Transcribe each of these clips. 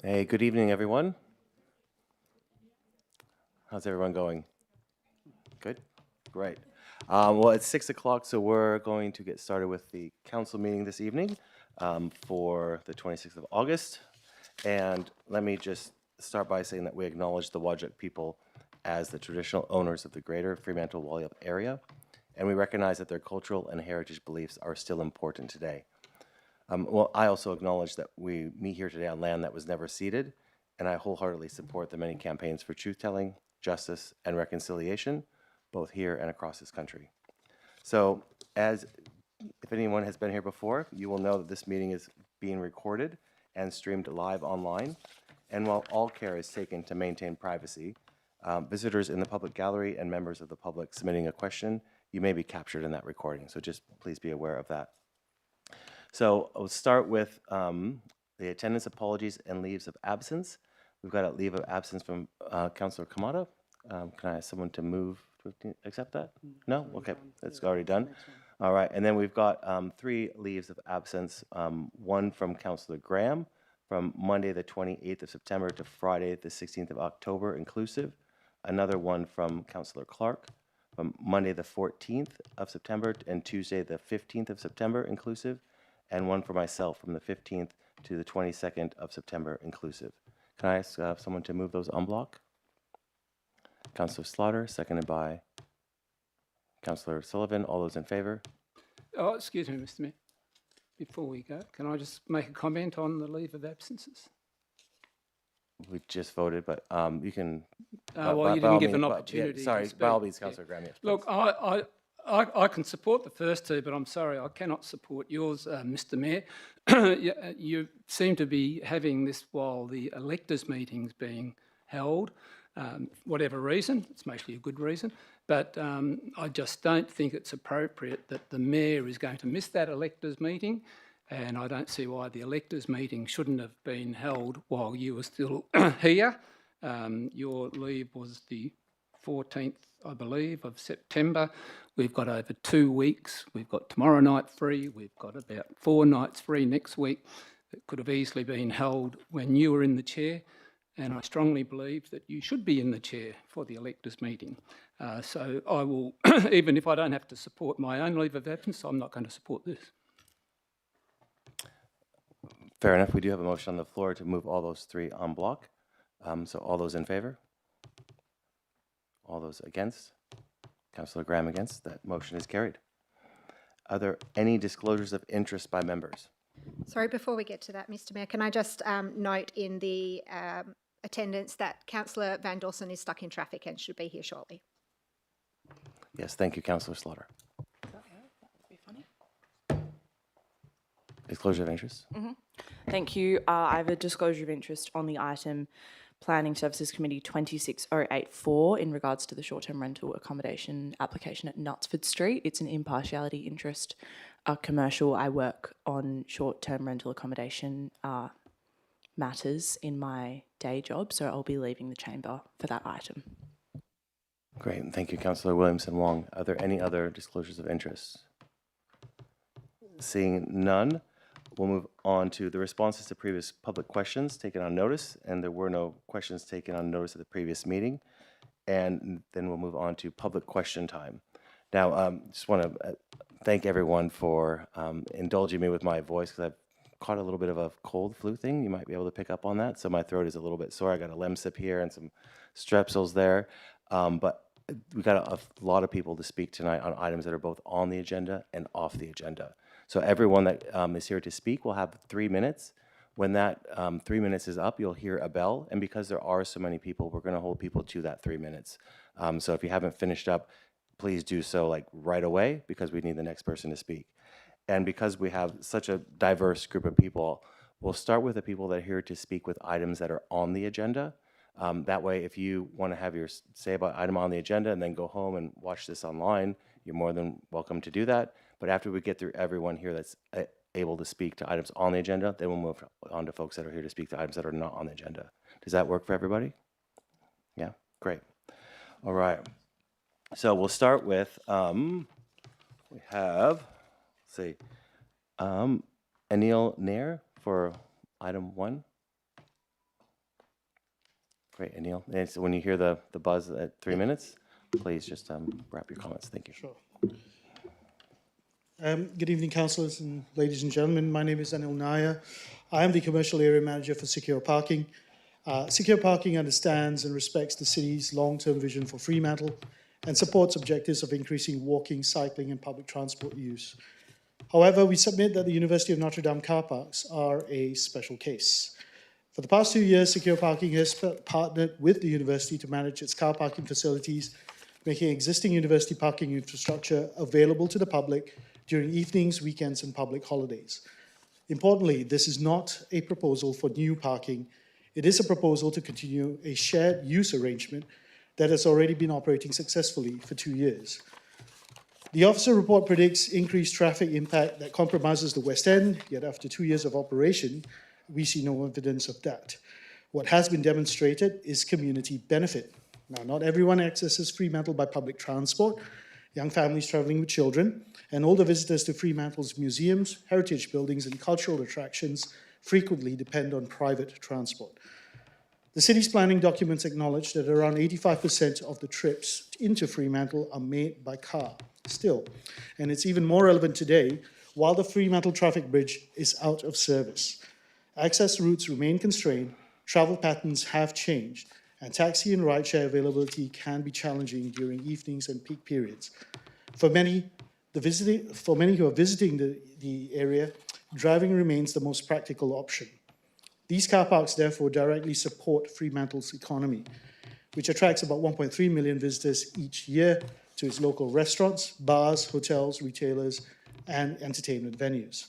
Hey, good evening, everyone. How's everyone going? Good? Great. Well, it's 6 o'clock, so we're going to get started with the council meeting this evening for the 26th of August. And let me just start by saying that we acknowledge the Whadjuk people as the traditional owners of the greater Fremantle-Walleyup area, and we recognize that their cultural and heritage beliefs are still important today. Well, I also acknowledge that we meet here today on land that was never ceded, and I wholeheartedly support the many campaigns for truth-telling, justice, and reconciliation, both here and across this country. So, if anyone has been here before, you will know that this meeting is being recorded and streamed live online. And while all care is taken to maintain privacy, visitors in the public gallery and members of the public submitting a question, you may be captured in that recording. So just please be aware of that. So I'll start with the attendance apologies and leaves of absence. We've got a leave of absence from Councillor Kamada. Can I ask someone to move to accept that? No? Okay, that's already done. All right, and then we've got 3 leaves of absence, one from Councillor Graham from Monday the 28th of September to Friday the 16th of October inclusive. Another one from Councillor Clark from Monday the 14th of September and Tuesday the 15th of September inclusive, and one for myself from the 15th to the 22nd of September inclusive. Can I ask someone to move those en bloc? Councillor Slaughter, seconded by Councillor Sullivan. All those in favor? Oh, excuse me, Mr. Mayor. Before we go, can I just make a comment on the leave of absences? We just voted, but you can. Well, you didn't give an opportunity. Sorry, by all means, Councillor Graham. Yes, look, I can support the first two, but I'm sorry, I cannot support yours, Mr. Mayor. You seem to be having this while the electors' meeting's being held. Whatever reason, it's mostly a good reason, but I just don't think it's appropriate that the Mayor is going to miss that electors' meeting, and I don't see why the electors' meeting shouldn't have been held while you were still here. Your leave was the 14th, I believe, of September. We've got over 2 weeks. We've got tomorrow night free. We've got about 4 nights free next week. It could have easily been held when you were in the chair. And I strongly believe that you should be in the chair for the electors' meeting. So I will, even if I don't have to support my own leave of absence, I'm not going to support this. Fair enough. We do have a motion on the floor to move all those 3 en bloc. So all those in favor? All those against? Councillor Graham against. That motion is carried. Are there any disclosures of interest by members? Sorry, before we get to that, Mr. Mayor, can I just note in the attendance that Councillor Van Dawson is stuck in traffic and should be here shortly. Yes, thank you, Councillor Slaughter. That would be funny. Disclosure of interest? Thank you. I have a disclosure of interest on the item Planning Services Committee 26084 in regards to the short-term rental accommodation application at Knutsford Street. It's an impartiality interest commercial. I work on short-term rental accommodation matters in my day job, so I'll be leaving the chamber for that item. Great, and thank you, Councillor Williamson Wong. Are there any other disclosures of interest? Seeing none, we'll move on to the responses to previous public questions taken on notice, and there were no questions taken on notice at the previous meeting. And then we'll move on to public question time. Now, just want to thank everyone for indulging me with my voice, because I've caught a little bit of a cold flu thing. You might be able to pick up on that. So my throat is a little bit sore. I got a Lemsip here and some Strepsils there. But we got a lot of people to speak tonight on items that are both on the agenda and off the agenda. So everyone that is here to speak will have 3 minutes. When that 3 minutes is up, you'll hear a bell. And because there are so many people, we're going to hold people to that 3 minutes. So if you haven't finished up, please do so like right away, because we need the next person to speak. And because we have such a diverse group of people, we'll start with the people that are here to speak with items that are on the agenda. That way, if you want to have your say about item on the agenda and then go home and watch this online, you're more than welcome to do that. But after we get through everyone here that's able to speak to items on the agenda, then we'll move on to folks that are here to speak to items that are not on the agenda. Does that work for everybody? Yeah, great. All right. So we'll start with, we have, let's see, Anil Nair for item 1. Great, Anil. And so when you hear the buzz at 3 minutes, please just wrap your comments. Thank you. Sure. Good evening, councillors and ladies and gentlemen. My name is Anil Nair. I am the Commercial Area Manager for Secure Parking. Secure Parking understands and respects the city's long-term vision for Fremantle and supports objectives of increasing walking, cycling and public transport use. However, we submit that the University of Notre Dame car parks are a special case. For the past 2 years, Secure Parking has partnered with the university to manage its car parking facilities, making existing university parking infrastructure available to the public during evenings, weekends, and public holidays. Importantly, this is not a proposal for new parking. It is a proposal to continue a shared use arrangement that has already been operating successfully for 2 years. The officer report predicts increased traffic impact that compromises the West End, yet after 2 years of operation, we see no evidence of that. What has been demonstrated is community benefit. Now, not everyone accesses Fremantle by public transport. Young families travelling with children and older visitors to Fremantle's museums, heritage buildings and cultural attractions frequently depend on private transport. The city's planning documents acknowledge that around 85% of the trips into Fremantle are made by car still, and it's even more relevant today while the Fremantle traffic bridge is out of service. Access routes remain constrained, travel patterns have changed, and taxi and rideshare availability can be challenging during evenings and peak periods. For many who are visiting the area, driving remains the most practical option. These car parks therefore directly support Fremantle's economy, which attracts about 1.3 million visitors each year to its local restaurants, bars, hotels, retailers, and entertainment venues.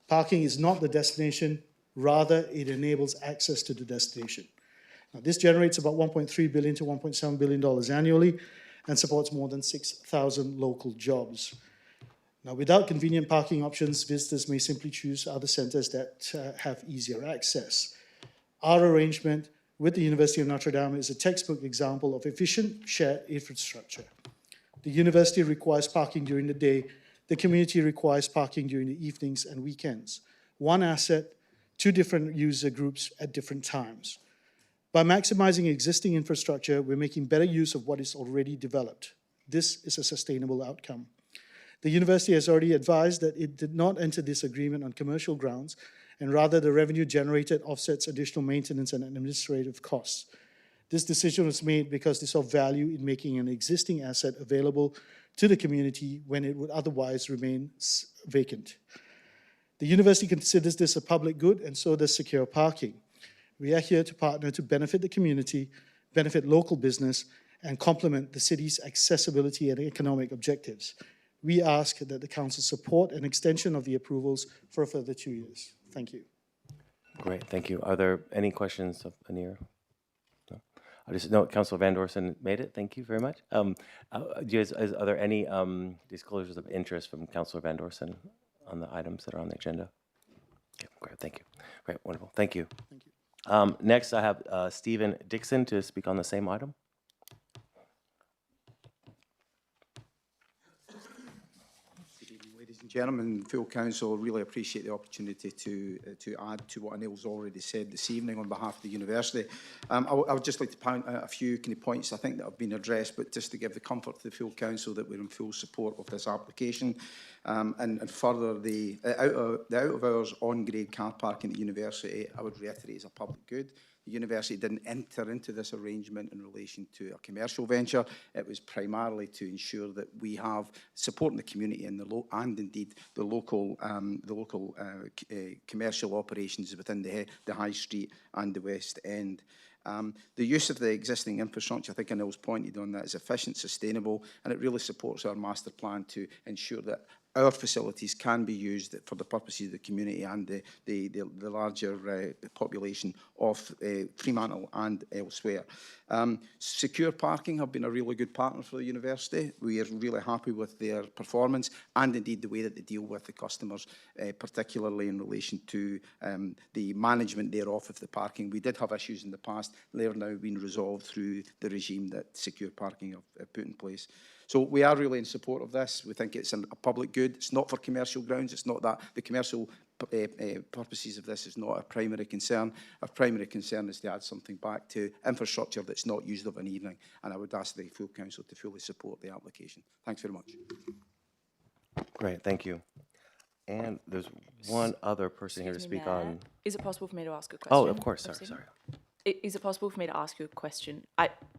Parking is not the destination, rather it enables access to the destination. Now, this generates about $1.3 billion to $1.7 billion annually and supports more than 6,000 local jobs. Now, without convenient parking options, visitors may simply choose other centres that have easier access. Our arrangement with the University of Notre Dame is a textbook example of efficient shared infrastructure. The university requires parking during the day. The community requires parking during the evenings and weekends. One asset, two different user groups at different times. By maximizing existing infrastructure, we're making better use of what is already developed. This is a sustainable outcome. The university has already advised that it did not enter this agreement on commercial grounds, and rather the revenue generated offsets additional maintenance and administrative costs. This decision was made because they saw value in making an existing asset available to the community when it would otherwise remain vacant. The university considers this a public good, and so does Secure Parking. We are here to partner to benefit the community, benefit local business, and complement the city's accessibility and economic objectives. We ask that the council support an extension of the approvals for a further 2 years. Thank you. Great, thank you. Are there any questions of Anir? No. I just know Councillor Van Dorsen made it. Thank you very much. Are there any disclosures of interest from Councillor Van Dorsen on the items that are on the agenda? Okay, great, thank you. Great, wonderful. Thank you. Thank you. Next, I have Stephen Dixon to speak on the same item. Good evening, ladies and gentlemen. Full council, really appreciate the opportunity to add to what Anil's already said this evening on behalf of the university. I would just like to point out a few kind of points I think that have been addressed, but just to give the comfort to the full council that we're in full support of this application. And further, the out-of-hours on-grade car parking at the university, I would reiterate, is a public good. The university didn't enter into this arrangement in relation to a commercial venture. It was primarily to ensure that we have supporting the community and indeed the local commercial operations within the High Street and the West End. The use of the existing infrastructure, I think Anil's pointed on that, is efficient, sustainable, and it really supports our master plan to ensure that our facilities can be used for the purposes of the community and the larger population of Fremantle and elsewhere. Secure Parking have been a really good partner for the university. We are really happy with their performance and indeed the way that they deal with the customers, particularly in relation to the management thereof of the parking. We did have issues in the past. They are now being resolved through the regime that Secure Parking have put in place. So we are really in support of this. We think it's a public good. It's not for commercial grounds. It's not that the commercial purposes of this is not our primary concern. Our primary concern is to add something back to infrastructure that's not used of an evening. And I would ask the full council to fully support the application. Thanks very much. Great, thank you. And there's one other person here to Excuse me, speak Mayor. on. Is it possible for me to ask a question? Oh, of course, sorry, Stephen? sorry. Is it possible for me to ask you a question?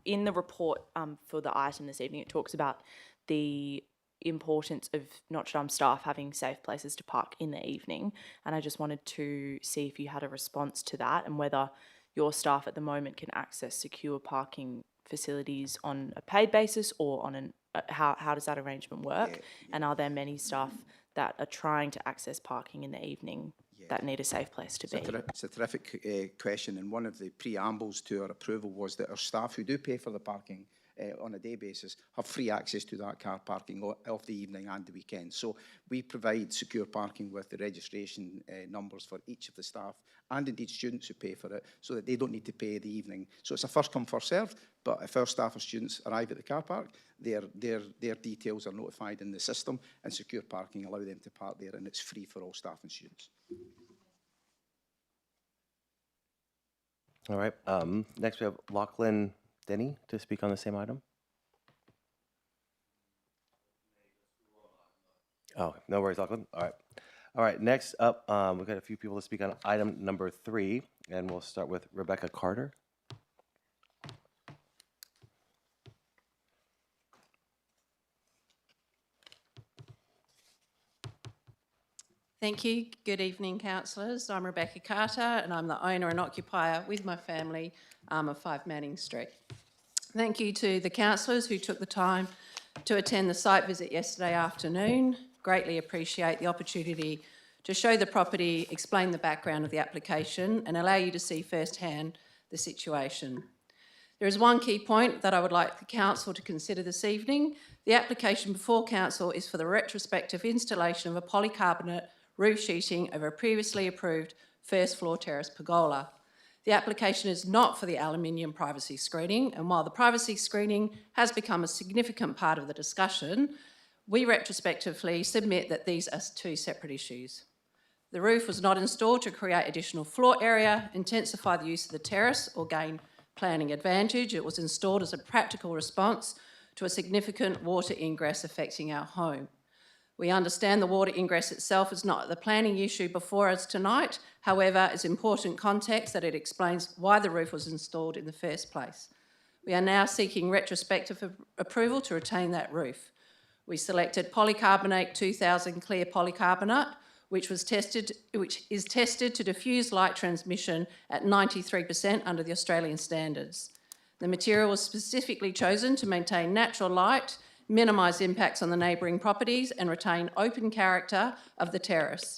In the report for the item this evening, it talks about the importance of Notre Dame staff having safe places to park in the evening, and I just wanted to see if you had a response to that and whether your staff at the moment can access secure parking facilities on a paid basis or on an how does that arrangement work? And are there many staff that are trying to access parking in the evening that need a safe place to be? It's a terrific question, and one of the preambles to our approval was that our staff who do pay for the parking on a day basis have free access to that car parking of the evening and the weekend. So we provide secure parking with the registration numbers for each of the staff and indeed students who pay for it, so that they don't need to pay the evening. So it's a first come, first served, but if our staff or students arrive at the car park, their details are notified in the system, and secure parking allow them to park there, and it's free for all staff and students. All right, next we have Lachlan Denny to speak on the same item. Oh, no worries, Lachlan. All right, next up, we've got a few people to speak on item number 3, and we'll start with Rebecca Carter. Thank you. Good evening, councillors. I'm Rebecca Carter and I'm the owner and occupier with my family of 5 Manning Street. Thank you to the councillors who took the time to attend the site visit yesterday afternoon. Greatly appreciate the opportunity to show the property, explain the background of the application and allow you to see firsthand the situation. There is one key point that I would like the council to consider this evening. The application before council is for the retrospective installation of a polycarbonate roof sheeting over a previously approved first floor terrace pergola. The application is not for the aluminium privacy screening, and while the privacy screening has become a significant part of the discussion, we retrospectively submit that these are 2 separate issues. The roof was not installed to create additional floor area, intensify the use of the terrace or gain planning advantage. It was installed as a practical response to a significant water ingress affecting our home. We understand the water ingress itself is not the planning issue before us tonight. However, it's important context that it explains why the roof was installed in the first place. We are now seeking retrospective approval to retain that roof. We selected polycarbonate 2000 clear polycarbonate, which is tested to diffuse light transmission at 93% under the Australian standards. The material was specifically chosen to maintain natural light, minimise impacts on the neighbouring properties and retain open character of the terrace.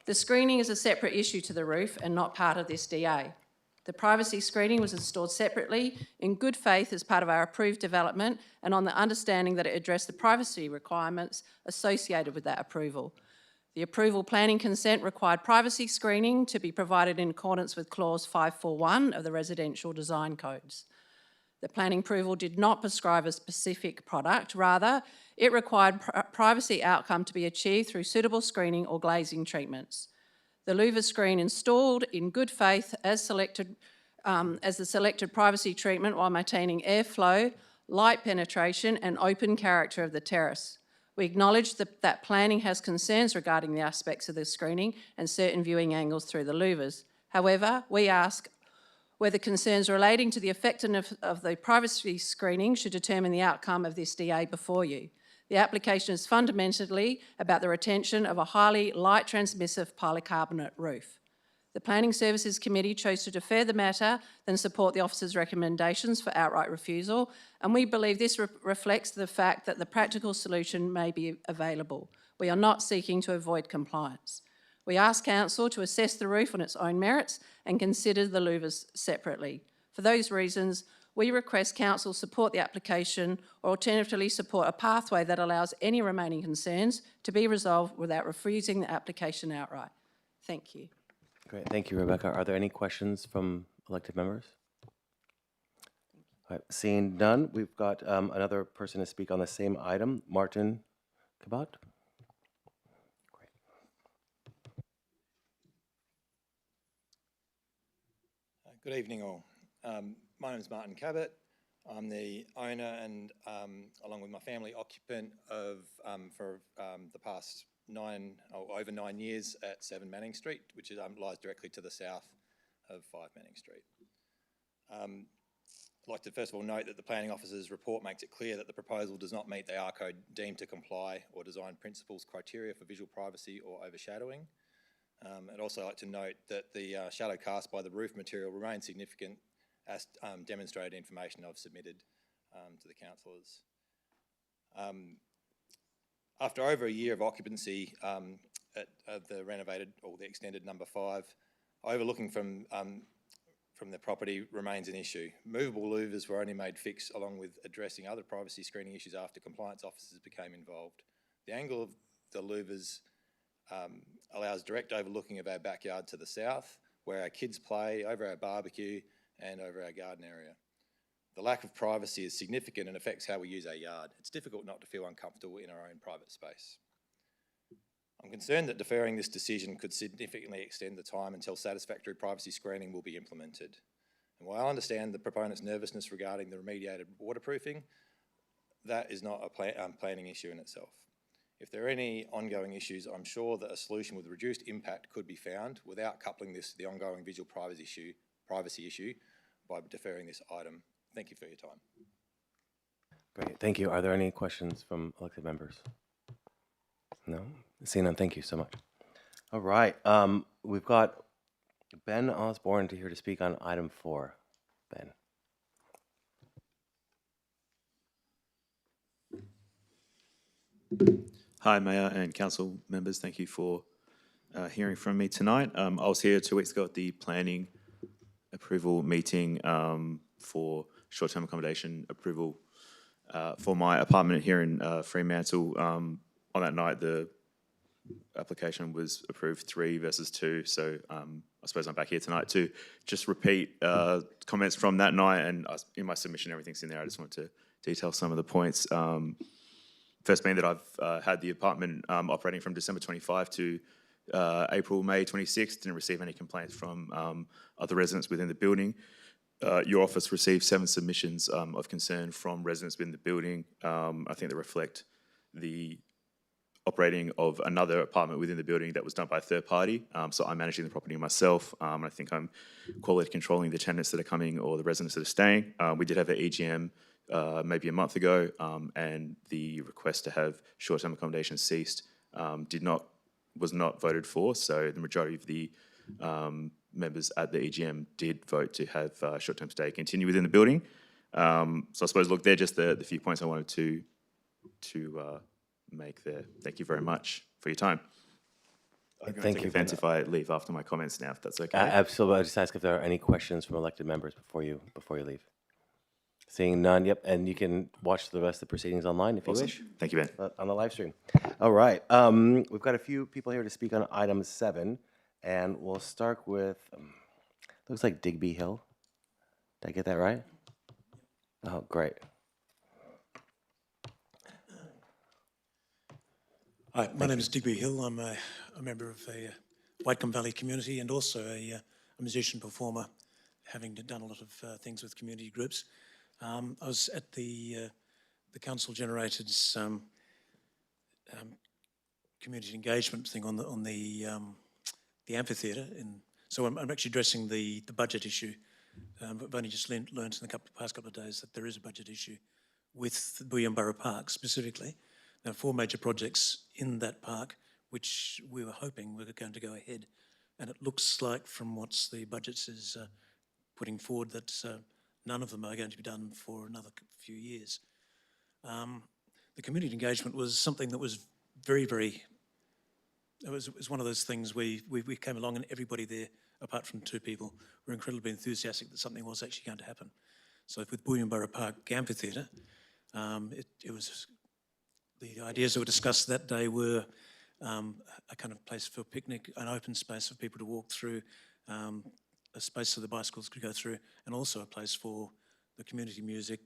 The screening is a separate issue to the roof and not part of this DA. The privacy screening was installed separately in good faith as part of our approved development and on the understanding that it addressed the privacy requirements associated with that approval. The approval planning consent required privacy screening to be provided in accordance with clause 541 of the residential design codes. The planning approval did not prescribe a specific product, rather it required privacy outcome to be achieved through suitable screening or glazing treatments. The louver screen installed in good faith as the selected privacy treatment while maintaining airflow, light penetration and open character of the terrace. We acknowledge that planning has concerns regarding the aspects of the screening and certain viewing angles through the louvers. However, we ask whether concerns relating to the effectiveness of the privacy screening should determine the outcome of this DA before you. The application is fundamentally about the retention of a highly light transmissive polycarbonate roof. The Planning Services Committee chose to defer the matter than support the officer's recommendations for outright refusal, and we believe this reflects the fact that the practical solution may be available. We are not seeking to avoid compliance. We ask Council to assess the roof on its own merits and consider the louvers separately. For those reasons, we request Council support the application or alternatively support a pathway that allows any remaining concerns to be resolved without refusing the application outright. Thank you. Great, thank you, Rebecca. Are there any questions from elected members? All right, seeing none, we've got another person to speak on the same item, Martin Cabot. Good evening, all. My name is Martin Cabot. I'm the owner and, along with my family, occupant of for the past over 9 years at 7 Manning Street, which is, lies directly to the south of 5 Manning Street. I'd like to first of all note that the Planning Officer's report makes it clear that the proposal does not meet the R Code deemed to comply or design principles criteria for visual privacy or overshadowing. I'd also like to note that the shadow cast by the roof material remains significant, as demonstrated information I've submitted to the councillors. After over a year of occupancy at the renovated or the extended number 5, overlooking from the property remains an issue. Movable louvers were only made fixed along with addressing other privacy screening issues after compliance officers became involved. The angle of the louvers allows direct overlooking of our backyard to the south, where our kids play, over our barbecue and over our garden area. The lack of privacy is significant and affects how we use our yard. It's difficult not to feel uncomfortable in our own private space. I'm concerned that deferring this decision could significantly extend the time until satisfactory privacy screening will be implemented. And while I understand the proponent's nervousness regarding the remediated waterproofing, that is not a planning issue in itself. If there are any ongoing issues, I'm sure that a solution with reduced impact could be found without coupling this to the ongoing visual privacy issue by deferring this item. Thank you for your time. Great, thank you. Are there any questions from elected members? No? Seeing none, thank you so much. All right, we've got Ben Osborne here to speak on item 4. Ben. Hi, Mayor and Council members. Thank you for hearing from me tonight. I was here 2 weeks ago at the planning approval meeting for short-term accommodation approval for my apartment here in Fremantle. On that night, the application was approved 3 versus 2. So I suppose I'm back here tonight to just repeat comments from that night. And in my submission, everything's in there. I just want to detail some of the points. First being that I've had the apartment operating from December 25 to May 26. Didn't receive any complaints from other residents within the building. Your office received 7 submissions of concern from residents within the building. I think they reflect the operating of another apartment within the building that was done by a third party. So I'm managing the property myself. I think I'm quality controlling the tenants that are coming or the residents that are staying. We did have an EGM maybe a month ago, and the request to have short-term accommodation ceased was not voted for. So the majority of the members at the EGM did vote to have short-term stay continue within the building. So I suppose, look, they're just the few points I wanted to make there. Thank you very much for your time. Thank you. Offense if I leave after my comments now, if that's okay. Absolutely. I'll just ask if there are any questions from elected members before you leave. Seeing none, yep, and you can watch the rest of the proceedings online if you wish. Thank you, Ben. On the live stream. All right, we've got a few people here to speak on item 7, and we'll start with, looks like Digby Hill. Did I get that right? Oh, great. Hi, my name is Digby Hill. I'm a member of a Whitecombe Valley community and also a musician performer, having done a lot of things with community groups. I was at the council-generated community engagement thing on the amphitheatre, so I'm actually addressing the budget issue. I've only just learnt in the past couple of days that there is a budget issue with Booyambara Park specifically. There are 4 major projects in that park, which we were hoping were going to go ahead. And it looks like, from what the budget is putting forward, that none of them are going to be done for another few years. The community engagement was something that was very, it was one of those things we came along and everybody there, apart from 2 people, were incredibly enthusiastic that something was actually going to happen. So with Booyambara Park Amphitheatre, it was... The ideas that were discussed that day were a kind of place for a picnic, an open space for people to walk through, a space so the bicycles could go through, and also a place for the community music,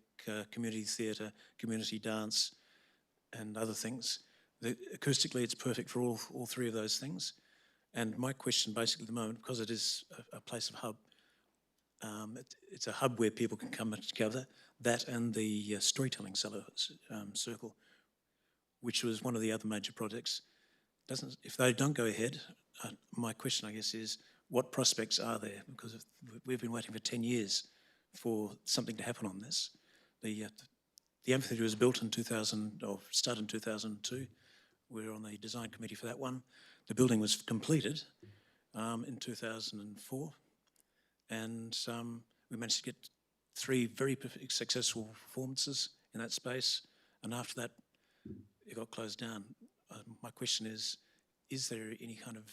community theatre, community dance, and other things. Acoustically, it's perfect for all three of those things. And my question basically at the moment, because it is a place of hub, it's a hub where people can come together, that and the storytelling circle, which was one of the other major projects. If they don't go ahead, my question, I guess, is what prospects are there? Because we've been waiting for 10 years for something to happen on this. The amphitheatre was built in started in 2002. We were on the design committee for that one. The building was completed in 2004, and we managed to get 3 very successful performances in that space, and after that it got closed down. My question is there any kind of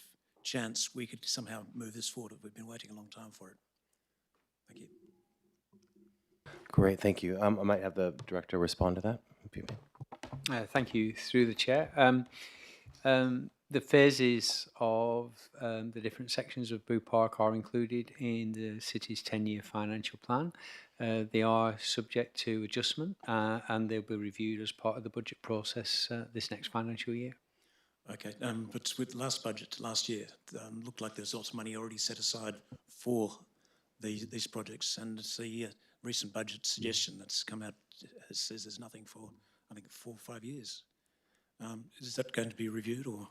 chance we could somehow move this forward? We've been waiting a long time for it. Thank you. Great, thank you. I might have the director respond to that. If you may. Thank you, through the chair. The phases of the different sections of Boo Park are included in the city's 10-year financial plan. They are subject to adjustment and they'll be reviewed as part of the budget process this next financial year. Okay, but with last budget last year, looked like there's lots of money already set aside for these projects, and it's the recent budget suggestion that's come out says there's nothing for, I think, 4 or 5 years. Is that going to be reviewed, or?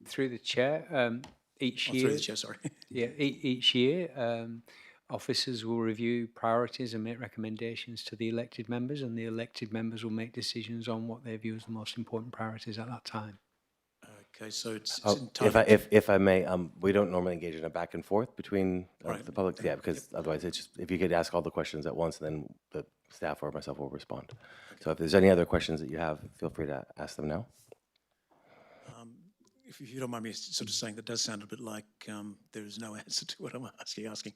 Through the chair, each year. Through the chair, sorry. Yeah, each year, officers will review priorities and make recommendations to the elected members, and the elected members will make decisions on what they view as the most important priorities at that time. Okay, so it's If I may, we don't normally engage in a back and forth between the public, because otherwise it's just, if you could ask all the questions at once, then the staff or myself will respond. Okay. So if there's any other questions that you have, feel free to ask them now. If you don't mind me sort of saying, that does sound a bit like there is no answer to what I'm asking.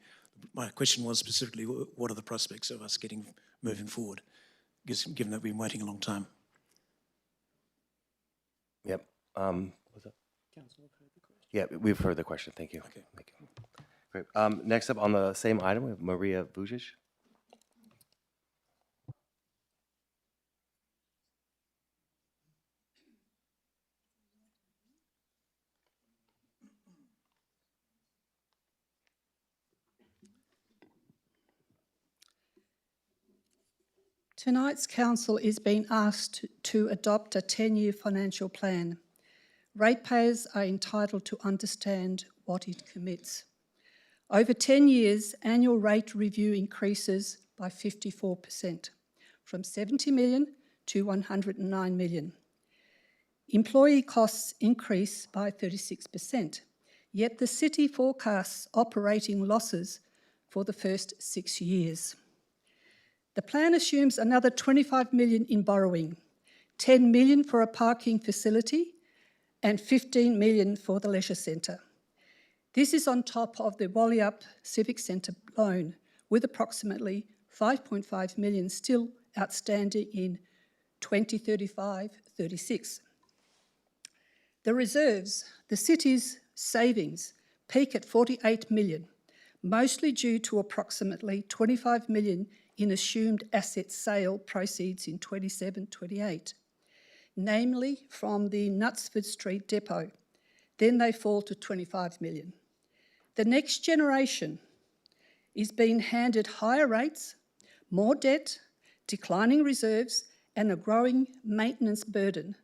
My question was specifically, what are the prospects of us moving forward, given that we've been waiting a long time? Yep. What's up? Yeah, we've heard the question. Thank you. Okay. Thank you. Great. Next up on the same item, we have Maria Vujic. Tonight's council is being asked to adopt a 10-year financial plan. Ratepayers are entitled to understand what it commits. Over 10 years, annual rate review increases by 54%, from 70 million to 109 million. Employee costs increase by 36%, yet the city forecasts operating losses for the first 6 years. The plan assumes another 25 million in borrowing, 10 million for a parking facility and 15 million for the leisure centre. This is on top of the Wallyup Civic Centre loan, with approximately 5.5 million still outstanding in 2035-36. The reserves, the city's savings, peak at 48 million, mostly due to approximately 25 million in assumed asset sale proceeds in 27-28, namely from the Knutsford Street depot. Then they fall to 25 million. The next generation is being handed higher rates, more debt, declining reserves, and a growing maintenance burden,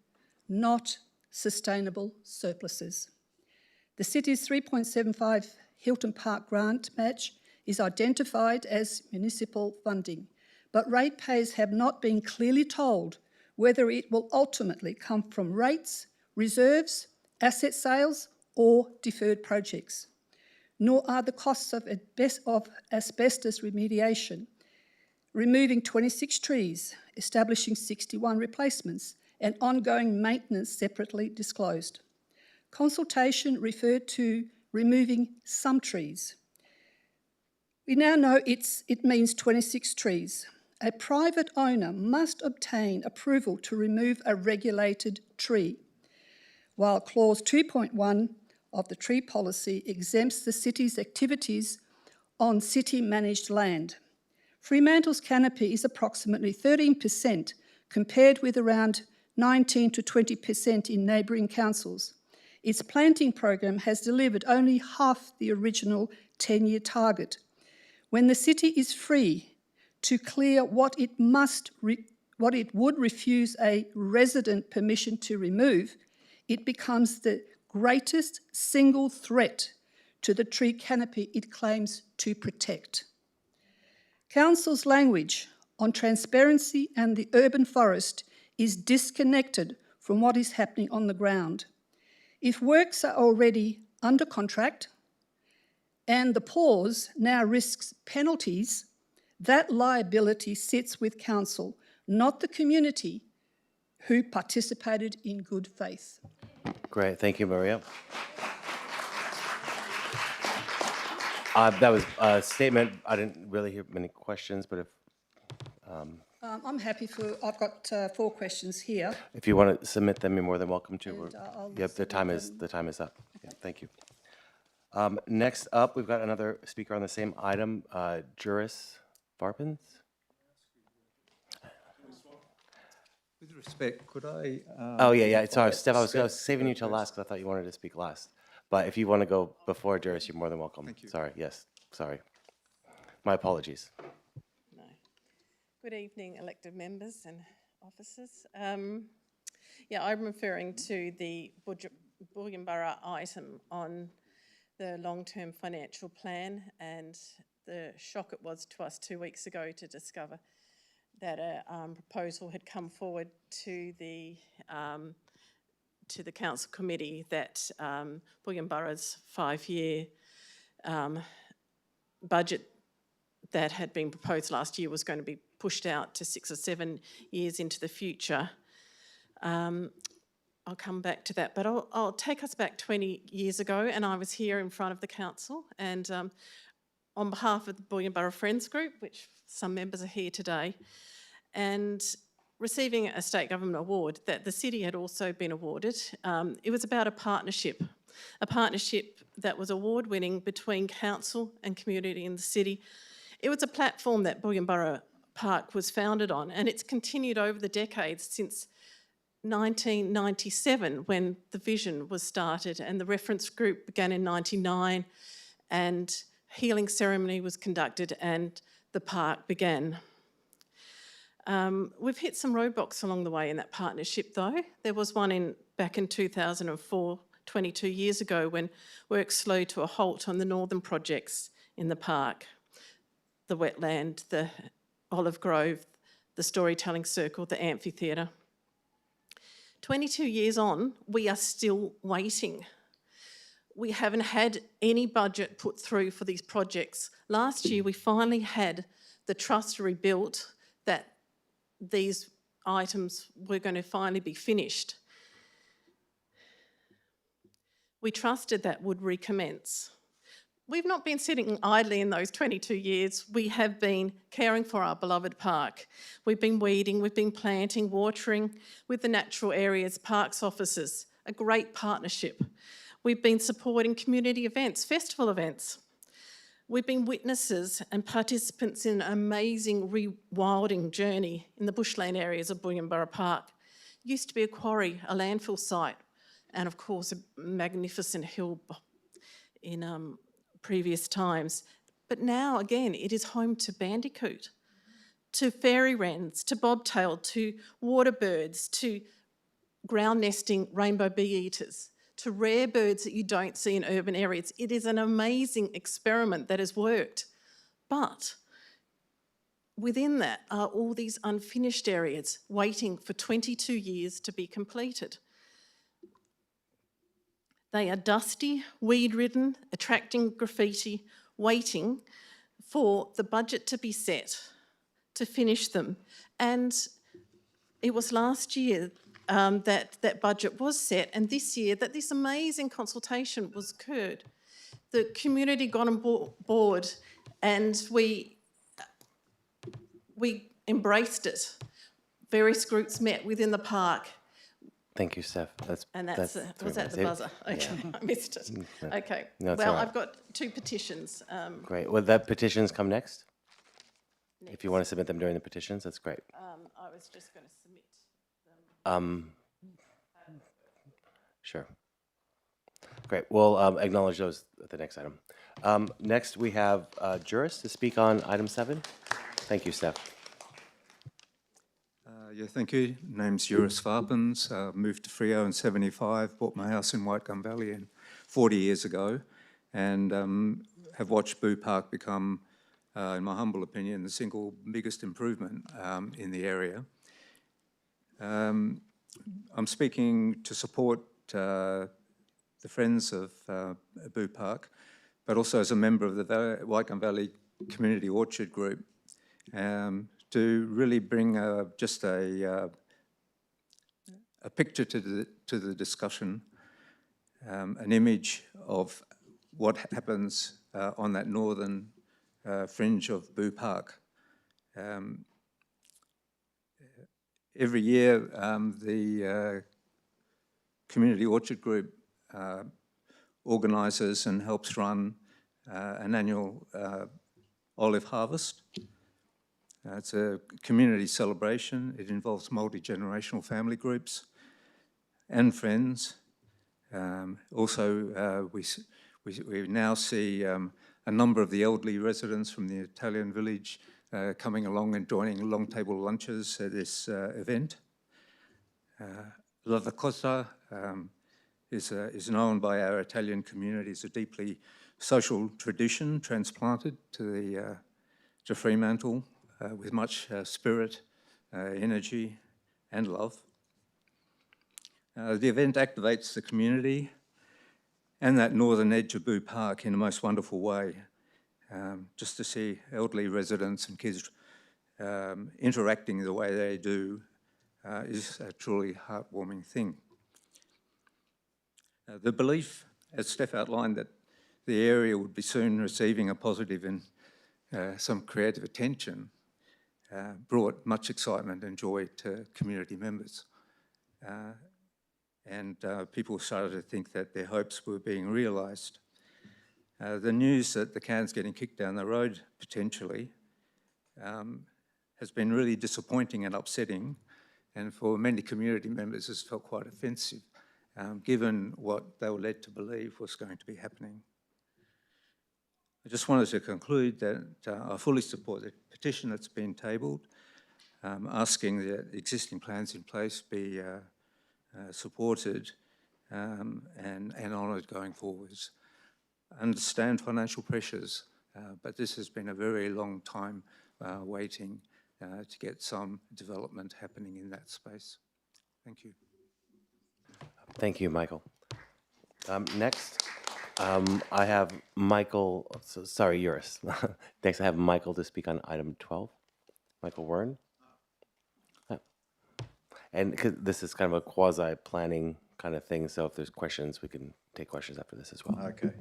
not sustainable surpluses. The city's 3.75 Hilton Park grant match is identified as municipal funding, but ratepayers have not been clearly told whether it will ultimately come from rates, reserves, asset sales, or deferred projects. Nor are the costs of asbestos remediation, removing 26 trees, establishing 61 replacements, and ongoing maintenance separately disclosed. Consultation referred to removing some trees. We now know it means 26 trees. A private owner must obtain approval to remove a regulated tree, while clause 2.1 of the tree policy exempts the city's activities on city-managed land. Fremantle's canopy is approximately 13% compared with around 19 to 20% in neighbouring councils. Its planting program has delivered only half the original 10-year target. When the city is free to clear what it would refuse a resident permission to remove, it becomes the greatest single threat to the tree canopy it claims to protect. Council's language on transparency and the urban forest is disconnected from what is happening on the ground. If works are already under contract and the pause now risks penalties, that liability sits with council, not the community who participated in good faith. Great, thank you, Maria. That was a statement. I didn't really hear many questions, but I'm happy for, I've got 4 questions here. if you want to submit them, you're more than welcome to. And, I'll Yep, the time is up. Yeah, thank you. Next up, we've got another speaker on the same item, Juris Varpins. With respect, could I? Oh, yeah. Sorry, Steph, I was saving you till last because I thought you wanted to speak last. But if you want to go before Juris, you're more than welcome. Thank you. Sorry, yes, sorry. My apologies. No. Good evening, elected members and officers. Yeah, I'm referring to the Bullion-Borough item on the long-term financial plan and the shock it was to us 2 weeks ago to discover that a proposal had come forward to the council committee that Bullion-Borough's 5-year budget that had been proposed last year was going to be pushed out to 6 or 7 years into the future. I'll come back to that, but I'll take us back 20 years ago, and I was here in front of the council, and on behalf of the Bullion-Borough Friends Group, which some members are here today, and receiving a state government award that the city had also been awarded. It was about a partnership that was award-winning between council and community in the city. It was a platform that Bullion-Borough Park was founded on, and it's continued over the decades since 1997 when the vision was started, and the reference group began in 99, and healing ceremony was conducted and the park began. We've hit some roadblocks along the way in that partnership though. There was one back in 2004, 22 years ago, when work slowed to a halt on the northern projects in the park. The wetland, the olive grove, the storytelling circle, the amphitheatre. 22 years on, we are still waiting. We haven't had any budget put through for these projects. Last year, we finally had the trust rebuilt that these items were going to finally be finished. We trusted that would recommence. We've not been sitting idly in those 22 years. We have been caring for our beloved park. We've been weeding, we've been planting, watering with the natural areas parks officers, a great partnership. We've been supporting community events, festival events. We've been witnesses and participants in an amazing rewilding journey in the bushland areas of Bullion-Borough Park. It used to be a quarry, a landfill site, and of course a magnificent hill in previous times. But now, again, it is home to bandicoot, to fairy wrens, to bobtail, to water birds, to ground nesting rainbow bee-eaters, to rare birds that you don't see in urban areas. It is an amazing experiment that has worked. But within that are all these unfinished areas waiting for 22 years to be completed. They are dusty, weed-ridden, attracting graffiti, waiting for the budget to be set to finish them. And it was last year that budget was set, and this year that this amazing consultation was occurred. The community got on board and we embraced it. Various groups met within the park. Thank you, Steph. Was that the buzzer? Okay, Yeah. I missed it. Okay, No, it's well, all right. I've got 2 petitions. Great. Will that petitions come next? If you want to submit them during the petitions, that's great. I was just going to submit them. Sure. Great. We'll acknowledge those at the next item. Next, we have Juris to speak on item 7. Thank you, Steph. Yeah, thank you. Name's Juris Varpens. Moved to Freo in 75, bought my house in White Gum Valley 40 years ago, and have watched Boo Park become, in my humble opinion, the single biggest improvement in the area. I'm speaking to support the Friends of Boo Park, but also as a member of the White Gum Valley Community Orchard Group, to really bring just a picture to the discussion, an image of what happens on that northern fringe of Boo Park. Every year, the Community Orchard Group organises and helps run an annual olive harvest. It's a community celebration. It involves multi-generational family groups and friends. Also, we now see a number of the elderly residents from the Italian village coming along and joining long table lunches at this event. La Cosa is known by our Italian community as a deeply social tradition transplanted to Fremantle with much spirit, energy and love. The event activates the community and that northern edge of Boo Park in a most wonderful way. Just to see elderly residents and kids interacting the way they do is a truly heartwarming thing. The belief, as Steph outlined, that the area would be soon receiving a positive and some creative attention brought much excitement and joy to community members. And people started to think that their hopes were being realised. The news that the can's getting kicked down the road, potentially, has been really disappointing and upsetting, and for many community members has felt quite offensive, given what they were led to believe was going to be happening. I just wanted to conclude that I fully support the petition that's been tabled, asking that existing plans in place be supported and honoured going forwards. I understand financial pressures, but this has been a very long time waiting to get some development happening in that space. Thank you. Thank you, Michael. Next, I have Michael, sorry, Juris. Next, I have Michael to speak on item 12. Michael Wern. And 'cause this is kind of a quasi-planning kind of thing, so if there's questions, we can take questions after this as well. Okay.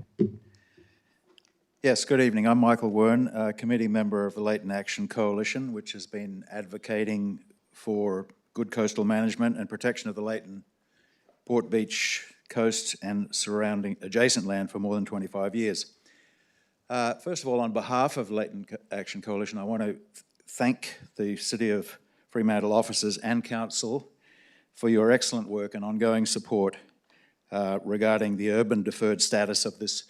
Yes, good evening. I'm Michael Wern, a committee member of the Leighton Action Coalition, which has been advocating for good coastal management and protection of the Leighton Port Beach coast and surrounding adjacent land for more than 25 years. First of all, on behalf of Leighton Action Coalition, I want to thank the City of Fremantle officers and council for your excellent work and ongoing support regarding the urban deferred status of this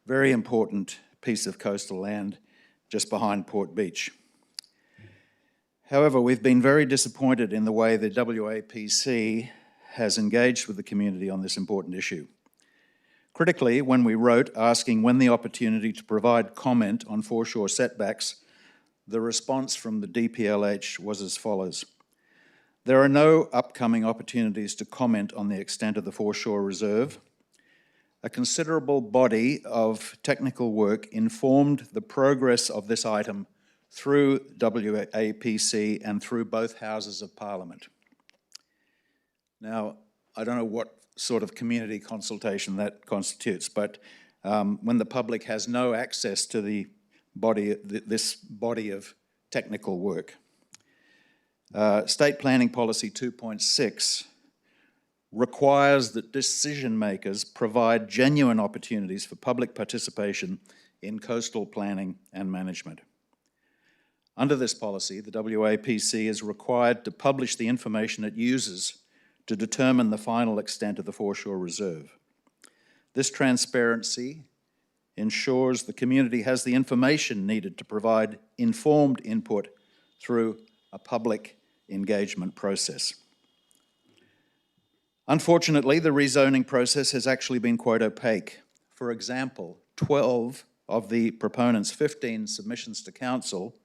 very important piece of coastal land just behind Port Beach. However, we've been very disappointed in the way the WAPC has engaged with the community on this important issue. Critically, when we wrote asking when the opportunity to provide comment on foreshore setbacks, the response from the DPLH was as follows. There are no upcoming opportunities to comment on the extent of the foreshore reserve. A considerable body of technical work informed the progress of this item through WAPC and through both Houses of Parliament. Now, I don't know what sort of community consultation that constitutes, but when the public has no access to the body, this body of technical work. State Planning Policy 2.6 requires that decision makers provide genuine opportunities for public participation in coastal planning and management. Under this policy, the WAPC is required to publish the information it uses to determine the final extent of the foreshore reserve. This transparency ensures the community has the information needed to provide informed input through a public engagement process. Unfortunately, the rezoning process has actually been quite opaque. For example, 12 of the proponents' 15 submissions to council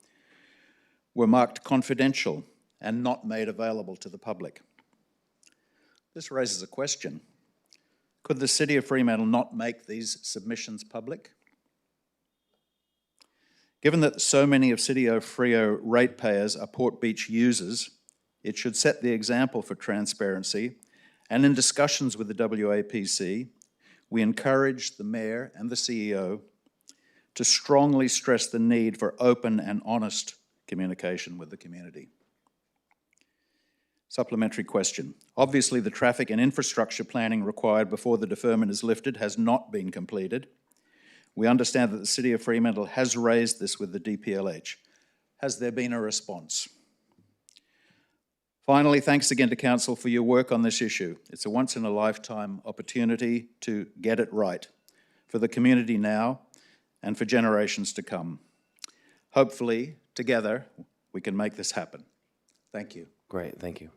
were marked confidential and not made available to the public. This raises a question. Could the City of Fremantle not make these submissions public? Given that so many of City of Freo ratepayers are Port Beach users, it should set the example for transparency, and in discussions with the WAPC, we encourage the Mayor and the CEO to strongly stress the need for open and honest communication with the community. Supplementary question. Obviously, the traffic and infrastructure planning required before the deferment is lifted has not been completed. We understand that the City of Fremantle has raised this with the DPLH. Has there been a response? Finally, thanks again to Council for your work on this issue. It's a once-in-a-lifetime opportunity to get it right for the community now and for generations to come. Hopefully, together, we can make this happen. Thank you. Great, thank you.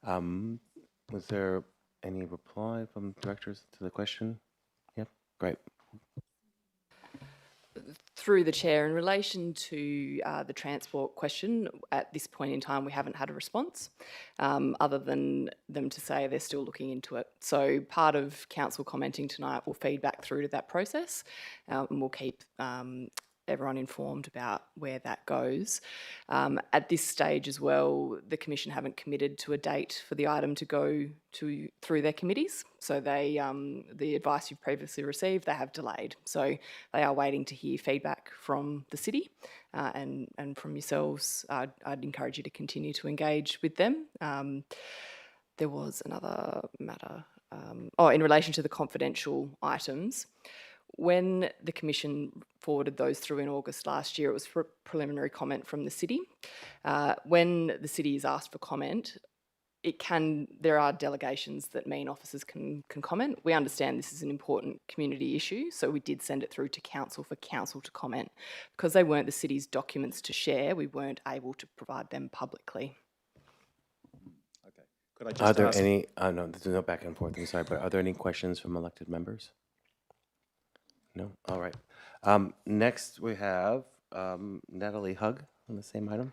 Was there any reply from directors to the question? Yep, great. Through the chair, in relation to the transport question, at this point in time, we haven't had a response, other than them to say they're still looking into it. So part of council commenting tonight will feed back through to that process, and we'll keep everyone informed about where that goes. At this stage as well, the Commission haven't committed to a date for the item to go through their committees. So they, the advice you've previously received, they have delayed. So they are waiting to hear feedback from the city and from yourselves. I'd encourage you to continue to engage with them. There was another matter, in relation to the confidential items. When the Commission forwarded those through in August last year, it was for a preliminary comment from the city. When the city is asked for comment, there are delegations that mean officers can comment. We understand this is an important community issue, so we did send it through to council for council to comment. Because they weren't the city's documents to share, we weren't able to provide them publicly. Okay. Could I just Are there ask- any, no, there's no back and forth, I'm sorry, but are there any questions from elected members? No? All right. Next, we have Natalie Hugg on the same item.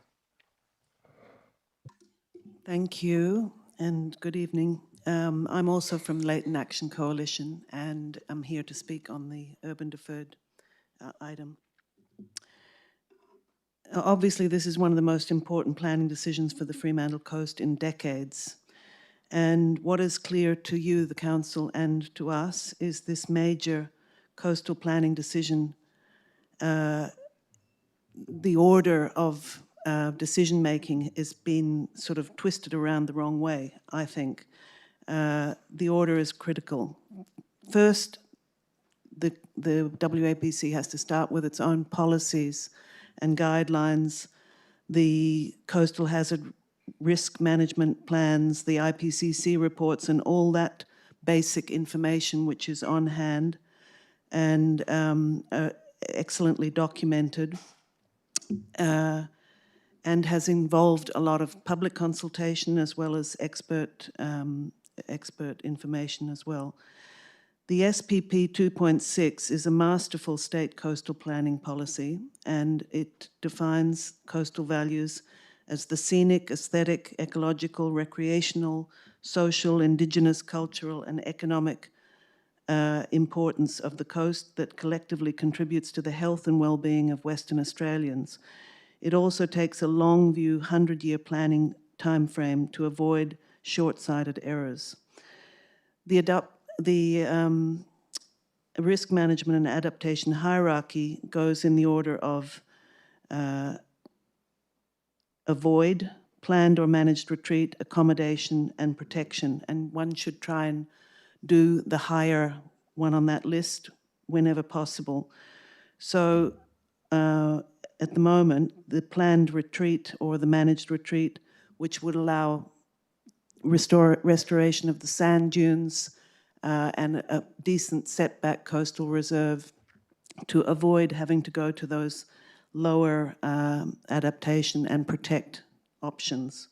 Thank you and good evening. I'm also from Leighton Action Coalition and I'm here to speak on the urban deferred item. Obviously, this is one of the most important planning decisions for the Fremantle Coast in decades. And what is clear to you, the Council, and to us is this major coastal planning decision, the order of decision-making is being sort of twisted around the wrong way, I think. The order is critical. First, the WAPC has to start with its own policies and guidelines, the coastal hazard risk management plans, the IPCC reports, and all that basic information which is on hand and excellently documented, and has involved a lot of public consultation as well as expert information as well. The SPP 2.6 is a masterful state coastal planning policy, and it defines coastal values as the scenic, aesthetic, ecological, recreational, social, indigenous, cultural, and economic importance of the coast that collectively contributes to the health and well-being of Western Australians. It also takes a long view, 100-year planning timeframe to avoid short-sighted errors. The risk management and adaptation hierarchy goes in the order of avoid, planned or managed retreat, accommodation, and protection. And one should try and do the higher one on that list whenever possible. So at the moment, the planned retreat or the managed retreat, which would allow restoration of the sand dunes and a decent setback coastal reserve to avoid having to go to those lower adaptation and protect options.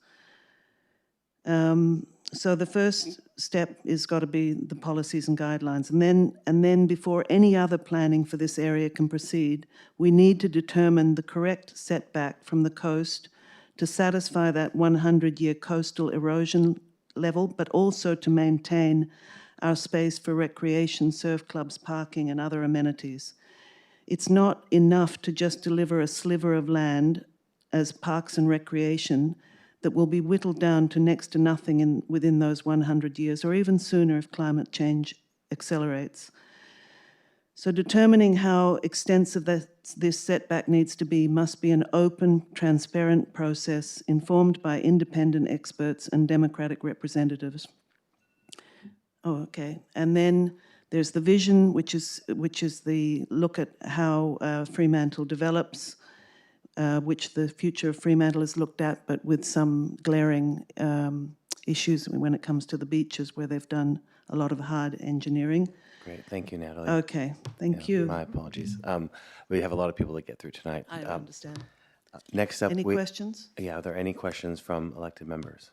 So the first step is got to be the policies and guidelines. And then before any other planning for this area can proceed, we need to determine the correct setback from the coast to satisfy that 100-year coastal erosion level, but also to maintain our space for recreation, surf clubs, parking, and other amenities. It's not enough to just deliver a sliver of land as parks and recreation that will be whittled down to next to nothing within those 100 years, or even sooner if climate change accelerates. So determining how extensive this setback needs to be must be an open, transparent process informed by independent experts and democratic representatives. Oh, okay. And then there's the vision, which is the look at how Fremantle develops, which the future of Fremantle is looked at, but with some glaring issues when it comes to the beaches, where they've done a lot of hard engineering. Great, thank you, Natalie. Okay, thank you. My apologies. We have a lot of people to get through tonight. I understand. Next up, Any questions? Yeah, are there any questions from elected members?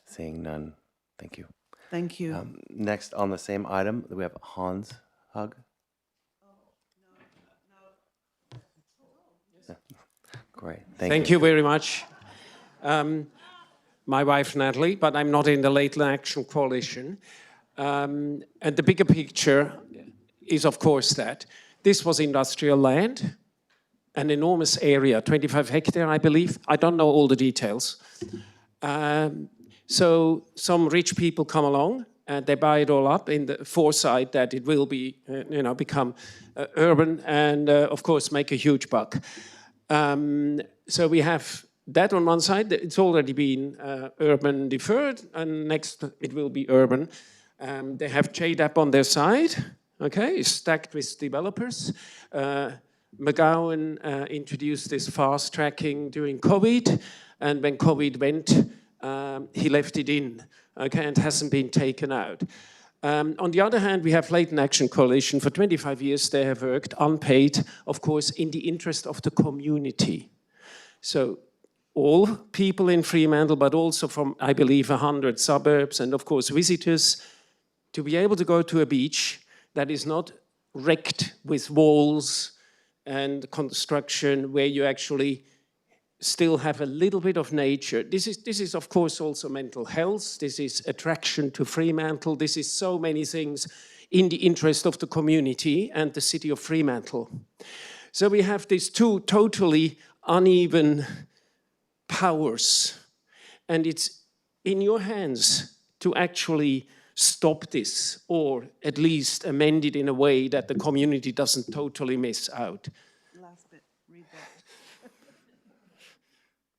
Seeing none, thank you. Thank you. Next on the same item, we have Hans Hug. Great, Thank you very much. My wife Natalie, but I'm not in the Leighton Action Coalition. And the bigger picture is, of course, that this was industrial land, an enormous area, 25 hectares, I believe. I don't know all the details. So some rich people come along and they buy it all up in the foresight that it will be, become urban and, of course, make a huge buck. So we have that on one side. It's already been urban deferred, and next it will be urban. They have JDAP on their side, okay, stacked with developers. McGowan introduced this fast tracking during COVID, and when COVID went, he left it in, okay, and hasn't been taken out. On the other hand, we have Leighton Action Coalition. For 25 years, they have worked unpaid, of course, in the interest of the community. So all people in Fremantle, but also from, I believe, 100 suburbs, and of course, visitors, to be able to go to a beach that is not wrecked with walls and construction, where you actually still have a little bit of nature. This is of course also mental health. This is attraction to Fremantle. This is so many things in the interest of the community and the city of Fremantle. So we have these two totally uneven powers, and it's in your hands to actually stop this, or at least amend it in a way that the community doesn't totally miss out. Last bit, read that.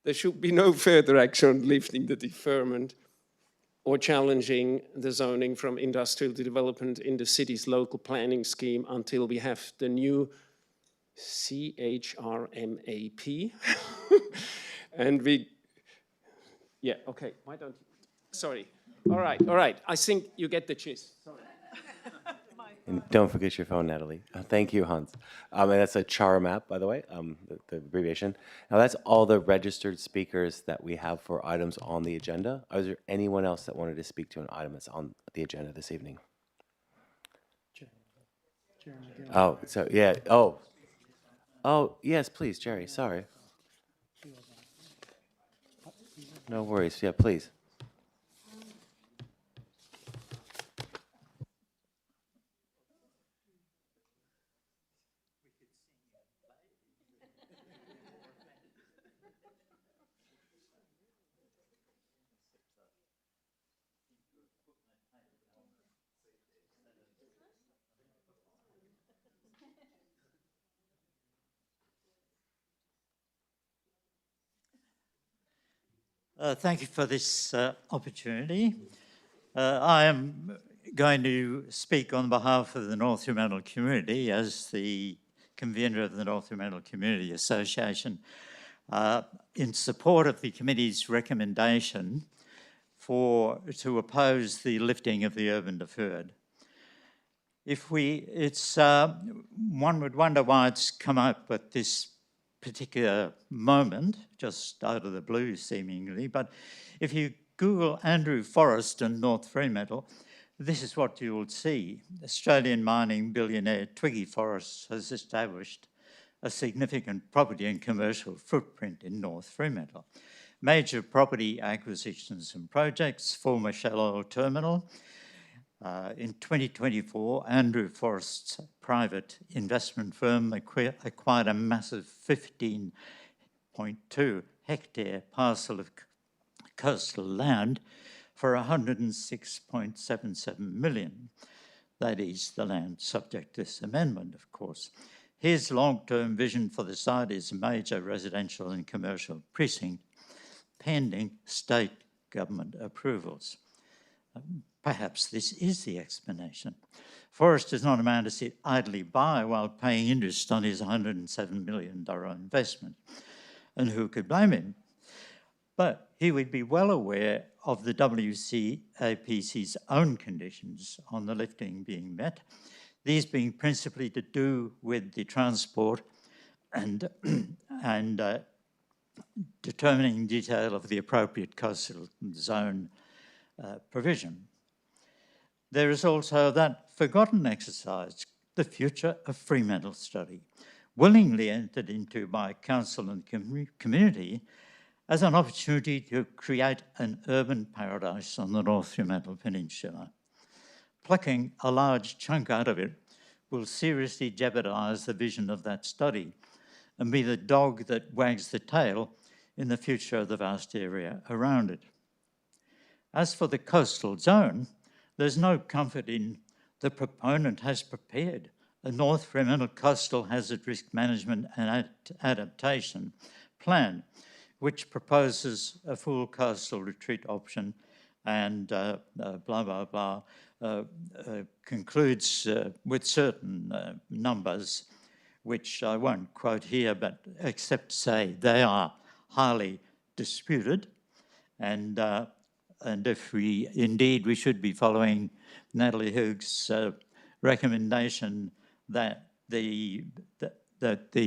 There should be no further action lifting the deferment or challenging the zoning from industrial development in the city's local planning scheme until we have the new CHRMAP. And yeah, okay, why don't you, sorry. All right, I think you get the gist, sorry. And don't forget your phone, Natalie. Thank you, Hans. And that's a CHAR map, by the way, the abbreviation. Now, that's all the registered speakers that we have for items on the agenda. Is there anyone else that wanted to speak to an item that's on the agenda this evening? Oh, so, yeah, oh, yes, please, Jerry, sorry. No worries, yeah, please. Thank you for this opportunity. I am going to speak on behalf of the North Fremantle community as the convener of the North Fremantle Community Association, in support of the committee's recommendation to oppose the lifting of the urban deferred. One would wonder why it's come up at this particular moment, just out of the blue seemingly, but if you Google Andrew Forrest and North Fremantle, this is what you will see. Australian mining billionaire Twiggy Forrest has established a significant property and commercial footprint in North Fremantle. Major property acquisitions and projects, former Shell Oil Terminal. In 2024, Andrew Forrest's private investment firm acquired a massive 15.2 hectare parcel of coastal land for 106.77 million. That is the land subject to this amendment, of course. His long-term vision for the site is a major residential and commercial precinct pending state government approvals. Perhaps this is the explanation. Forrest is not a man to sit idly by while paying interest on his $107 million investment, and who could blame him? But he would be well aware of the WCAPC's own conditions on the lifting being met, these being principally to do with the transport and determining detail of the appropriate coastal zone provision. There is also that forgotten exercise, the Future of Fremantle study, willingly entered into by council and community as an opportunity to create an urban paradise on the North Fremantle Peninsula. Plucking a large chunk out of it will seriously jeopardise the vision of that study and be the dog that wags the tail in the future of the vast area around it. As for the coastal zone, there's no comfort in the proponent has prepared a North Fremantle Coastal Hazard Risk Management and Adaptation Plan, which proposes a full coastal retreat option and blah, blah, blah, concludes with certain numbers, which I won't quote here, but except say they are highly disputed, and if we should be following Natalie Hoog's recommendation that the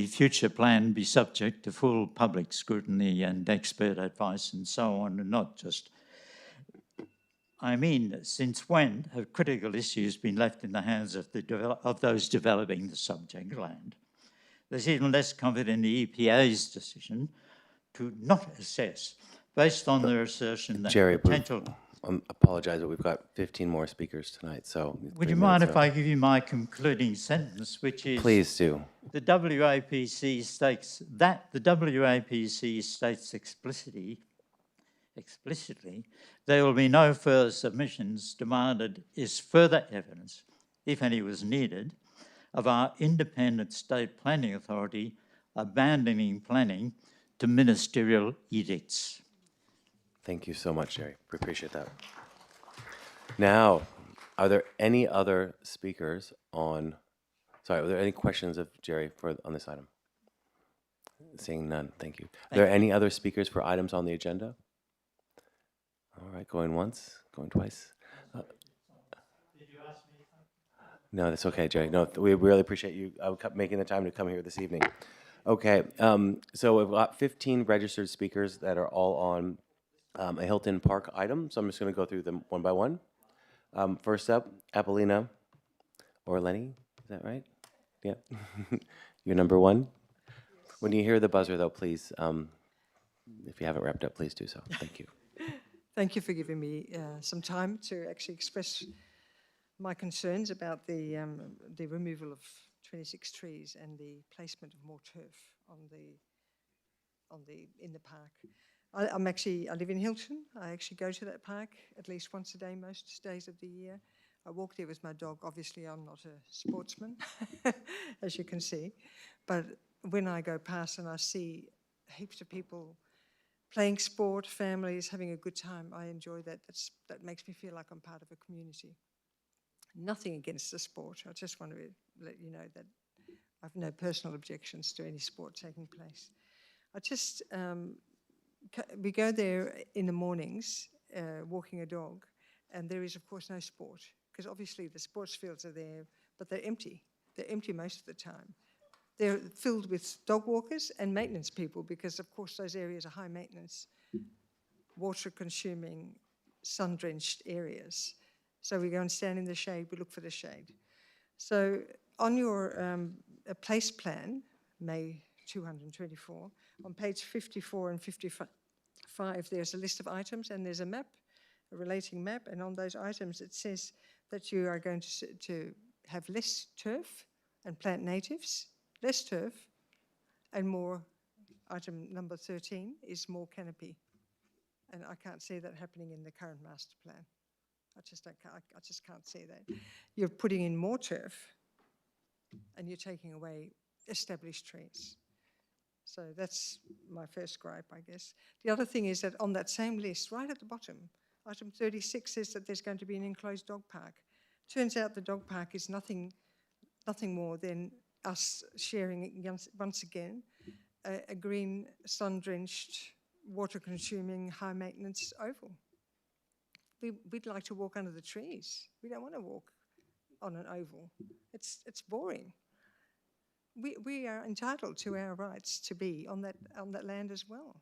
future plan be subject to full public scrutiny and expert advice and so on, and not just. I mean, since when have critical issues been left in the hands of those developing the subject land? There's even less comfort in the EPA's decision to not assess, based on their assertion that Jerry, potential... I apologize, but we've got 15 more speakers tonight, so... Would you mind if I give you my concluding sentence, which is... Please do. The WAPC states that the WAPC states explicitly there will be no further submissions. Demanded is further evidence, if any was needed, of our independent state planning authority abandoning planning to ministerial edicts. Thank you so much, Jerry. We appreciate that. Now, are there any other speakers on... Sorry, are there any questions of Jerry on this item? Seeing none, thank you. Are there any other speakers for items on the agenda? All right, going once, going twice. Did you ask me something? No, that's okay, Jerry. No, we really appreciate you making the time to come here this evening. Okay, so we've got 15 registered speakers that are all on a Hilton Park item, so I'm just going to go through them one by one. First up, Apollina Orleni, is that right? Yeah. You're number one. When you hear the buzzer, though, please, if you haven't wrapped up, please do so. Thank you. Thank you for giving me some time to actually express my concerns about the removal of 26 trees and the placement of more turf in the park. I live in Hilton. I actually go to that park at least once a day, most days of the year. I walk there with my dog. Obviously, I'm not a sportsman, as you can see. But when I go past and I see heaps of people playing sport, families having a good time, I enjoy that. That makes me feel like I'm part of a community. Nothing against the sport. I just want to let you know that I've no personal objections to any sport taking place. I just, we go there in the mornings, walking a dog, and there is, of course, no sport, because obviously the sports fields are there, but they're empty. They're empty most of the time. They're filled with dog walkers and maintenance people, because, of course, those areas are high maintenance, water-consuming, sun-drenched areas. So we go and stand in the shade, we look for the shade. So on your place plan, May 224, on page 54 and 55, there's a list of items and there's a map, a relating map, and on those items it says that you are going to have less turf and plant natives, less turf, and more, item number 13 is more canopy. And I can't see that happening in the current master plan. I just can't see that. You're putting in more turf and you're taking away established trees. So that's my first gripe, I guess. The other thing is that on that same list, right at the bottom, item 36 says that there's going to be an enclosed dog park. Turns out the dog park is nothing more than us sharing, once again, a green, sun-drenched, water-consuming, high-maintenance oval. We'd like to walk under the trees. We don't want to walk on an oval. It's boring. We are entitled to our rights to be on that land as well.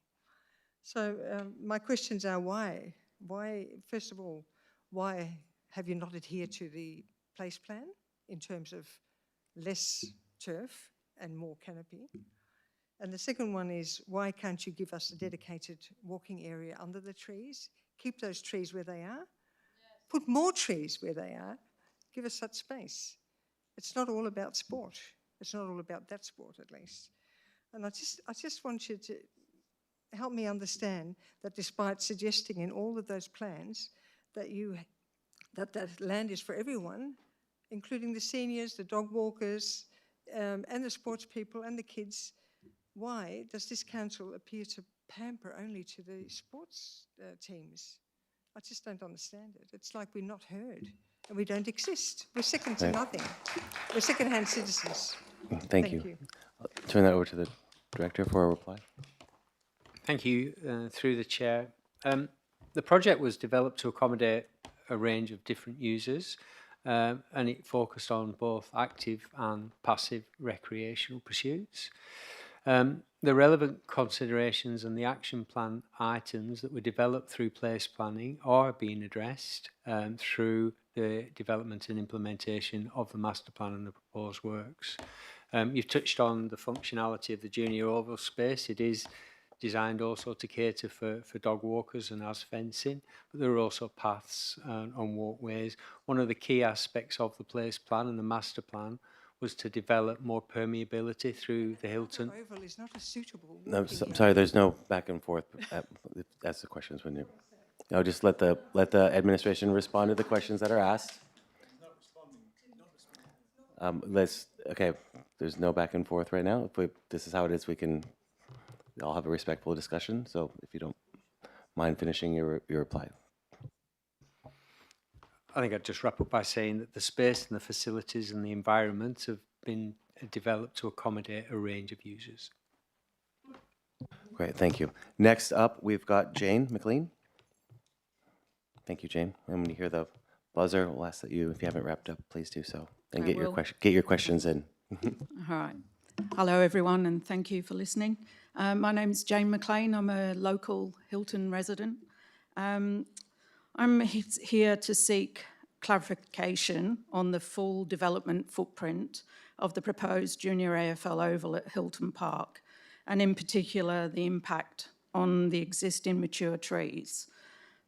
So my questions are why? Why, first of all, why have you not adhered to the place plan in terms of less turf and more canopy? And the second one is, why can't you give us a dedicated walking area under the trees? Keep those trees where they are. Yes. Put more trees where they are. Give us that space. It's not all about sport. It's not all about that sport, at least. And I just want you to help me understand that despite suggesting in all of those plans that that land is for everyone, including the seniors, the dog walkers, and the sports people and the kids, why does this council appear to pamper only to the sports teams? I just don't understand it. It's like we're not heard and we don't exist. We're second to nothing. We're second-hand citizens. Thank you. I'll turn that over to the director for a reply. Thank you, through the chair. The project was developed to accommodate a range of different users, and it focused on both active and passive recreational pursuits. The relevant considerations and the action plan items that were developed through place planning are being addressed through the development and implementation of the master plan and the proposed works. You've touched on the functionality of the junior oval space. It is designed also to cater for dog walkers and as fencing, but there are also paths and walkways. One of the key aspects of the place plan and the master plan was to develop more permeability through the Hilton. The oval is not a suitable. No, I'm sorry, there's no back and forth. That's the questions when you. I'll just let the administration respond to the questions that are asked. Okay, there's no back and forth right now. If this is how it is, we can all have a respectful discussion. So if you don't mind finishing your reply. I think I'd just wrap up by saying that the space and the facilities and the environment have been developed to accommodate a range of users. Great, thank you. Next up, we've got Jane McLean. Thank you, Jane. And when you hear the buzzer, we'll ask that you, if you haven't wrapped up, please do so. And get your questions in. All right. Hello, everyone, and thank you for listening. My name's Jane McLean. I'm a local Hilton resident. I'm here to seek clarification on the full development footprint of the proposed junior AFL Oval at Hilton Park, and in particular the impact on the existing mature trees.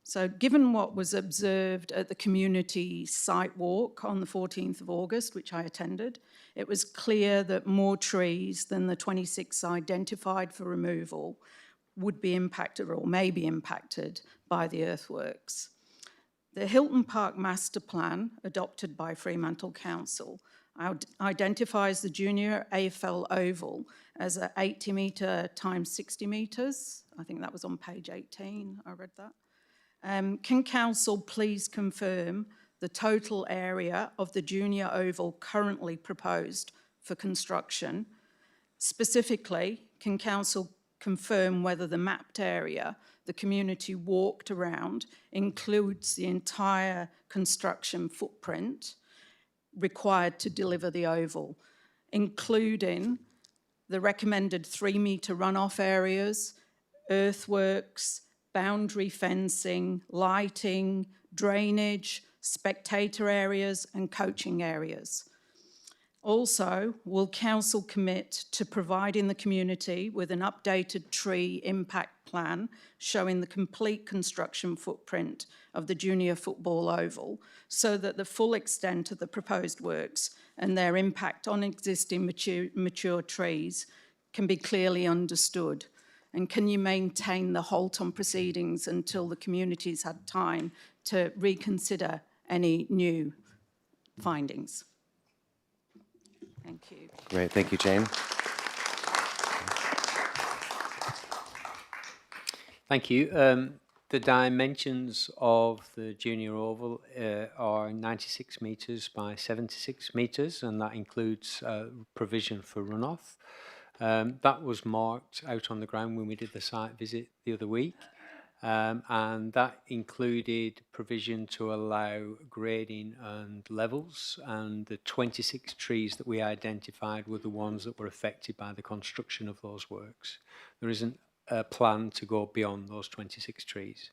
So given what was observed at the community site walk on the 14th of August, which I attended, it was clear that more trees than the 26 identified for removal would be impacted or may be impacted by the earthworks. The Hilton Park Master Plan, adopted by Fremantle Council, identifies the junior AFL Oval as a 80 metre times 60 metres. I think that was on page 18, I read that. Can Council please confirm the total area of the junior oval currently proposed for construction? Specifically, can council confirm whether the mapped area the community walked around includes the entire construction footprint required to deliver the oval, including the recommended 3-metre runoff areas, earthworks, boundary fencing, lighting, drainage, spectator areas and coaching areas? Also, will council commit to providing the community with an updated tree impact plan showing the complete construction footprint of the junior football oval so that the full extent of the proposed works and their impact on existing mature trees can be clearly understood? And can you maintain the halt on proceedings until the community's had time to reconsider any new findings? Thank you. Great, thank you, Jane. Thank you. The dimensions of the junior oval are 96 metres by 76 metres, and that includes provision for runoff. That was marked out on the ground when we did the site visit the other week, and that included provision to allow grading and levels, and the 26 trees that we identified were the ones that were affected by the construction of those works. There isn't a plan to go beyond those 26 trees.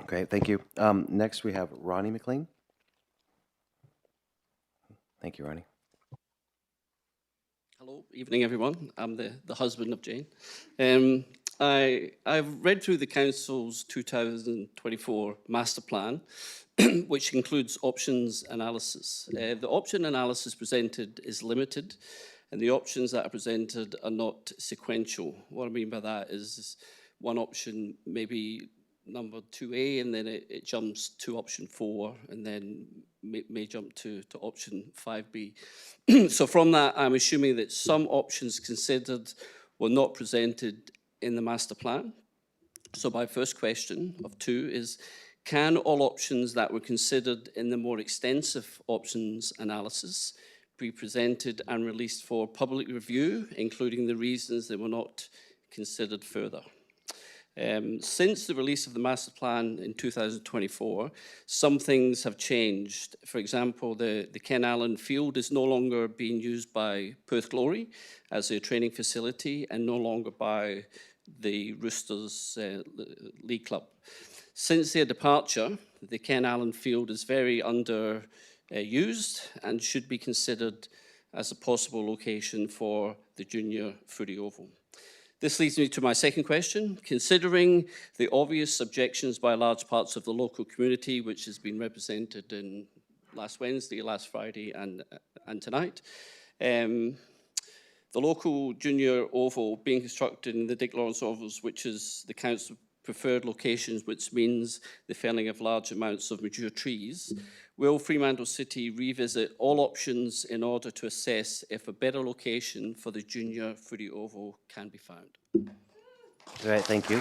Great, thank you. Next we have Ronnie McLean. Thank you, Ronnie. Hello, evening everyone. I'm the husband of Jane. I've read through the Council's 2024 master plan, which includes options analysis. The option analysis presented is limited, and the options that are presented are not sequential. What I mean by that is one option maybe number 2A, and then it jumps to option 4, and then may jump to option 5B. So from that, I'm assuming that some options considered were not presented in the master plan. So my first question of 2 is, can all options that were considered in the more extensive options analysis be presented and released for public review, including the reasons they were not considered further? Since the release of the master plan in 2024, some things have changed. For example, the Ken Allen Field is no longer being used by Perth Glory as a training facility and no longer by the Roosters League Club. Since their departure, the Ken Allen Field is very underused and should be considered as a possible location for the junior footy oval. This leads me to my second question. Considering the obvious objections by large parts of the local community, which has been represented in last Wednesday, last Friday, and tonight, the local junior oval being constructed in the Dick Lawrence ovals, which is the council's preferred locations, which means the felling of large amounts of mature trees, will Fremantle City revisit all options in order to assess if a better location for the junior footy oval can be found? All right, thank you.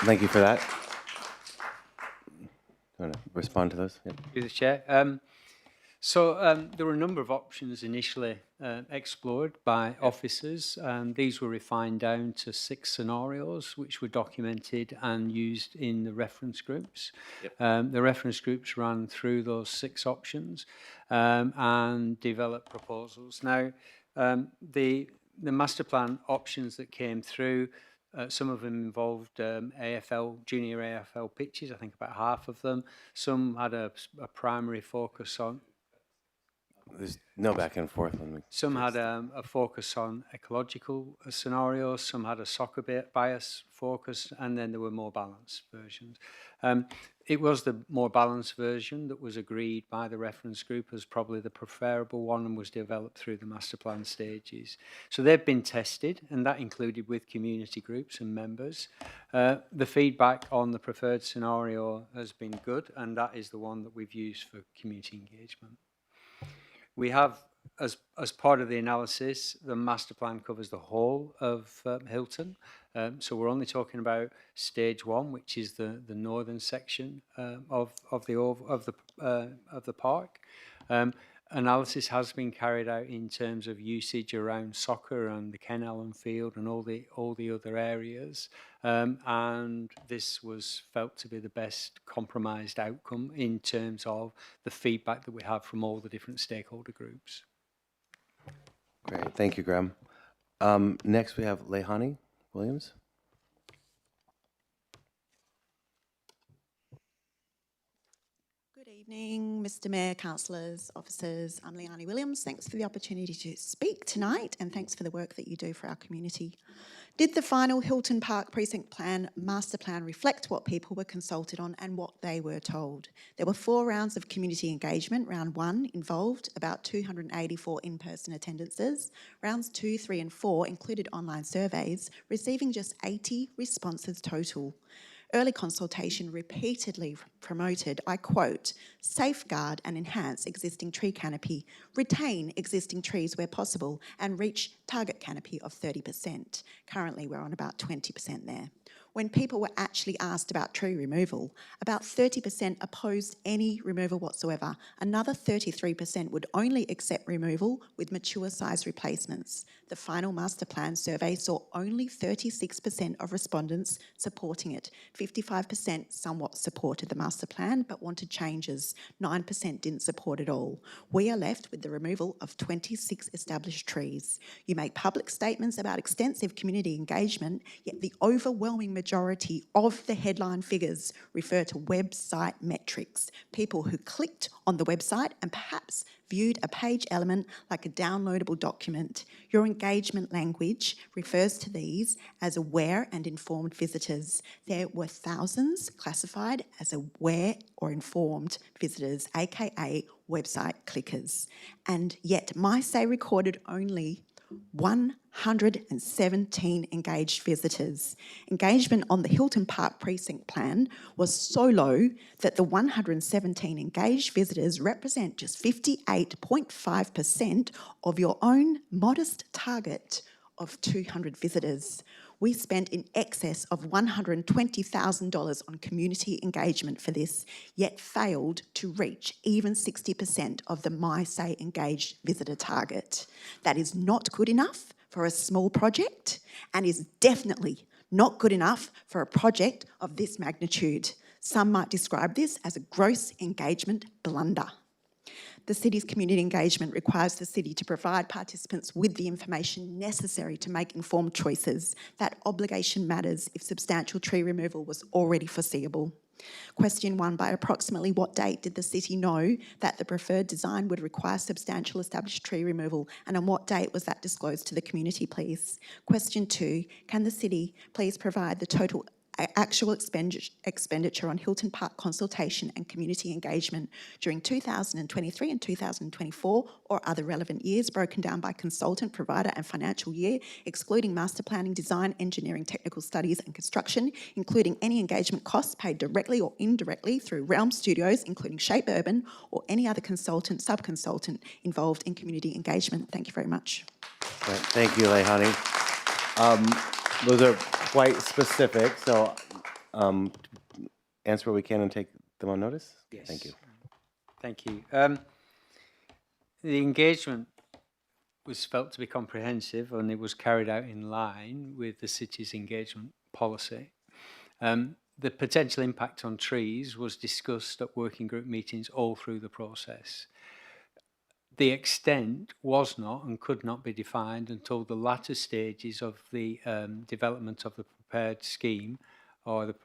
Thank you for that. You want to respond to those? Yep. Through the chair. There were a number of options initially explored by officers. These were refined down to 6 scenarios, which were documented and used in the reference groups. Yep. The reference groups ran through those 6 options and developed proposals. Now, the master plan options that came through, some of them involved AFL, junior AFL pitches, I think about half of them. Some had a primary focus on. There's no back and forth. Some had a focus on ecological scenarios, some had a soccer bias focus, and then there were more balanced versions. It was the more balanced version that was agreed by the reference group as probably the preferable one and was developed through the master plan stages. So they've been tested, and that included with community groups and members. The feedback on the preferred scenario has been good, and that is the one that we've used for community engagement. We have as part of the analysis, the master plan covers the whole of Hilton. So we're only talking about stage 1, which is the northern section of the park. Analysis has been carried out in terms of usage around soccer and the Ken Allen Field and all the other areas, and this was felt to be the best compromised outcome in terms of the feedback that we have from all the different stakeholder groups. Great, thank you, Graham. Next, we have Lehani Williams. Good evening, Mr Mayor, councillors, officers. I'm Leilani Williams. Thanks for the opportunity to speak tonight and thanks for the work that you do for our community. Did the final Hilton Park Precinct Plan Master Plan reflect what people were consulted on and what they were told? There were 4 rounds of community engagement. Round 1 involved about 284 in-person attendances. Rounds 2, 3 and 4 included online surveys, receiving just 80 responses total. Early consultation repeatedly promoted, I quote, safeguard and enhance existing tree canopy, retain existing trees where possible, and reach target canopy of 30%. Currently, we're on about 20% there. When people were actually asked about tree removal, about 30% opposed any removal whatsoever. Another 33% would only accept removal with mature size replacements. The final master plan survey saw only 36% of respondents supporting it. 55% somewhat supported the master plan but wanted changes. 9% didn't support it all. We are left with the removal of 26 established trees. You make public statements about extensive community engagement, yet the overwhelming majority of the headline figures refer to website metrics. People who clicked on the website and perhaps viewed a page element like a downloadable document. Your engagement language refers to these as aware and informed visitors. There were thousands classified as aware or informed visitors, aka website clickers. And yet MySay recorded only 117 engaged visitors. Engagement on the Hilton Park Precinct Plan was so low that the 117 engaged visitors represent just 58.5% of your own modest target of 200 visitors. We spent in excess of $120,000 on community engagement for this, yet failed to reach even 60% of the MySay engaged visitor target. That is not good enough for a small project and is definitely not good enough for a project of this magnitude. Some might describe this as a gross engagement blunder. The city's community engagement requires the city to provide participants with the information necessary to make informed choices. That obligation matters if substantial tree removal was already foreseeable. Question 1, by approximately what date did the city know that the preferred design would require substantial established tree removal, and on what date was that disclosed to the community, please? Question 2, can the city please provide the total actual expenditure on Hilton Park consultation and community engagement during 2023 and 2024 or other relevant years, broken down by consultant, provider and financial year, excluding master planning, design, engineering, technical studies and construction, including any engagement costs paid directly or indirectly through Realm Studios, including Shape Urban or any other consultant, sub-consultant involved in community engagement. Thank you very much. Right, thank you, Lehani. Those are quite specific, so answer what we can and take them on notice? Yes. Thank you. Thank you. The engagement was felt to be comprehensive and it was carried out in line with the city's engagement policy. The potential impact on trees was discussed at working group meetings all through the process. The extent was not and could not be defined until the latter stages of the development of the prepared scheme or the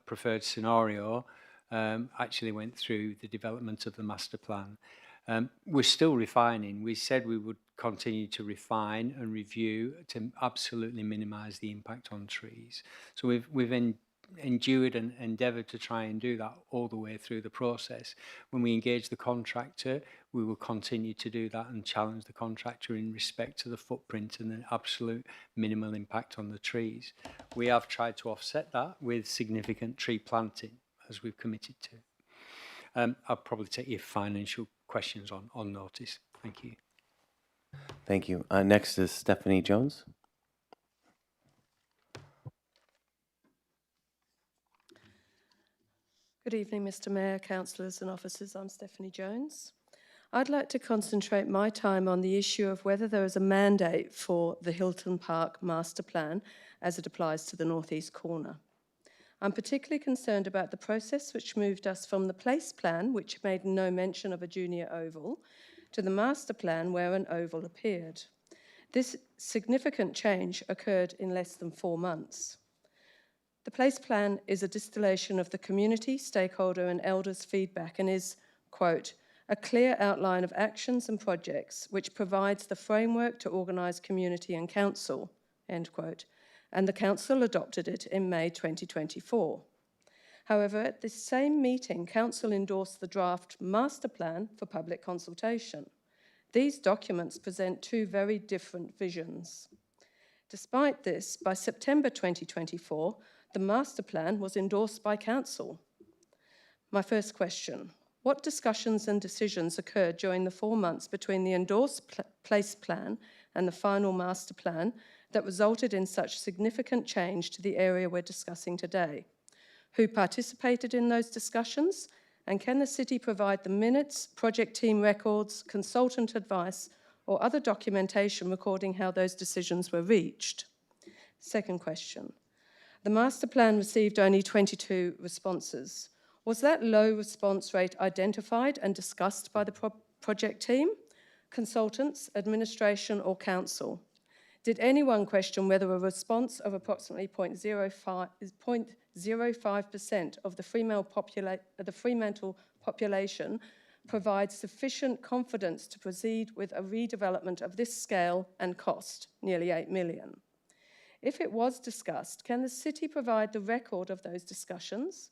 preferred scenario actually went through the development of the master plan. We're still refining. We said we would continue to refine and review to absolutely minimise the impact on trees. So we've endured and endeavoured to try and do that all the way through the process. When we engage the contractor, we will continue to do that and challenge the contractor in respect to the footprint and the absolute minimal impact on the trees. We have tried to offset that with significant tree planting, as we've committed to. I'll probably take your financial questions on notice. Thank you. Thank you. Next is Stephanie Jones. Good evening, Mr Mayor, councillors and officers. I'm Stephanie Jones. I'd like to concentrate my time on the issue of whether there is a mandate for the Hilton Park Master Plan as it applies to the northeast corner. I'm particularly concerned about the process which moved us from the place plan, which made no mention of a junior oval, to the master plan where an oval appeared. This significant change occurred in less than 4 months. The place plan is a distillation of the community, stakeholder and elders' feedback and is, quote, a clear outline of actions and projects which provides the framework to organise community and council, end quote, and the council adopted it in May 2024. However, at this same meeting, council endorsed the draft master plan for public consultation. These documents present two very different visions. Despite this, by September 2024, the master plan was endorsed by council. My first question, what discussions and decisions occurred during the 4 months between the endorsed place plan and the final master plan that resulted in such significant change to the area we're discussing today? Who participated in those discussions? And can the city provide the minutes, project team records, consultant advice, or other documentation recording how those decisions were reached? Second question. The master plan received only 22 responses. Was that low response rate identified and discussed by the project team, consultants, administration, or council? Did anyone question whether a response of approximately 0.05% of the Fremantle population provides sufficient confidence to proceed with a redevelopment of this scale and cost, nearly $8 million? If it was discussed, can the city provide the record of those discussions?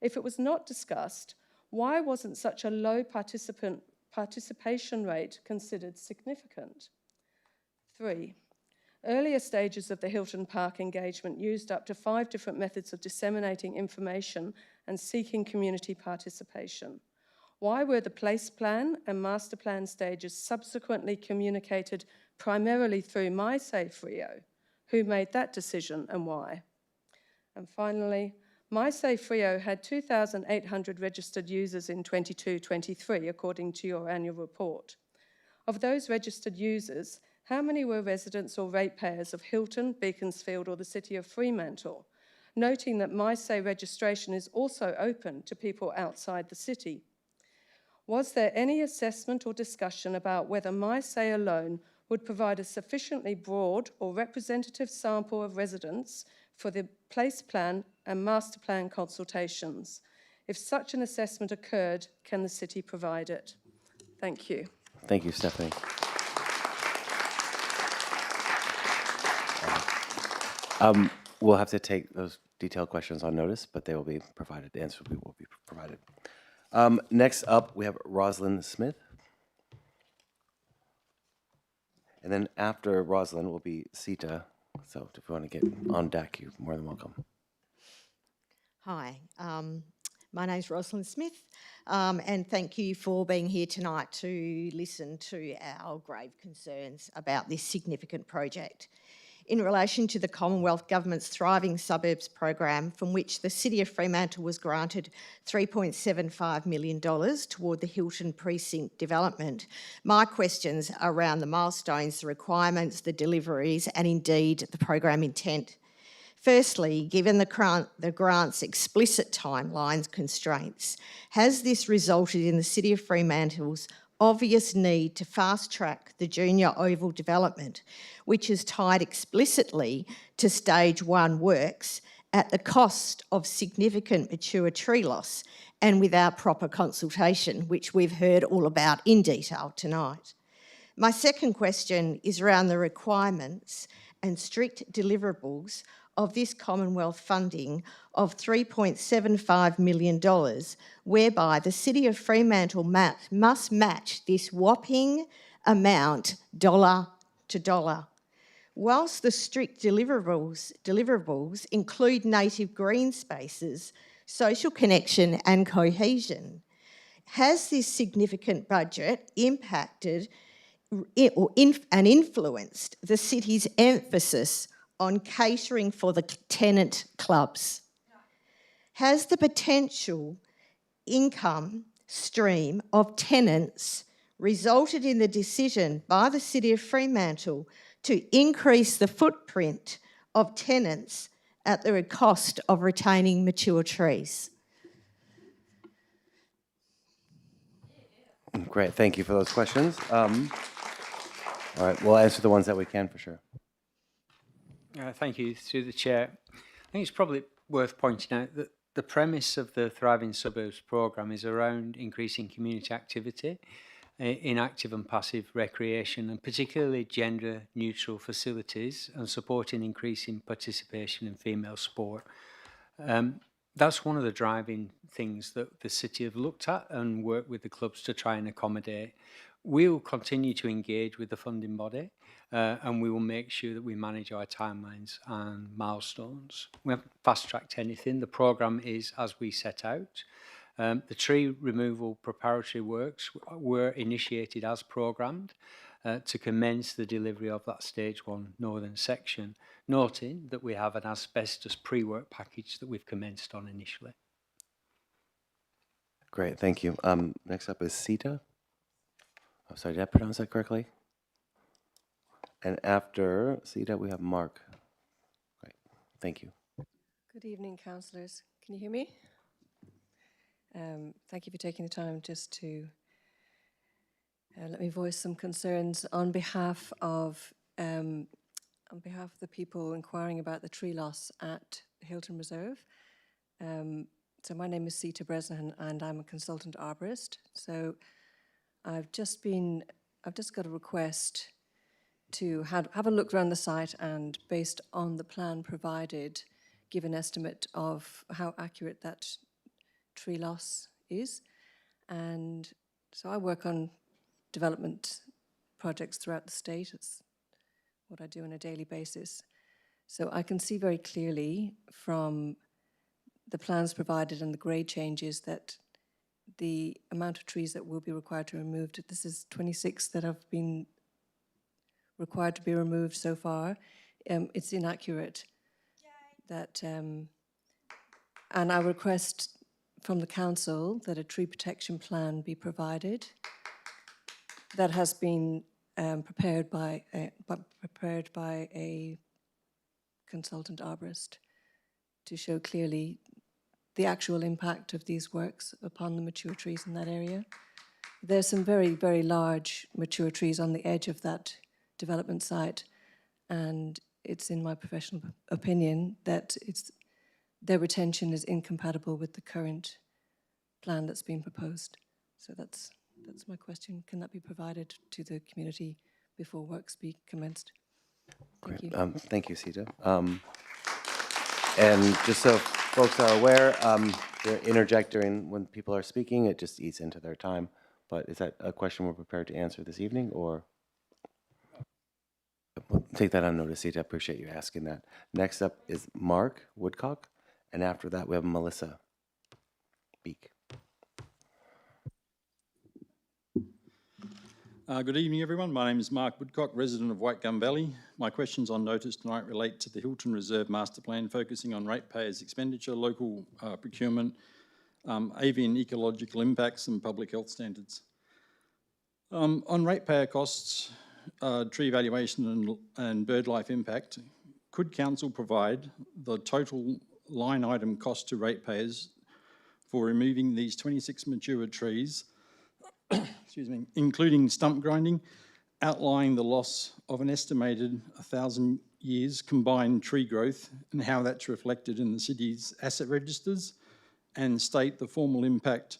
If it was not discussed, why wasn't such a low participation rate considered significant? 3, earlier stages of the Hilton Park engagement used up to 5 different methods of disseminating information and seeking community participation. Why were the place plan and master plan stages subsequently communicated primarily through My Say Freo? Who made that decision and why? And finally, My Say Freo had 2,800 registered users in 22-23, according to your annual report. Of those registered users, how many were residents or ratepayers of Hilton, Beaconsfield, or the City of Fremantle? Noting that My Say registration is also open to people outside the city. Was there any assessment or discussion about whether My Say alone would provide a sufficiently broad or representative sample of residents for the place plan and master plan consultations? If such an assessment occurred, can the city provide it? Thank you. Thank you, Stephanie. We'll have to take those detailed questions on notice, but they will be provided. The answers will be provided. Next up, we have Rosalind Smith. And then after Rosalind will be Sita. So if you want to get on deck, you're more than welcome. Hi, my name's Rosalind Smith, and thank you for being here tonight to listen to our grave concerns about this significant project. In relation to the Commonwealth Government's Thriving Suburbs program, from which the City of Fremantle was granted $3.75 million toward the Hilton Precinct development, my questions are around the milestones, the requirements, the deliveries, and indeed the program intent. Firstly, given the grant's explicit timelines constraints, has this resulted in the City of Fremantle's obvious need to fast-track the junior oval development, which is tied explicitly to stage 1 works at the cost of significant mature tree loss and without proper consultation, which we've heard all about in detail tonight? My second question is around the requirements and strict deliverables of this Commonwealth funding of $3.75 million, whereby the City of Fremantle must match this whopping amount dollar to dollar. Whilst the strict deliverables include native green spaces, social connection and cohesion, has this significant budget impacted and influenced the city's emphasis on catering for the tenant clubs? Has the potential income stream of tenants resulted in the decision by the City of Fremantle to increase the footprint of tenants at the cost of retaining mature trees? Great, thank you for those questions. All right, we'll answer the ones that we can for sure. Thank you, through the chair. I think it's probably worth pointing out that the premise of the Thriving Suburbs programme is around increasing community activity in active and passive recreation, and particularly gender-neutral facilities, and supporting increasing participation in female sport. That's one of the driving things that the city have looked at and worked with the clubs to try and accommodate. We will continue to engage with the funding body, and we will make sure that we manage our timelines and milestones. We haven't fast-tracked anything. The programme is as we set out. The tree removal preparatory works were initiated as programmed to commence the delivery of that stage 1 northern section, noting that we have an asbestos pre-work package that we've commenced on initially. Great, thank you. Next up is Sita. I'm sorry, did I pronounce that correctly? And after Sita, we have Mark. Great, thank you. Good evening, councillors. Can you hear me? Thank you for taking the time just to let me voice some concerns on behalf of the people inquiring about the tree loss at Hilton Reserve. So my name is Sita Bresnahan and I'm a consultant arborist. So I've just got a request to have a look around the site and, based on the plan provided, give an estimate of how accurate that tree loss is. And so I work on development projects throughout the state. It's what I do on a daily basis. So I can see very clearly from the plans provided and the grade changes that the amount of trees that will be required to be removed, this is 26 that have been required to be removed so far, it's inaccurate. That, and I request from the council that a tree protection plan be provided that has been prepared by a consultant arborist to show clearly the actual impact of these works upon the mature trees in that area. There's some very, very large mature trees on the edge of that development site, and it's in my professional opinion that their retention is incompatible with the current plan that's been proposed. So that's my question. Can that be provided to the community before works be commenced? Thank you. Thank you, Sita. And just so folks are aware, they interject during when people are speaking. It just eats into their time. But is that a question we're prepared to answer this evening, or? We'll take that on notice, Sita. I appreciate you asking that. Next up is Mark Woodcock, and after that we have Melissa Beek. Good evening, everyone. My name is Mark Woodcock, resident of White Gum Valley. My questions on notice tonight relate to the Hilton Reserve Master Plan, focusing on ratepayers' expenditure, local procurement, avian ecological impacts and public health standards. On ratepayer costs, tree evaluation and bird life impact, could council provide the total line item cost to ratepayers for removing these 26 mature trees, excuse me, including stump grinding, outlining the loss of an estimated 1,000 years combined tree growth and how that's reflected in the city's asset registers, and state the formal impact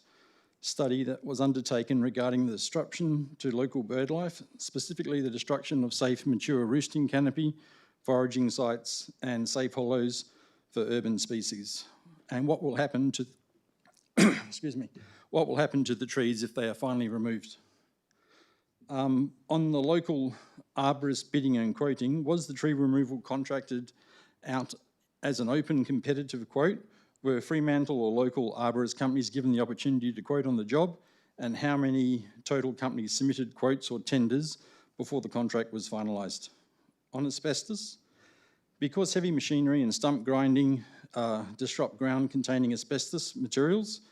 study that was undertaken regarding the disruption to local bird life, specifically the destruction of safe mature roosting canopy, foraging sites and safe hollows for urban species, and what will happen to excuse me, what will happen to the trees if they are finally removed. On the local arborist bidding and quoting, was the tree removal contracted out as an open competitive quote? Were Fremantle or local arborist companies given the opportunity to quote on the job? And how many total companies submitted quotes or tenders before the contract was finalised. On asbestos, because heavy machinery and stump grinding disrupt ground containing asbestos materials,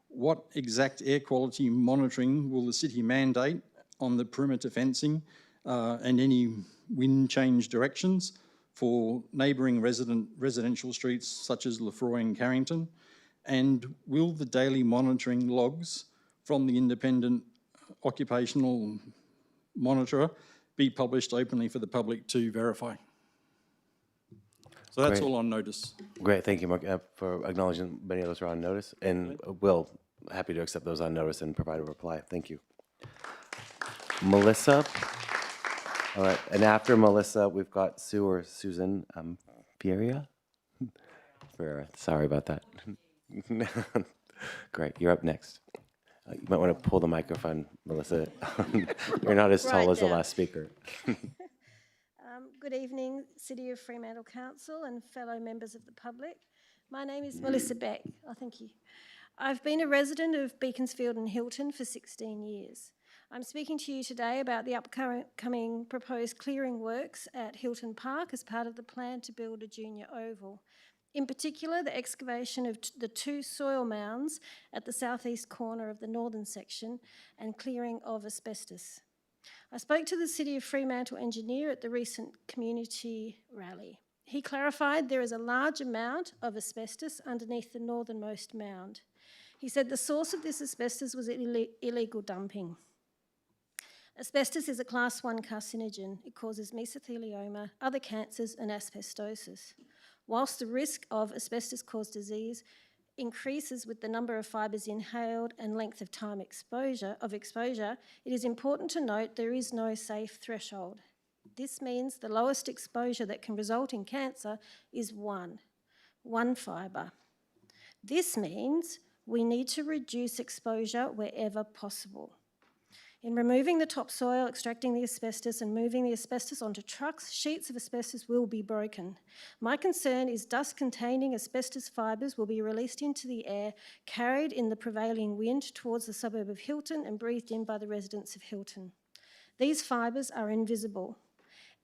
what exact air quality monitoring will the city mandate on the perimeter fencing and any wind change directions for neighbouring residential streets such as Lefroy and Carrington? And will the daily monitoring logs from the independent occupational monitor be published openly for the public to verify? So that's Great. all on notice. Great, thank you, Mark, for acknowledging many of those are on notice, and we'll happy to accept those on notice and provide a reply. Thank you. Melissa. All right, and after Melissa, we've got Sue or Susan Ferreira. Sorry about that. Great, you're up next. You might want to pull the microphone, Melissa. You're not as tall as the last speaker. Good evening, City of Fremantle Council and fellow members of the public. My name is Melissa Beck. Oh, thank you. I've been a resident of Beaconsfield and Hilton for 16 years. I'm speaking to you today about the upcoming proposed clearing works at Hilton Park as part of the plan to build a junior oval. In particular, the excavation of the 2 soil mounds at the southeast corner of the northern section and clearing of asbestos. I spoke to the City of Fremantle engineer at the recent community rally. He clarified there is a large amount of asbestos underneath the northernmost mound. He said the source of this asbestos was illegal dumping. Asbestos is a class 1 carcinogen. It causes mesothelioma, other cancers and asbestosis. Whilst the risk of asbestos-caused disease increases with the number of fibres inhaled and length of time exposure, it is important to note there is no safe threshold. This means the lowest exposure that can result in cancer is one fibre. This means we need to reduce exposure wherever possible. In removing the topsoil, extracting the asbestos and moving the asbestos onto trucks, sheets of asbestos will be broken. My concern is dust-containing asbestos fibres will be released into the air, carried in the prevailing wind towards the suburb of Hilton and breathed in by the residents of Hilton. These fibres are invisible.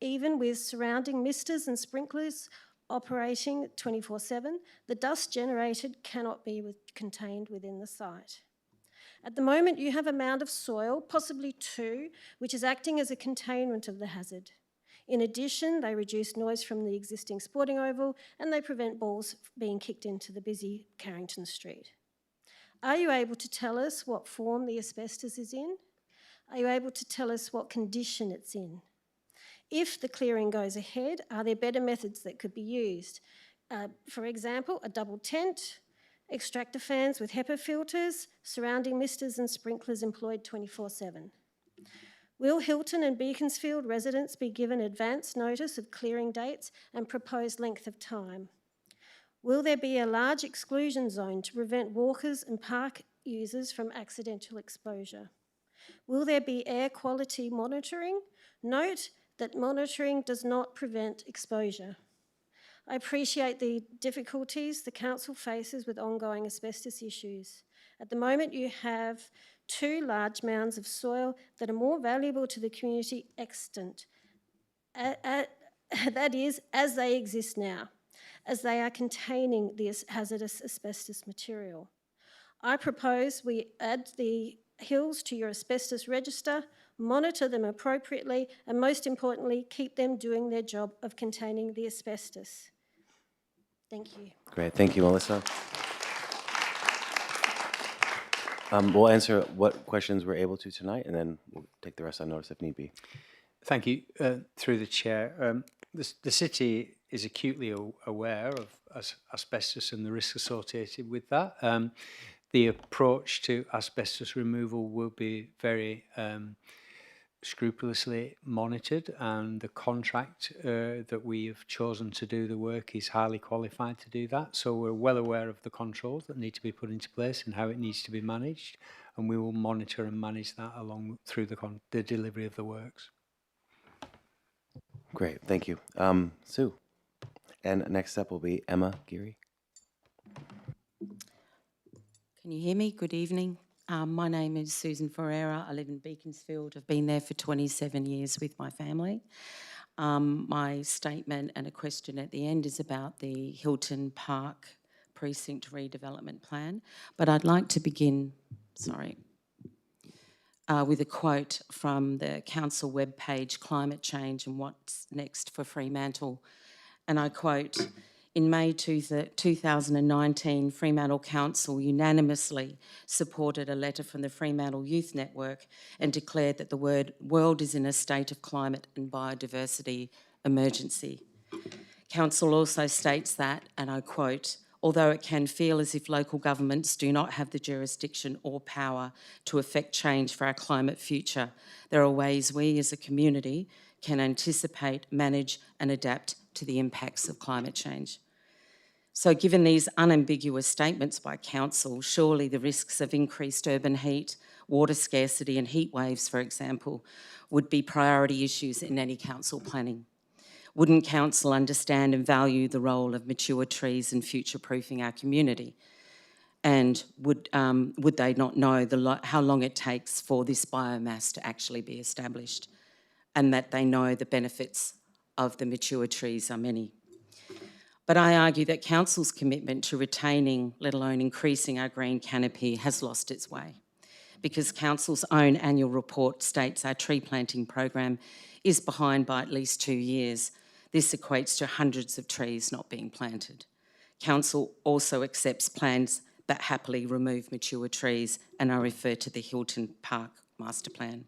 Even with surrounding misters and sprinklers operating 24/7, the dust generated cannot be contained within the site. At the moment, you have a mound of soil, possibly 2, which is acting as a containment of the hazard. In addition, they reduce noise from the existing sporting oval and they prevent balls being kicked into the busy Carrington Street. Are you able to tell us what form the asbestos is in? Are you able to tell us what condition it's in? If the clearing goes ahead, are there better methods that could be used? For example, a double tent, extractor fans with HEPA filters, surrounding misters and sprinklers employed 24/7. Will Hilton and Beaconsfield residents be given advance notice of clearing dates and proposed length of time? Will there be a large exclusion zone to prevent walkers and park users from accidental exposure? Will there be air quality monitoring? Note that monitoring does not prevent exposure. I appreciate the difficulties the council faces with ongoing asbestos issues. At the moment, you have 2 large mounds of soil that are more valuable to the community extant. That is, as they exist now, as they are containing this hazardous asbestos material. I propose we add the hills to your asbestos register, monitor them appropriately, and most importantly, keep them doing their job of containing the asbestos. Thank you. Great, thank you, Melissa. We'll answer what questions we're able to tonight, and then we'll take the rest on notice if need be. Thank you. Through the chair, the city is acutely aware of asbestos and the risks associated with that. The approach to asbestos removal will be very scrupulously monitored, and the contract that we have chosen to do the work is highly qualified to do that. So we're well aware of the controls that need to be put into place and how it needs to be managed, and we will monitor and manage that along through the delivery of the works. Great, thank you. Sue. And next up will be Emma Geary. Can you hear me? Good evening. My name is Susan Ferreira. I live in Beaconsfield. I've been there for 27 years with my family. My statement and a question at the end is about the Hilton Park Precinct redevelopment plan. But I'd like to begin, with a quote from the council webpage, Climate Change and What's Next for Fremantle. And I quote, "In May 2019, Fremantle Council unanimously supported a letter from the Fremantle Youth Network and declared that the world is in a state of climate and biodiversity emergency." Council also states that, and I quote, "Although it can feel as if local governments do not have the jurisdiction or power to effect change for our climate future, there are ways we as a community can anticipate, manage and adapt to the impacts of climate change." So given these unambiguous statements by Council, surely the risks of increased urban heat, water scarcity and heat waves, for example, would be priority issues in any council planning. Wouldn't Council understand and value the role of mature trees in future-proofing our community? And would they not know how long it takes for this biomass to actually be established, and that they know the benefits of the mature trees are many? But I argue that Council's commitment to retaining, let alone increasing our green canopy has lost its way, because Council's own annual report states our tree planting program is behind by at least 2 years. This equates to hundreds of trees not being planted. Council also accepts plans that happily remove mature trees, and I refer to the Hilton Park Master Plan.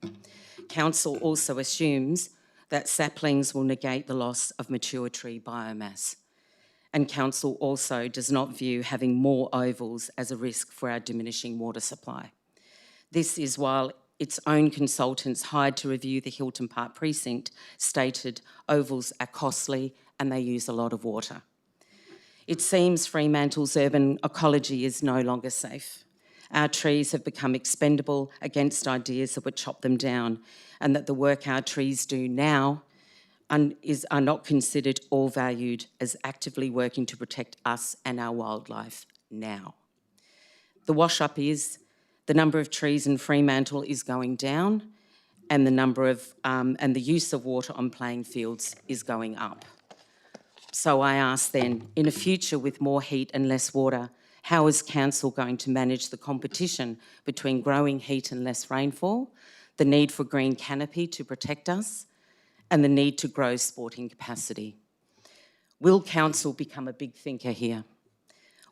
Council also assumes that saplings will negate the loss of mature tree biomass. And Council also does not view having more ovals as a risk for our diminishing water supply. This is while its own consultants hired to review the Hilton Park precinct stated ovals are costly and they use a lot of water. It seems Fremantle's urban ecology is no longer safe. Our trees have become expendable against ideas that would chop them down, and that the work our trees do now are not considered or valued as actively working to protect us and our wildlife now. The wash-up is the number of trees in Fremantle is going down, and the use of water on playing fields is going up. So I ask then, in a future with more heat and less water, how is Council going to manage the competition between growing heat and less rainfall, the need for green canopy to protect us, and the need to grow sporting capacity? Will Council become a big thinker here?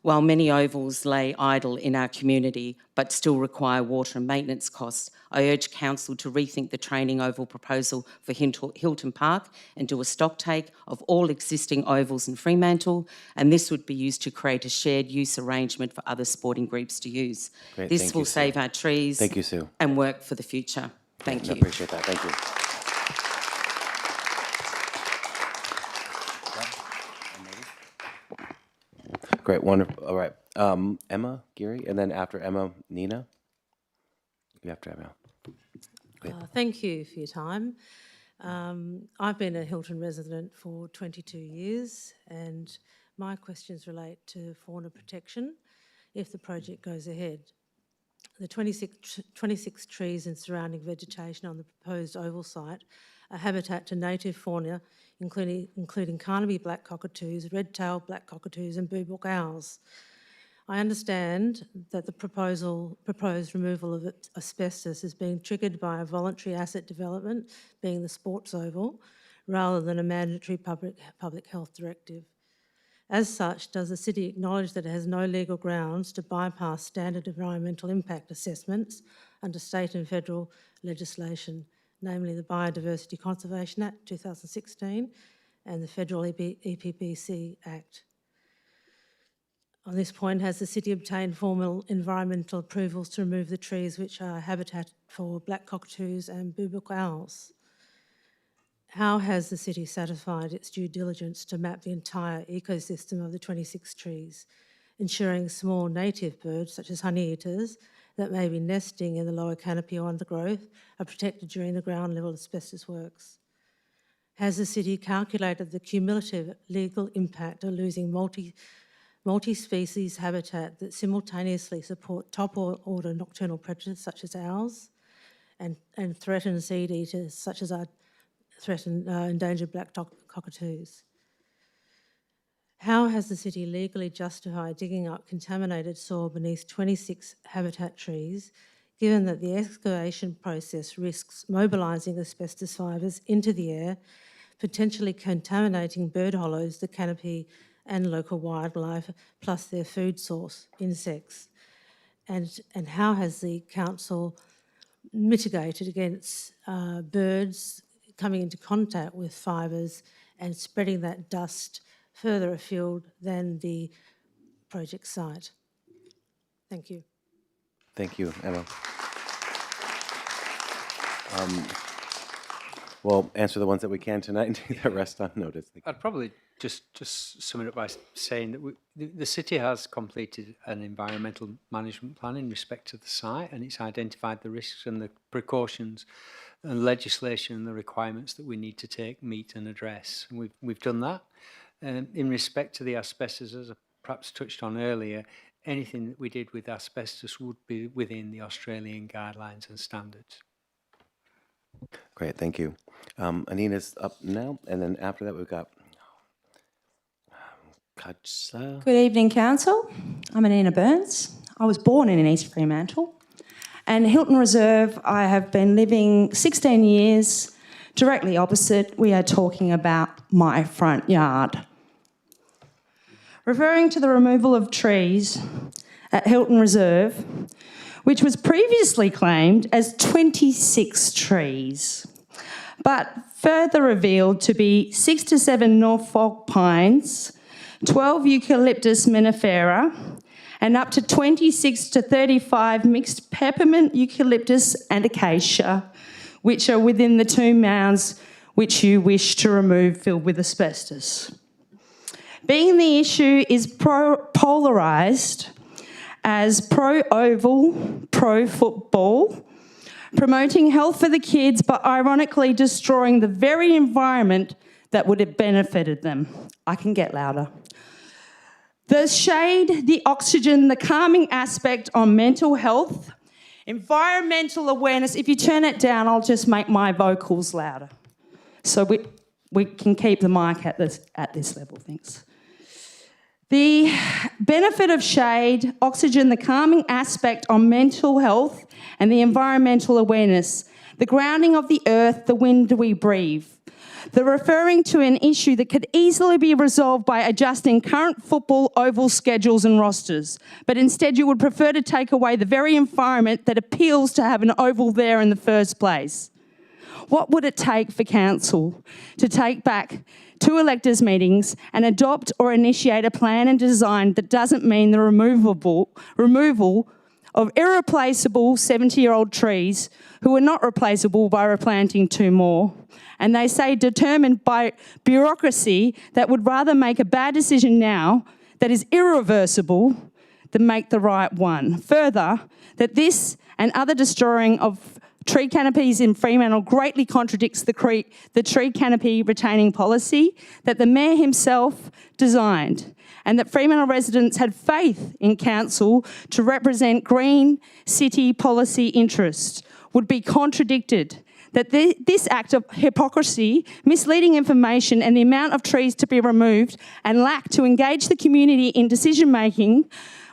While many ovals lay idle in our community but still require water and maintenance costs, I urge Council to rethink the training oval proposal for Hilton Park and do a stocktake of all existing ovals in Fremantle, and this would be used to create a shared use arrangement for other sporting groups to use. Great, this thank will you, Sue. save our trees Thank you, Sue. and work for the future. Thank you. I appreciate that. Thank you. Great, wonderful. All right. Emma, Geary, and then after Emma, Nina. You after Emma. Thank you for your time. I've been a Hilton resident for 22 years, and my questions relate to fauna protection if the project goes ahead. The 26 trees and surrounding vegetation on the proposed oval site are habitat to native fauna, including Carnaby black cockatoos, red-tailed black cockatoos and boobook owls. I understand that the proposed removal of asbestos is being triggered by a voluntary asset development, being the sports oval, rather than a mandatory public health directive. As such, does the city acknowledge that it has no legal grounds to bypass standard environmental impact assessments under state and federal legislation, namely the Biodiversity Conservation Act 2016 and the Federal EPBC Act? On this point, has the city obtained formal environmental approvals to remove the trees which are habitat for black cockatoos and boobook owls? How has the city satisfied its due diligence to map the entire ecosystem of the 26 trees, ensuring small native birds such as honeyeaters that may be nesting in the lower canopy or undergrowth are protected during the ground level asbestos works? Has the city calculated the cumulative legal impact of losing multi-species habitat that simultaneously support top-order nocturnal predators such as owls and threatened seed eaters such as our threatened endangered black cockatoos. How has the city legally justified digging up contaminated soil beneath 26 habitat trees, given that the excavation process risks mobilising asbestos fibres into the air, potentially contaminating bird hollows, the canopy and local wildlife, plus their food source, insects? And how has the council mitigated against birds coming into contact with fibres and spreading that dust further afield than the project site? Thank you. Thank you, Emma. We'll answer the ones that we can tonight and take the rest on notice. I'd probably just sum it up by saying that the city has completed an environmental management plan in respect to the site, and it's identified the risks and the precautions and legislation and the requirements that we need to take, meet and address. And we've done that. In respect to the asbestos, as I perhaps touched on earlier, anything that we did with asbestos would be within the Australian guidelines and standards. Great, thank you. Anina's up now, and then after that we've got Katsa. Good evening, Council. I'm Anina Burns. I was born in East Fremantle. And Hilton Reserve, I have been living 16 years directly opposite. We are talking about my front yard. Referring to the removal of trees at Hilton Reserve, which was previously claimed as 26 trees, but further revealed to be 6 to 7 Norfolk pines, 12 Eucalyptus minifera, and up to 26 to 35 mixed peppermint, eucalyptus and acacia, which are within the 2 mounds which you wish to remove filled with asbestos. Being the issue is polarised as pro-oval, pro-football, promoting health for the kids but ironically destroying the very environment that would have benefited them. I can get louder. The shade, the oxygen, the calming aspect on mental health, environmental awareness. If you turn it down, I'll just make my vocals louder. So we can keep the mic at this level, thanks. The benefit of shade, oxygen, the calming aspect on mental health and the environmental awareness, the grounding of the earth, the wind we breathe. The referring to an issue that could easily be resolved by adjusting current football oval schedules and rosters, but instead you would prefer to take away the very environment that appeals to have an oval there in the first place. What would it take for council to take back 2 electors' meetings and adopt or initiate a plan and design that doesn't mean the removal of irreplaceable 70-year-old trees who are not replaceable by replanting 2 more? And they say determined by bureaucracy that would rather make a bad decision now that is irreversible than make the right one. Further, that this and other destroying of tree canopies in Fremantle greatly contradicts the tree canopy retaining policy that the Mayor himself designed, and that Fremantle residents had faith in council to represent green city policy interests would be contradicted. That this act of hypocrisy, misleading information and the amount of trees to be removed and lack to engage the community in decision-making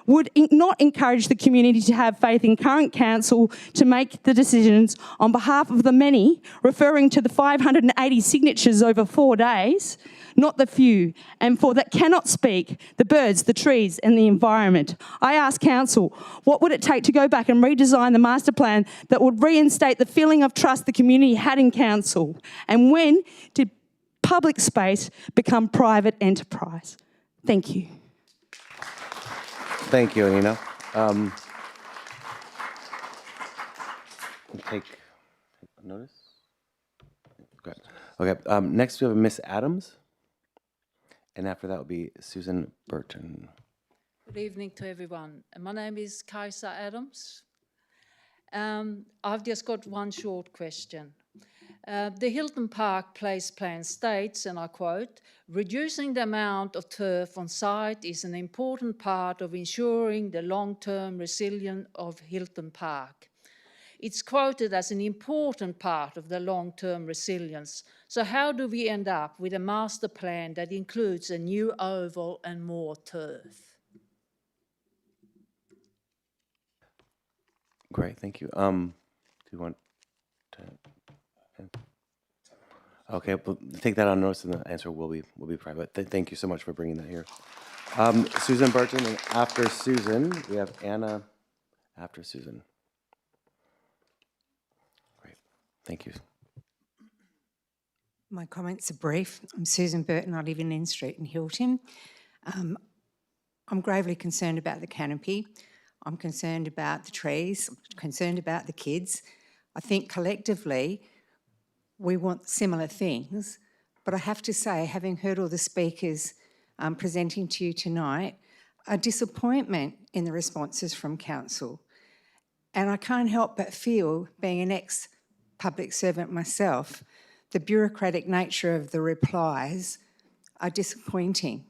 would not encourage the community to have faith in current council to make the decisions on behalf of the many, referring to the 580 signatures over 4 days, not the few, and for that cannot speak, the birds, the trees and the environment. I ask council, what would it take to go back and redesign the master plan that would reinstate the feeling of trust the community had in council? And when did public space become private enterprise? Thank you. Thank you, Anina. Take notice. Okay. Next we have Miss Adams, and after that will be Susan Burton. Good evening to everyone. My name is Kaisa Adams. I've just got one short question. The Hilton Park Place Plan states, and I quote, "Reducing the amount of turf on site is an important part of ensuring the long-term resilience of Hilton Park." It's quoted as an important part of the long-term resilience. So how do we end up with a master plan that includes a new oval and more turf? Great, thank you. Do you want to? Okay, we'll take that on notice, and the answer will be private. Thank you so much for bringing that here. Susan Burton, and after Susan, we have Anna. After Susan. Great, thank you. My comments are brief. I'm Susan Burton. I live in N Street in Hilton. I'm gravely concerned about the canopy. I'm concerned about the trees. I'm concerned about the kids. I think collectively we want similar things, but I have to say, having heard all the speakers presenting to you tonight, a disappointment in the responses from council. And I can't help but feel, being an ex-public servant myself, the bureaucratic nature of the replies are disappointing.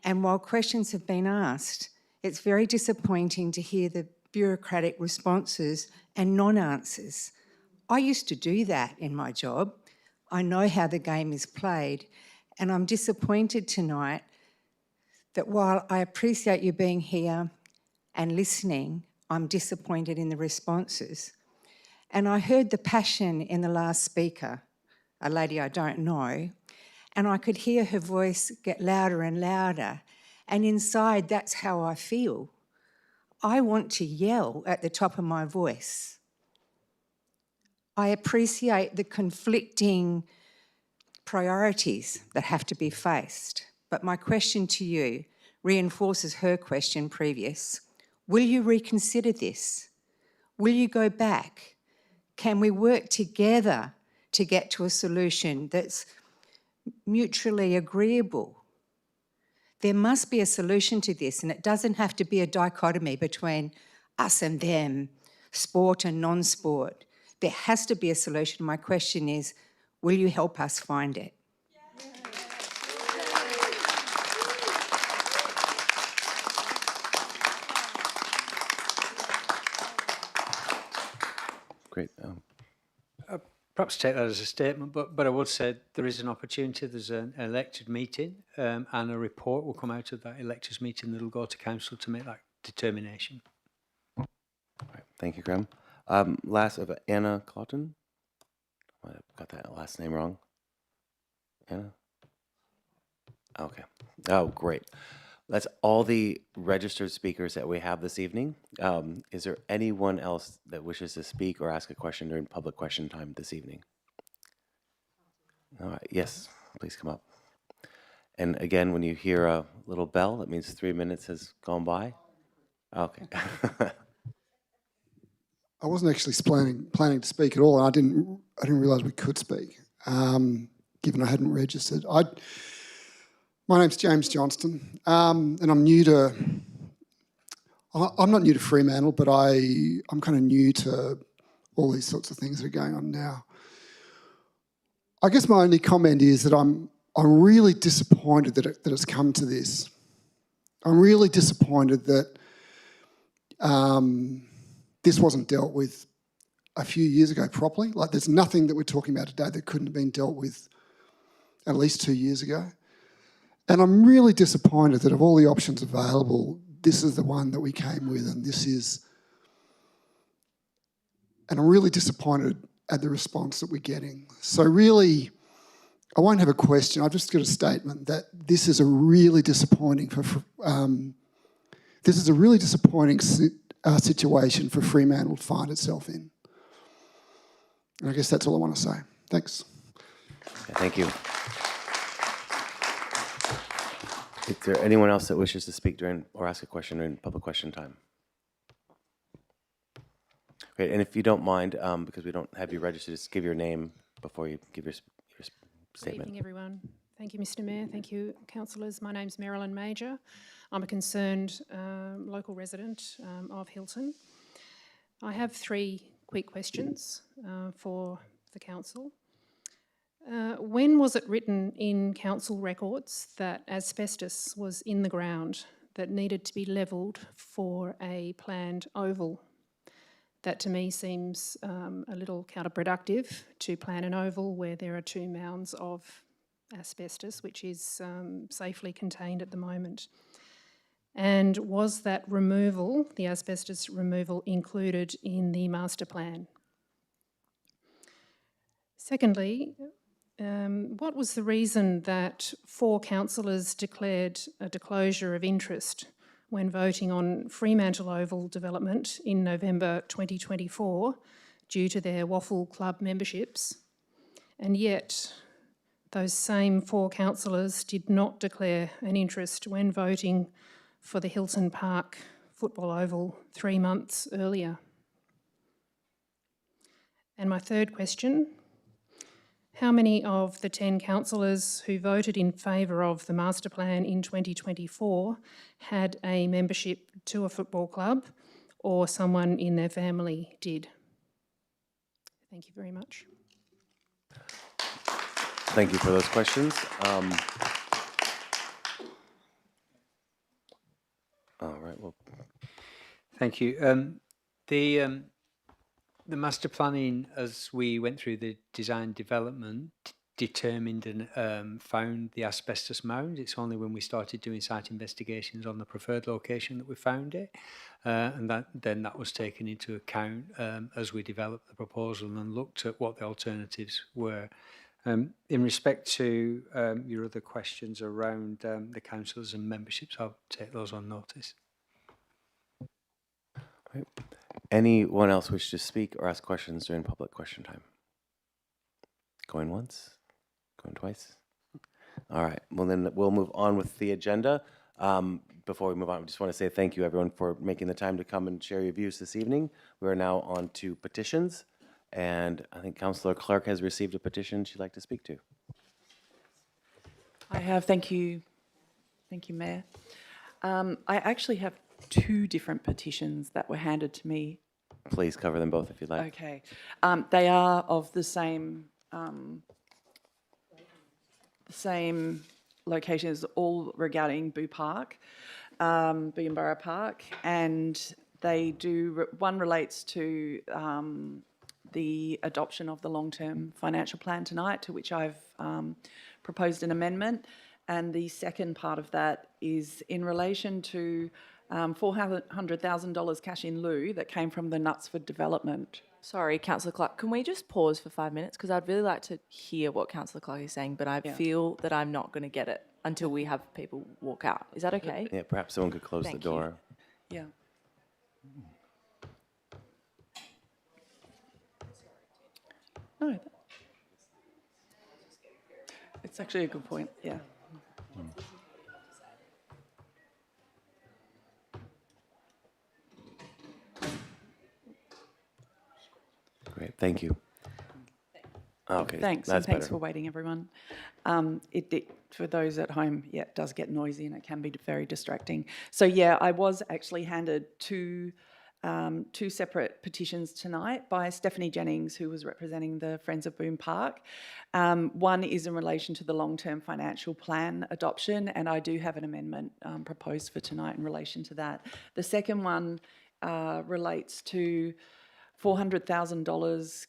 And while questions have been asked, it's very disappointing to hear the bureaucratic responses and non-answers. I used to do that in my job. I know how the game is played, and I'm disappointed tonight that while I appreciate you being here and listening, I'm disappointed in the responses. And I heard the passion in the last speaker, a lady I don't know, and I could hear her voice get louder and louder. And inside, that's how I feel. I want to yell at the top of my voice. I appreciate the conflicting priorities that have to be faced. But my question to you reinforces her question previous. Will you reconsider this? Will you go back? Can we work together to get to a solution that's mutually agreeable? There must be a solution to this, and it doesn't have to be a dichotomy between us and them, sport and non-sport. There has to be a solution. My question is, will you help us find it? Great. Perhaps take that as a statement, but I would say there is an opportunity. There's an elected meeting, and a report will come out of that electors meeting that will go to council to make that determination. All right, thank you, Graham. Last of Anna Clotton. I got that last name wrong. Anna? Okay. Oh, great. That's all the registered speakers that we have this evening. Is there anyone else that wishes to speak or ask a question during public question time this evening? All right, yes, please come up. And again, when you hear a little bell, that means 3 minutes has gone by. Okay. I wasn't actually planning to speak at all, and I didn't realise we could speak, given I hadn't registered. My name's James Johnston, and I'm not new to Fremantle, but I'm kind of new to all these sorts of things that are going on now. I guess my only comment is that I'm really disappointed that it's come to this. I'm really disappointed that this wasn't dealt with a few years ago properly. Like, there's nothing that we're talking about today that couldn't have been dealt with at least 2 years ago. And I'm really disappointed that of all the options available, this is the one that we came with, and I'm really disappointed at the response that we're getting. So really, I won't have a question, I've just got a statement that this is a really disappointing situation for Fremantle to find itself in. And I guess that's all I want to say. Thanks. Okay, thank you. Is there anyone else that wishes to speak during or ask a question during public question time? Great, and if you don't mind, because we don't have you registered, just give your name before you give your statement. Good evening, everyone. Thank you, Mr. Mayor. Thank you, councillors. My name's Marilyn Major. I'm a concerned local resident of Hilton. I have 3 quick questions for the council. When was it written in council records that asbestos was in the ground that needed to be levelled for a planned oval? That to me seems a little counterproductive to plan an oval where there are 2 mounds of asbestos, which is safely contained at the moment. And was that removal, the asbestos removal, included in the master plan? Secondly, what was the reason that 4 councillors declared a disclosure of interest when voting on Fremantle Oval development in November 2024 due to their Waffle Club memberships, and yet those same 4 councillors did not declare an interest when voting for the Hilton Park Football Oval 3 months earlier? And my third question, how many of the 10 councillors who voted in favour of the master plan in 2024 had a membership to a football club or someone in their family did? Thank you very much. Thank you for those questions. All right, well. Thank you. The master planning, as we went through the design development, determined and found the asbestos mound. It's only when we started doing site investigations on the preferred location that we found it, and that was taken into account as we developed the proposal and looked at what the alternatives were. In respect to your other questions around the councillors and memberships, I'll take those on notice. Right. Anyone else wish to speak or ask questions during public question time? Going once? Going twice? All right. Well, then we'll move on with the agenda. Before we move on, I just want to say thank you, everyone, for making the time to come and share your views this evening. We are now on to petitions, and I think Councillor Clark has received a petition she'd like to speak to. I have. Thank you. Thank you, Mayor. I actually have 2 different petitions that were handed to me. Please cover them both if you'd like. Okay. They are of the same locations, all regarding Boo Park, Boombara Park, and they do. One relates to the adoption of the long-term financial plan tonight, to which I've proposed an amendment, and the second part of that is in relation to $400,000 cash in lieu that came from the Knutsford development. Sorry, Councillor Clark, can we just pause for 5 minutes? Because I'd really like to hear what Councillor Clark is saying, but I feel that I'm not going to get it until we have people walk out. Is that okay? Yeah, perhaps someone could close the door. Yeah. No, it's actually a good point, yeah. Great, thank you. Okay, Thanks, that's and thanks better. for waiting, everyone. For those at home, yeah, it does get noisy and it can be very distracting. So yeah, I was actually handed 2 separate petitions tonight by Stephanie Jennings, who was representing the Friends of Boom Park. One is in relation to the long-term financial plan adoption, and I do have an amendment proposed for tonight in relation to that. The second one relates to $400,000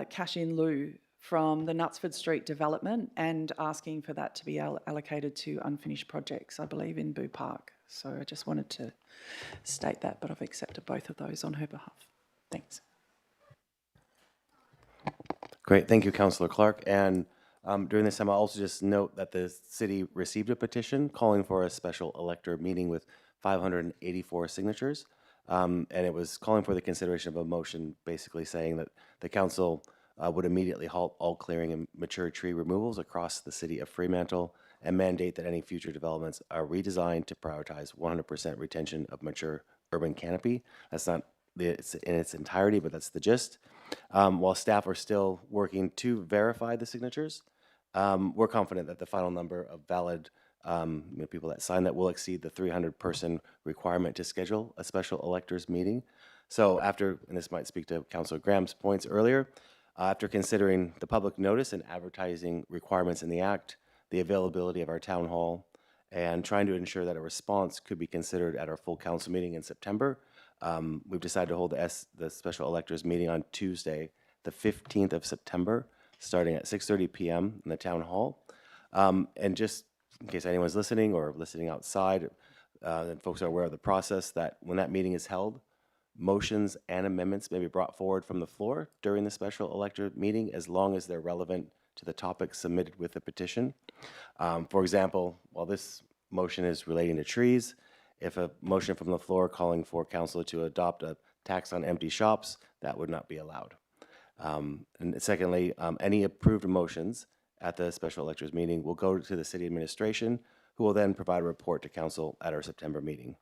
cash in lieu from the Knutsford Street development and asking for that to be allocated to unfinished projects, I believe, in Boo Park. So I just wanted to state that, but I've accepted both of those on her behalf. Thanks. Great, thank you, Councillor Clark. And during this time, I'll also just note that the city received a petition calling for a special elector meeting with 584 signatures. And it was calling for the consideration of a motion basically saying that the council would immediately halt all clearing and mature tree removals across the city of Fremantle and mandate that any future developments are redesigned to prioritize 100% retention of mature urban canopy. That's not it's in its entirety, but that's the gist. While staff are still working to verify the signatures, we're confident that the final number of valid people that sign that will exceed the 300-person requirement to schedule a special electors meeting. So after, and this might speak to Councillor Graham's points earlier, After considering the public notice and advertising requirements in the Act, the availability of our town hall, and trying to ensure that a response could be considered at our full council meeting in September, we've decided to hold the special electors meeting on Tuesday, the 15th of September, starting at 6:30 p.m. in the town hall. And just in case anyone's listening or listening outside, and folks are aware of the process, that when that meeting is held, motions and amendments may be brought forward from the floor during the special elector meeting as long as they're relevant to the topic submitted with the petition. For example, while this motion is relating to trees, if a motion from the floor calling for council to adopt a tax on empty shops, that would not be allowed. And secondly, any approved motions at the special electors meeting will go to the city administration, who will then provide a report to council at our September meeting.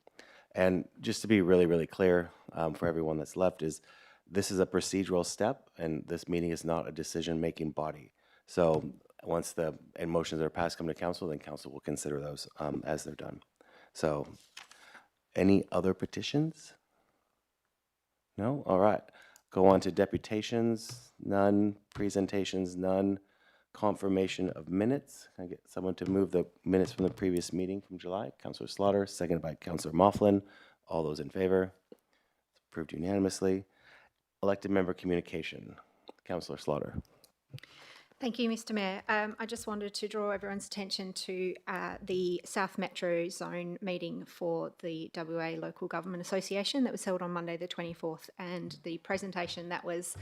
And just to be really, really clear for everyone that's left, is this is a procedural step, and this meeting is not a decision-making body. So once the motions that are passed come to council, then council will consider those as they're done. So any other petitions? No? All right. Go on to deputations. None. Presentations. None. Confirmation of minutes. Can I get someone to move the minutes from the previous meeting from July? Councillor Slaughter, seconded by Councillor Moughlin. All those in favor? It's approved unanimously. Elected member communication. Councillor Slaughter. Thank you, Mr. Mayor. I just wanted to draw everyone's attention to the South Metro Zone meeting for the WA Local Government Association that was held on Monday the 24th, and the presentation that was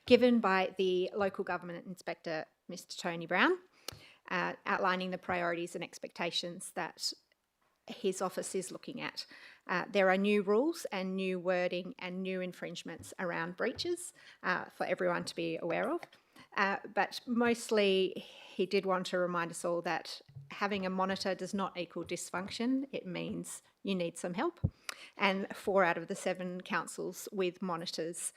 given by the Local Government Inspector, Mr. Tony Brown, outlining the priorities and expectations that his office is looking at. There are new rules and new wording and new infringements around breaches for everyone to be aware of. But mostly he did want to remind us all that having a monitor does not equal dysfunction. It means you need some help. And 4 out of the 7 councils with monitors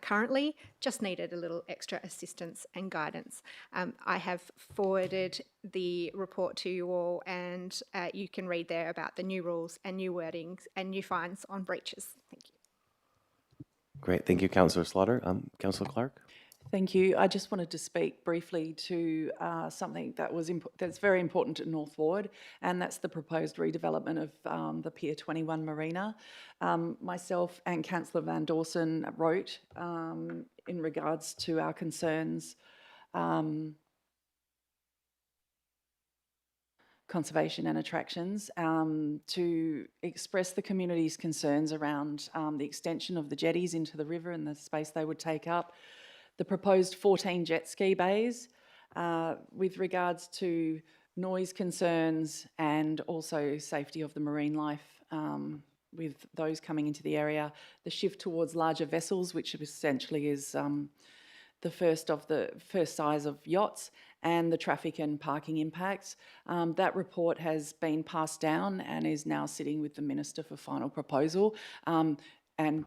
currently just needed a little extra assistance and guidance. I have forwarded the report to you all, and you can read there about the new rules and new wordings and new fines on breaches. Thank you. Great. Thank you, Councillor Slaughter. Councillor Clark. Thank you. I just wanted to speak briefly to something that was that's very important to North Ward, and that's the proposed redevelopment of the Pier 21 Marina. Myself and Councillor Van Dawson wrote in regards to our concerns, Conservation and Attractions, to express the community's concerns around the extension of the jetties into the river and the space they would take up, the proposed 14 jet ski bays, with regards to noise concerns and also safety of the marine life with those coming into the area, the shift towards larger vessels, which essentially is the first size of yachts, and the traffic and parking impacts. That report has been passed down and is now sitting with the Minister for final proposal. And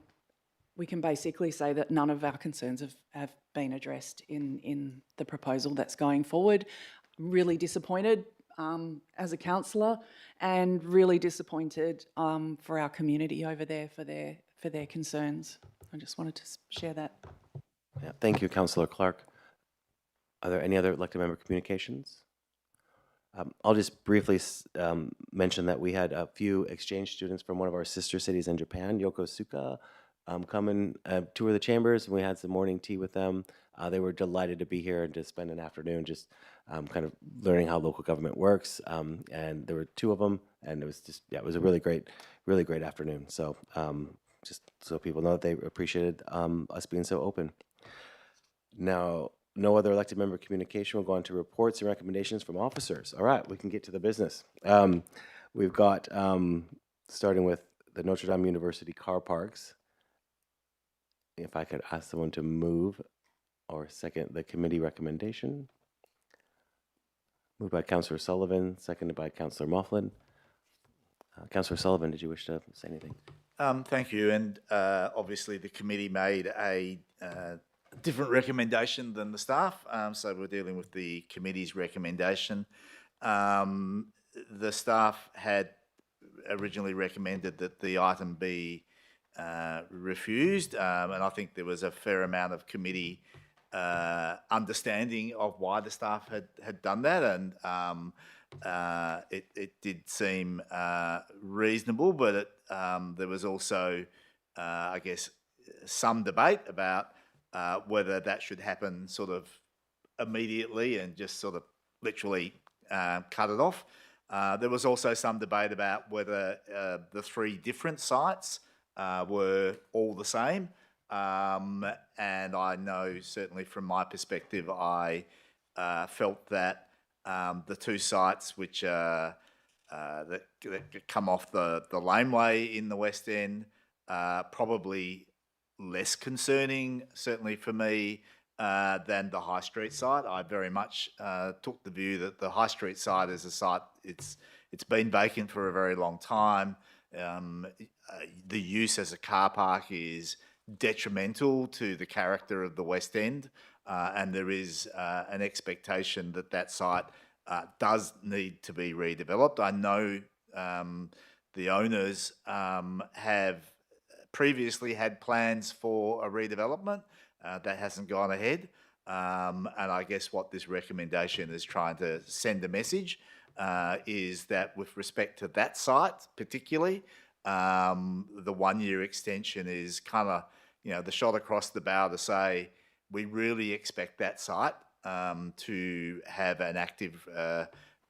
we can basically say that none of our concerns have been addressed in the proposal that's going forward. I'm really disappointed as a councillor, and really disappointed for our community over there for their concerns. I just wanted to share that. Yeah, thank you, Councillor Clark. Are there any other elected member communications? I'll just briefly mention that we had a few exchange students from one of our sister cities in Japan, Yokosuka, come and tour the chambers, and we had some morning tea with them. They were delighted to be here and to spend an afternoon just kind of learning how local government works. And there were 2 of them, and it was just, yeah, it was a really great afternoon. So just so people know that they appreciated us being so open. Now, no other elected member communication. We'll go on to reports and recommendations from officers. All right, we can get to the business. We've got, starting with the Notre Dame University car parks. If I could ask someone to move or second the committee recommendation. Moved by Councillor Sullivan, seconded by Councillor Moughlin. Councillor Sullivan, did you wish to say anything? Thank you. And obviously the committee made a different recommendation than the staff. So we're dealing with the committee's recommendation. The staff had originally recommended that the item be refused, and I think there was a fair amount of committee understanding of why the staff had done that, and it did seem reasonable, but there was also, I guess, some debate about whether that should happen sort of immediately and just sort of literally cut it off. There was also some debate about whether the 3 different sites were all the same. And I know certainly from my perspective, I felt that the 2 sites which that come off the laneway in the West End probably less concerning, certainly for me, than the High Street site. I very much took the view that the High Street site is a site, it's been vacant for a very long time. The use as a car park is detrimental to the character of the West End, and there is an expectation that that site does need to be redeveloped. I know the owners have previously had plans for a redevelopment. That hasn't gone ahead. And I guess what this recommendation is trying to send a message is that with respect to that site particularly, the 1-year extension is kind of, the shot across the bow to say, we really expect that site to have an active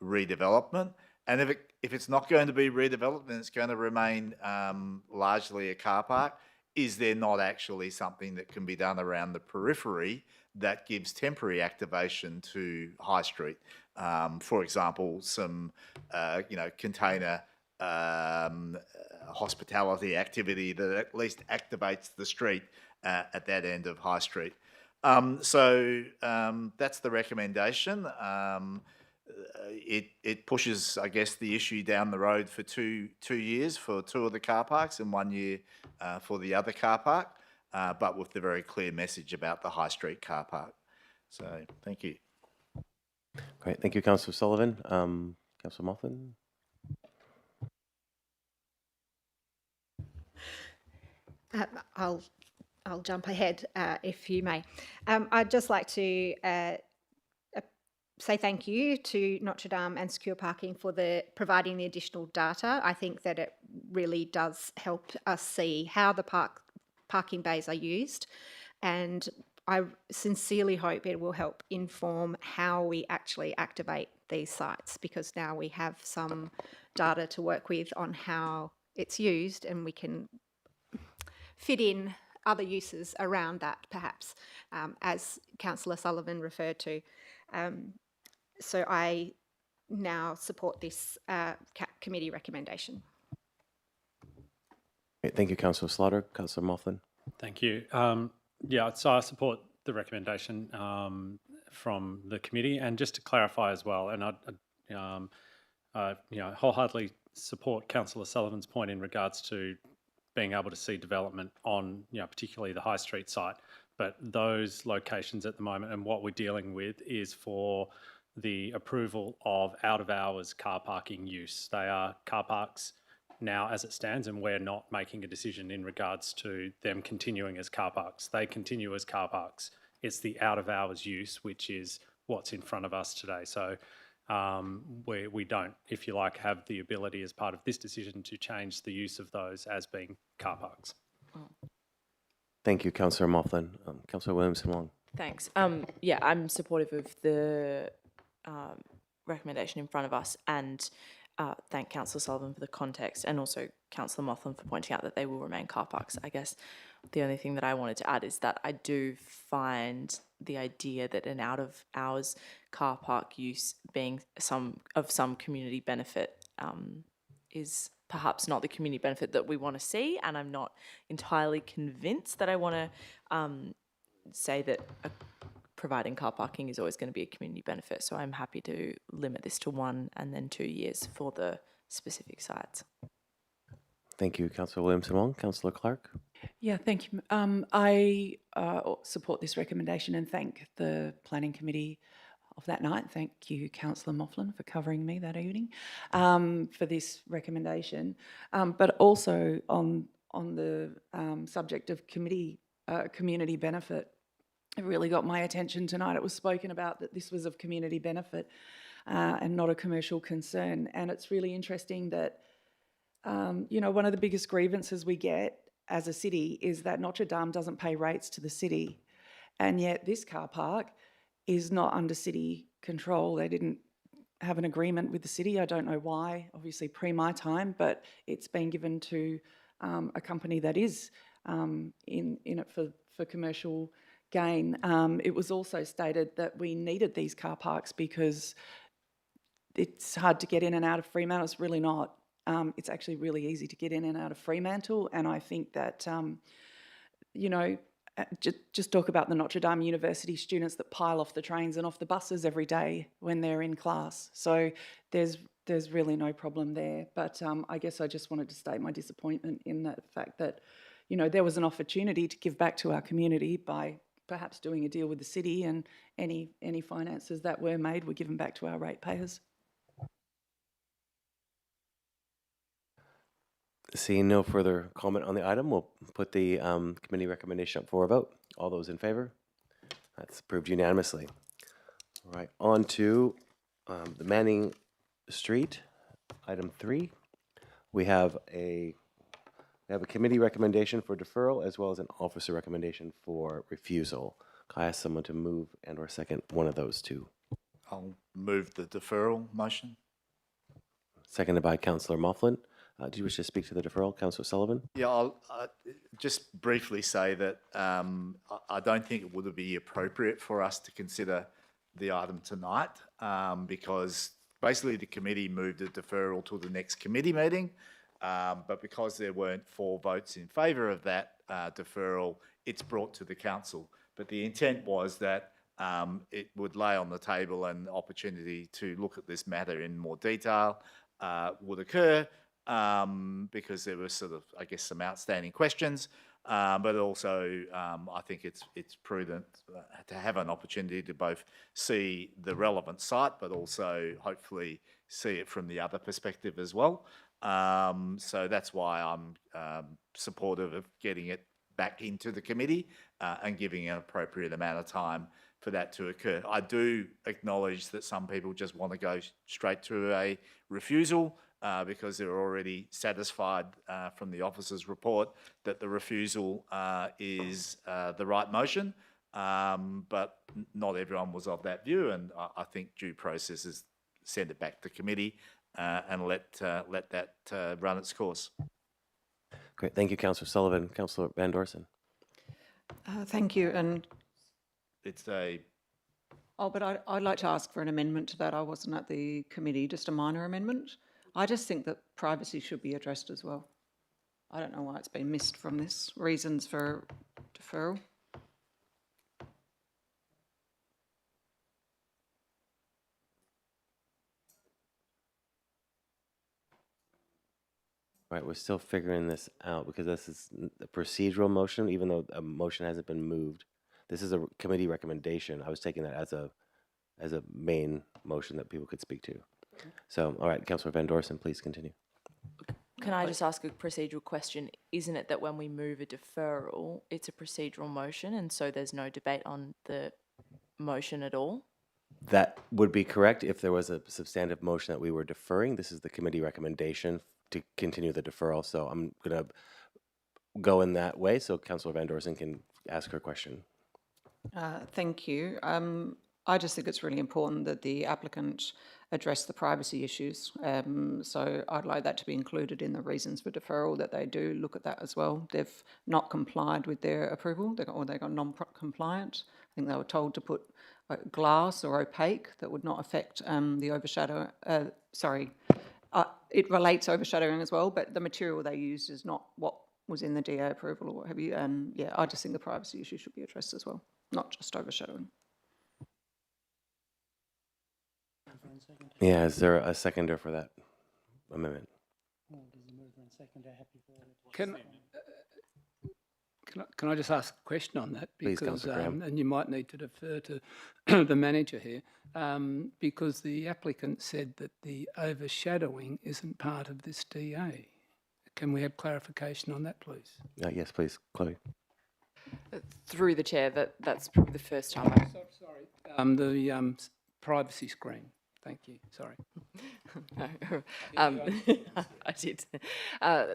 redevelopment. And if it's not going to be redeveloped and it's going to remain largely a car park, is there not actually something that can be done around the periphery that gives temporary activation to High Street? For example, some, container hospitality activity that at least activates the street at that end of High Street. So that's the recommendation. It pushes, I guess, the issue down the road for two years for 2 of the car parks and 1 year for the other car park, but with the very clear message about the High Street car park. So thank you. Great, thank you, Councillor Sullivan. Councillor Mofflin. I'll jump ahead if you may. I'd just like to say thank you to Notre Dame and Secure Parking for providing the additional data. I think that it really does help us see how the parking bays are used, and I sincerely hope it will help inform how we actually activate these sites, because now we have some data to work with on how it's used, and we can fit in other uses around that, perhaps, as Councillor Sullivan referred to. So I now support this committee recommendation. Great, thank you, Councillor Slaughter. Councillor Mofflin. Thank you. Yeah, so I support the recommendation from the committee, and just to clarify as well, and I wholeheartedly support Councillor Sullivan's point in regards to being able to see development on, particularly the High Street site, but those locations at the moment and what we're dealing with is for the approval of out-of-hours car parking use. They are car parks now as it stands, and we're not making a decision in regards to them continuing as car parks. They continue as car parks. It's the out-of-hours use which is what's in front of us today. So we don't, if you like, have the ability as part of this decision to change the use of those as being car parks. Thank you, Councillor Mofflin. Councillor Williamson-Wong. Thanks. Yeah, I'm supportive of the recommendation in front of us, and thank Councillor Sullivan for the context, and also Councillor Mofflin for pointing out that they will remain car parks. I guess the only thing that I wanted to add is that I do find the idea that an out-of-hours car park use being some community benefit is perhaps not the community benefit that we want to see, and I'm not entirely convinced that I want to say that providing car parking is always going to be a community benefit. So I'm happy to limit this to 1 and then 2 years for the specific sites. Thank you, Councillor Williamson-Wong. Councillor Clark. Yeah, thank you. I support this recommendation and thank the Planning Committee of that night. Thank you, Councillor Mofflin, for covering me that evening for this recommendation. But also on the subject of community benefit, it really got my attention tonight. It was spoken about that this was of community benefit and not a commercial concern. And it's really interesting that, you know, one of the biggest grievances we get as a city is that Notre Dame doesn't pay rates to the city. And yet this car park is not under city control. They didn't have an agreement with the city. I don't know why, obviously pre my time, but it's been given to a company that is in it for commercial gain. It was also stated that we needed these car parks because it's hard to get in and out of Fremantle. It's really not. It's actually really easy to get in and out of Fremantle, and I think that, you know, just talk about the Notre Dame University students that pile off the trains and off the buses every day when they're in class. So there's really no problem there. But I guess I just wanted to state my disappointment in the fact that, you know, there was an opportunity to give back to our community by perhaps doing a deal with the city, and any finances that were made were given back to our ratepayers. Seeing no further comment on the item, we'll put the committee recommendation up for a vote. All those in favor? That's approved unanimously. All right, on to the Manning Street, item 3. We have a committee recommendation for deferral as well as an officer recommendation for refusal. Can I ask someone to move and or second one of those two? I'll move the deferral motion. Seconded by Councillor Mofflin. Do you wish to speak to the deferral, Councillor Sullivan? Yeah, I'll just briefly say that I don't think it would be appropriate for us to consider the item tonight because basically the committee moved the deferral to the next committee meeting, but because there weren't 4 votes in favour of that deferral, it's brought to the council. But the intent was that it would lay on the table an opportunity to look at this matter in more detail would occur. Because there were sort of, I guess, some outstanding questions, but also I think it's prudent to have an opportunity to both see the relevant site, but also hopefully see it from the other perspective as well. So that's why I'm supportive of getting it back into the committee and giving an appropriate amount of time for that to occur. I do acknowledge that some people just want to go straight to a refusal. Because they're already satisfied from the officer's report that the refusal is the right motion, but not everyone was of that view, and I think due process is send it back to committee and let that run its course. Great, thank you, Councillor Sullivan. Councillor Van Dorsen. Thank you, and it's a. Oh, but I'd like to ask for an amendment to that. I wasn't at the committee, just a minor amendment. I just think that privacy should be addressed as well. I don't know why it's been missed from this. Reasons for deferral. Right, we're still figuring this out because this is a procedural motion, even though a motion hasn't been moved. This is a committee recommendation. I was taking that as a main motion that people could speak to. So, all right, Councillor Van Dorsen, please continue. Can I just ask a procedural question? Isn't it that when we move a deferral, it's a procedural motion and so there's no debate on the motion at all? That would be correct if there was a substantive motion that we were deferring. This is the committee recommendation to continue the deferral. So I'm going to go in that way so Councillor Van Dorsen can ask her question. Thank you. I just think it's really important that the applicant address the privacy issues. So I'd like that to be included in the reasons for deferral, that they do look at that as well. They've not complied with their approval, they got non-compliant. I think they were told to put glass or opaque that would not affect the overshadow. It relates overshadowing as well, but the material they used is not what was in the DA approval or what have you. And yeah, I just think the privacy issue should be addressed as well, not just overshadowing. Yeah, is there a seconder for that amendment? Can I just ask a question on that? Please, Because, Councillor Graham. and you might need to defer to the manager here, because the applicant said that the overshadowing isn't part of this DA. Can we have clarification on that, please? Yes, please, Chloe. Through the chair, that's probably the first time I... Sorry. The privacy screen. Thank you. Sorry. No, I did.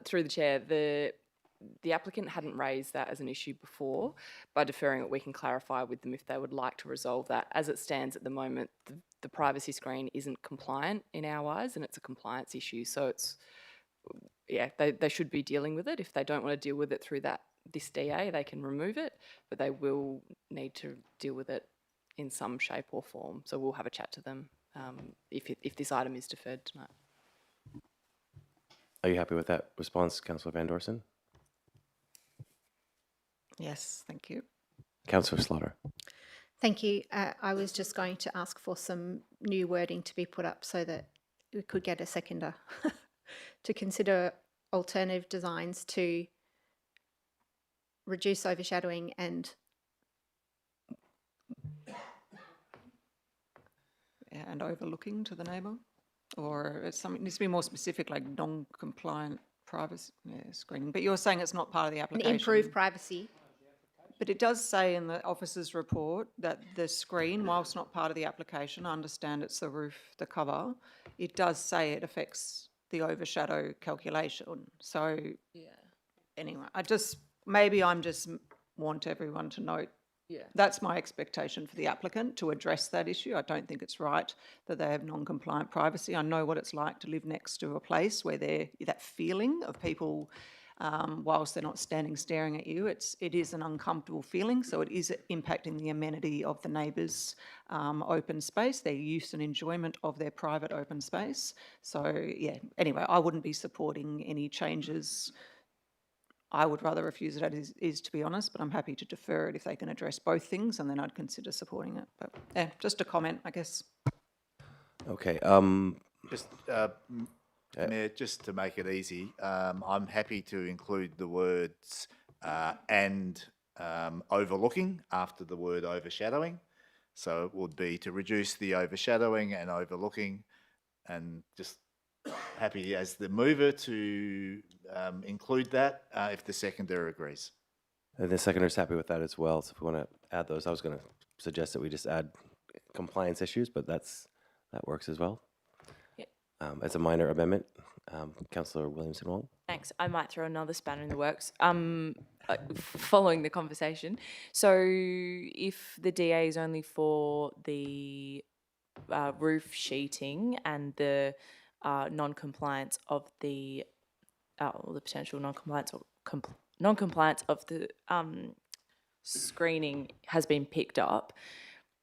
Through the chair, the applicant hadn't raised that as an issue before. By deferring it, we can clarify with them if they would like to resolve that. As it stands at the moment, the privacy screen isn't compliant in our eyes, and it's a compliance issue. So it's, yeah, they should be dealing with it. If they don't want to deal with it through this DA, they can remove it, but they will need to deal with it in some shape or form. So we'll have a chat to them if this item is deferred tonight. Are you happy with that response, Councillor Van Dorsen? Yes, thank you. Councillor Slaughter. Thank you. I was just going to ask for some new wording to be put up so that we could get a seconder to consider alternative designs to reduce overshadowing and and overlooking to the neighbour, or it's something needs to be more specific, like non-compliant privacy screening. But you're saying it's not part of the application. improve privacy. But it does say in the officer's report that the screen, whilst not part of the application, I understand it's the roof, the cover, it does say it affects the overshadow calculation. So anyway, maybe I'm just want everyone to note. Yeah. That's my expectation for the applicant, to address that issue. I don't think it's right that they have non-compliant privacy. I know what it's like to live next to a place where that feeling of people, whilst they're not standing staring at you, it is an uncomfortable feeling. So it is impacting the amenity of the neighbours' open space, their use and enjoyment of their private open space. So yeah, anyway, I wouldn't be supporting any changes. I would rather refuse it as is, to be honest, but I'm happy to defer it if they can address both things, and then I'd consider supporting it. But yeah, just a comment, I guess. Okay. Just, Mayor, just to make it easy, I'm happy to include the words and overlooking after the word overshadowing. So it would be to reduce the overshadowing and overlooking, and just happy as the mover to include that if the seconder agrees. And the seconder's happy with that as well. So if we want to add those, I was going to suggest that we just add compliance issues, but that works as well. Yep. As a minor amendment, Councillor Williamson-Wong. Thanks. I might throw another spanner in the works. Following the conversation, so if the DA is only for the roof sheeting and the non-compliance of the potential non-compliance or non-compliance of the screening has been picked up,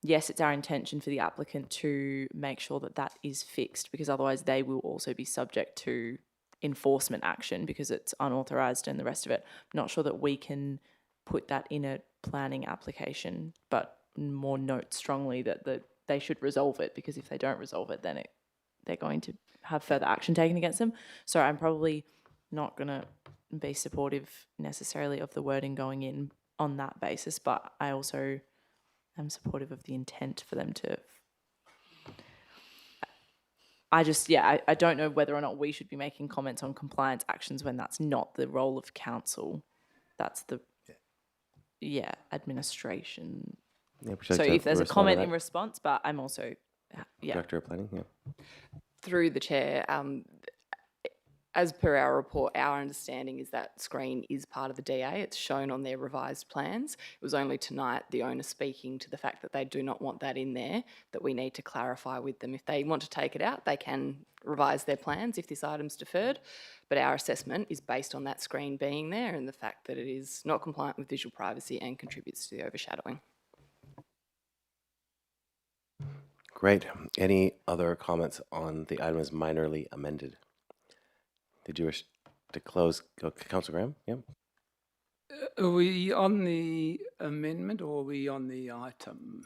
yes, it's our intention for the applicant to make sure that that is fixed, because otherwise they will also be subject to enforcement action because it's unauthorised and the rest of it. I'm not sure that we can put that in a planning application, but more note strongly that they should resolve it, because if they don't resolve it, then they're going to have further action taken against them. So I'm probably not going to be supportive necessarily of the wording going in on that basis, but I also am supportive of the intent for them to... I don't know whether or not we should be making comments on compliance actions when that's not the role of council. That's the, administration. Yeah, so if there's a comment in response, but I'm also, Director of Planning, yeah. Through the chair, as per our report, our understanding is that screen is part of the DA. It's shown on their revised plans. It was only tonight the owner speaking to the fact that they do not want that in there, that we need to clarify with them. If they want to take it out, they can revise their plans if this item's deferred. But our assessment is based on that screen being there and the fact that it is not compliant with visual privacy and contributes to the overshadowing. Great. Any other comments on the item as minorly amended? Did you wish to close, Councillor Graham? Yeah. Are we on the amendment or are we on the item?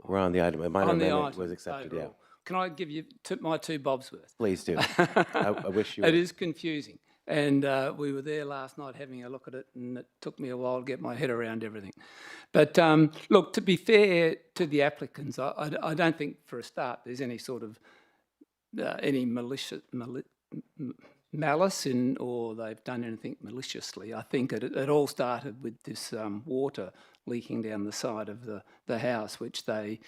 We're on the item. A minor amendment was accepted, yeah. Can I give you my two bobs worth? Please do. I wish you would. It is confusing. And we were there last night having a look at it, and it took me a while to get my head around everything. But look, to be fair to the applicants, I don't think for a start there's any sort of any malicious malice in, or they've done anything maliciously. I think it all started with this water leaking down the side of the house, which they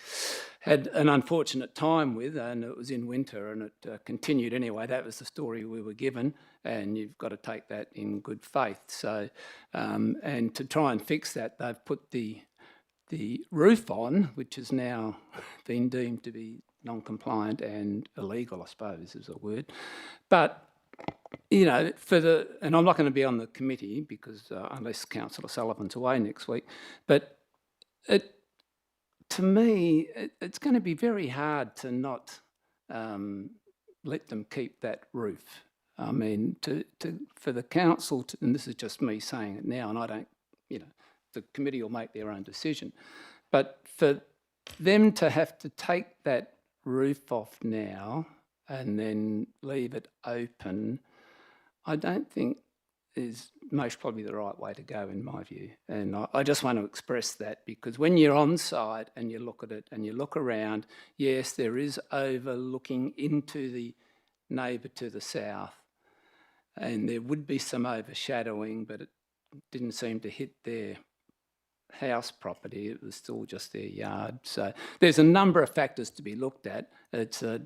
had an unfortunate time with, and it was in winter and it continued anyway. That was the story we were given, and you've got to take that in good faith. So, and to try and fix that, they've put the roof on, which has now been deemed to be non-compliant and illegal, I suppose is a word. But you know, and I'm not going to be on the committee because unless Councillor Sullivan's away next week, but to me, it's going to be very hard to not let them keep that roof. I mean, for the council, and this is just me saying it now, and I don't, you know, the committee will make their own decision, but for them to have to take that roof off now and then leave it open, I don't think is most probably the right way to go in my view. And I just want to express that, because when you're on site and you look at it and you look around, yes, there is overlooking into the neighbour to the south, and there would be some overshadowing, but it didn't seem to hit their house property. It was still just their yard. So there's a number of factors to be looked at. It's a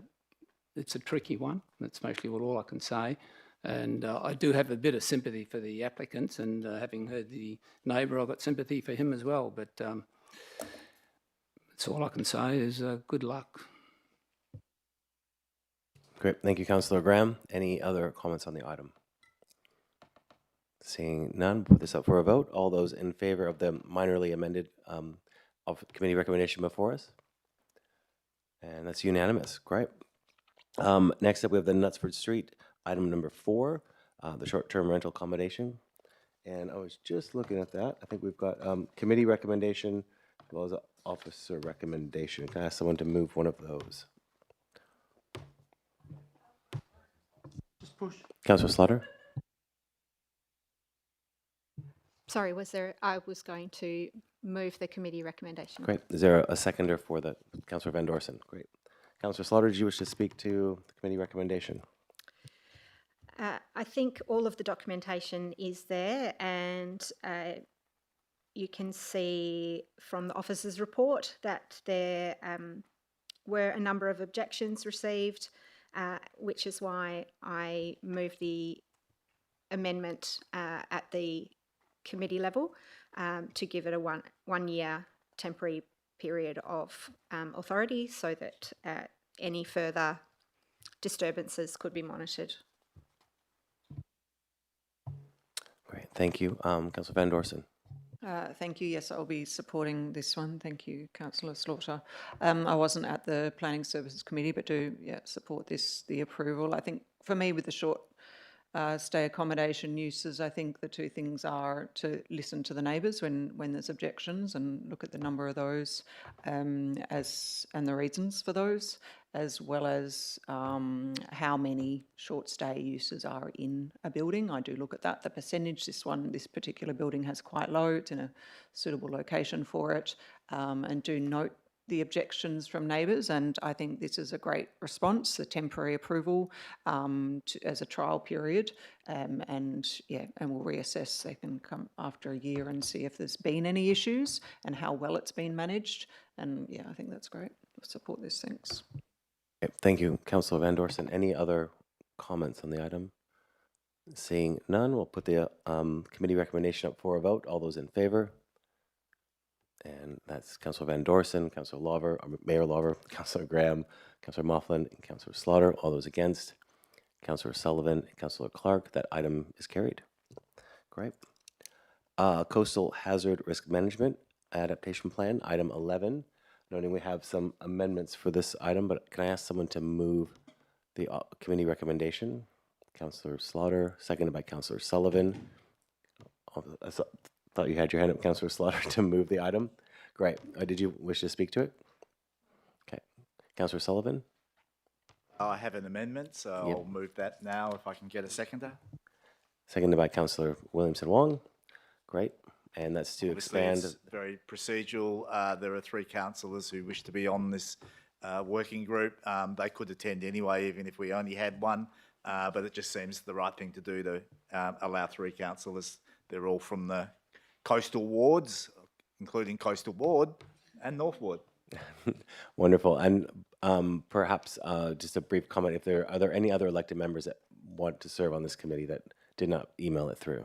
tricky one. That's mostly all I can say. And I do have a bit of sympathy for the applicants, and having heard the neighbour, I've got sympathy for him as well. But that's all I can say is good luck. Great. Thank you, Councillor Graham. Any other comments on the item? Seeing none, put this up for a vote. All those in favour of the minorly amended of committee recommendation before us? And that's unanimous. Great. Next up, we have the Knutsford Street, item number 4, the short-term rental accommodation. And I was just looking at that. I think we've got committee recommendation as well as officer recommendation. Can I ask someone to move one of those? Just push. Councillor Slaughter? Sorry, I was going to move the committee recommendation. Great. Is there a seconder for that? Councillor Van Dorsen? Great. Councillor Slaughter, did you wish to speak to the committee recommendation? I think all of the documentation is there, and you can see from the officer's report that there were a number of objections received, which is why I moved the amendment at the committee level to give it a one-year temporary period of authority so that any further disturbances could be monitored. Great. Thank you. Councillor Van Dorsen? Thank you. Yes, I'll be supporting this one. Thank you, Councillor Slaughter. I wasn't at the Planning Services Committee, but do support the approval. I think for me, with the short stay accommodation uses, I think the two things are to listen to the neighbours when there's objections and look at the number of those and the reasons for those, as well as how many short stay uses are in a building. I do look at that. The percentage, this particular building has quite low. It's in a suitable location for it, and do note the objections from neighbours, and I think this is a great response, the temporary approval as a trial period, and we'll reassess. They can come after a year and see if there's been any issues and how well it's been managed, and I think that's great. I'll support this. Thanks. Okay, thank you, Councillor Van Dorsen. Any other comments on the item? Seeing none, we'll put the committee recommendation up for a vote. All those in favour? And that's Councillor Van Dorsen, Councillor Lawver, Mayor Lawver, Councillor Graham, Councillor Moughlin, and Councillor Slaughter. All those against? Councillor Sullivan and Councillor Clark. That item is carried. Great. Coastal Hazard Risk Management Adaptation Plan, item 11. Noting we have some amendments for this item, but can I ask someone to move the committee recommendation? Councillor Slaughter, seconded by Councillor Sullivan. I thought you had your hand up, Councillor Slaughter, to move the item. Great. Did you wish to speak to it? Okay. Councillor Sullivan? I have an amendment, so I'll move that now if I can get a seconder. Seconded by Councillor Williamson Wong. Great. And that's to Obviously, expand. it's very procedural. There are 3 councillors who wish to be on this working group. They could attend anyway, even if we only had one. but it just seems the right thing to do to allow 3 councillors. They're all from the coastal wards, including Coastal Ward and North Ward. Wonderful. And perhaps just a brief comment, are there any other elected members that want to serve on this committee that did not email it through?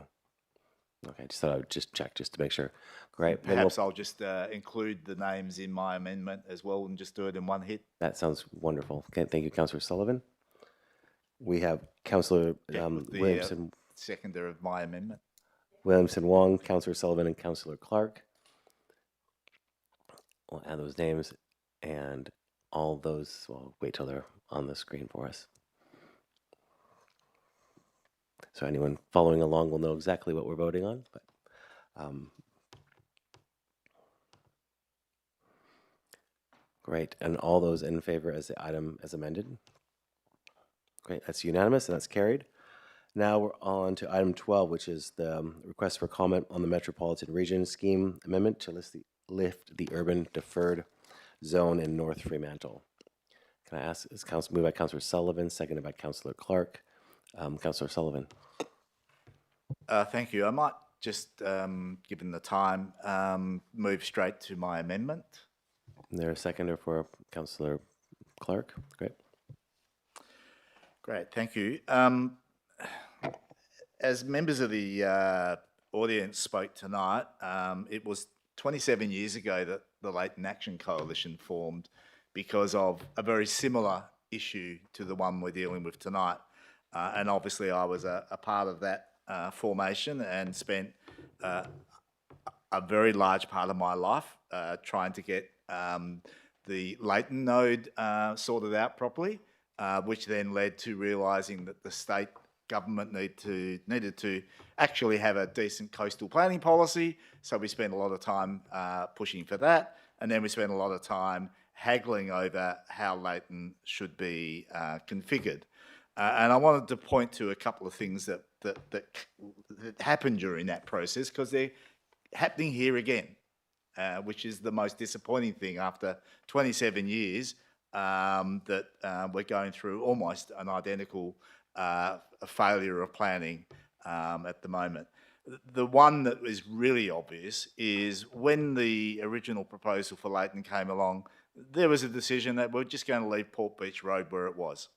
Okay, just thought I would just check just to make sure. Great. Then Perhaps I'll just include the names in my amendment as well and just do it in one hit. that sounds wonderful. Okay, thank you, Councillor Sullivan. We have Councillor With the Williamson, seconder of my amendment. Williamson Wong, Councillor Sullivan, and Councillor Clark. We'll add those names and all those, well, wait till they're on the screen for us. So anyone following along will know exactly what we're voting on. But great, and all those in favor as the item as amended? Great, that's unanimous and that's carried. Now we're on to item 12, which is the request for comment on the Metropolitan Region Scheme Amendment to lift the urban deferred zone in North Fremantle. Can I ask, is moved by Councillor Sullivan, seconded by Councillor Clark. Councillor Sullivan. Thank you. I might just, given the time, move straight to my amendment. Is there a seconder for Councillor Clark? Great. Great, thank you. As members of the audience spoke tonight, it was 27 years ago that the Leighton Action Coalition formed because of a very similar issue to the one we're dealing with tonight. And obviously I was a part of that formation and spent a very large part of my life trying to get the Leighton node sorted out properly, which then led to realising that the state government needed to actually have a decent coastal planning policy. So we spent a lot of time pushing for that, and then we spent a lot of time haggling over how Leighton should be configured. And I wanted to point to a couple of things that happened during that process, because they're happening here again, which is the most disappointing thing after 27 years that we're going through almost an identical failure of planning at the moment. The one that is really obvious is when the original proposal for Leighton came along, there was a decision that we're just going to leave Port Beach Road where it was.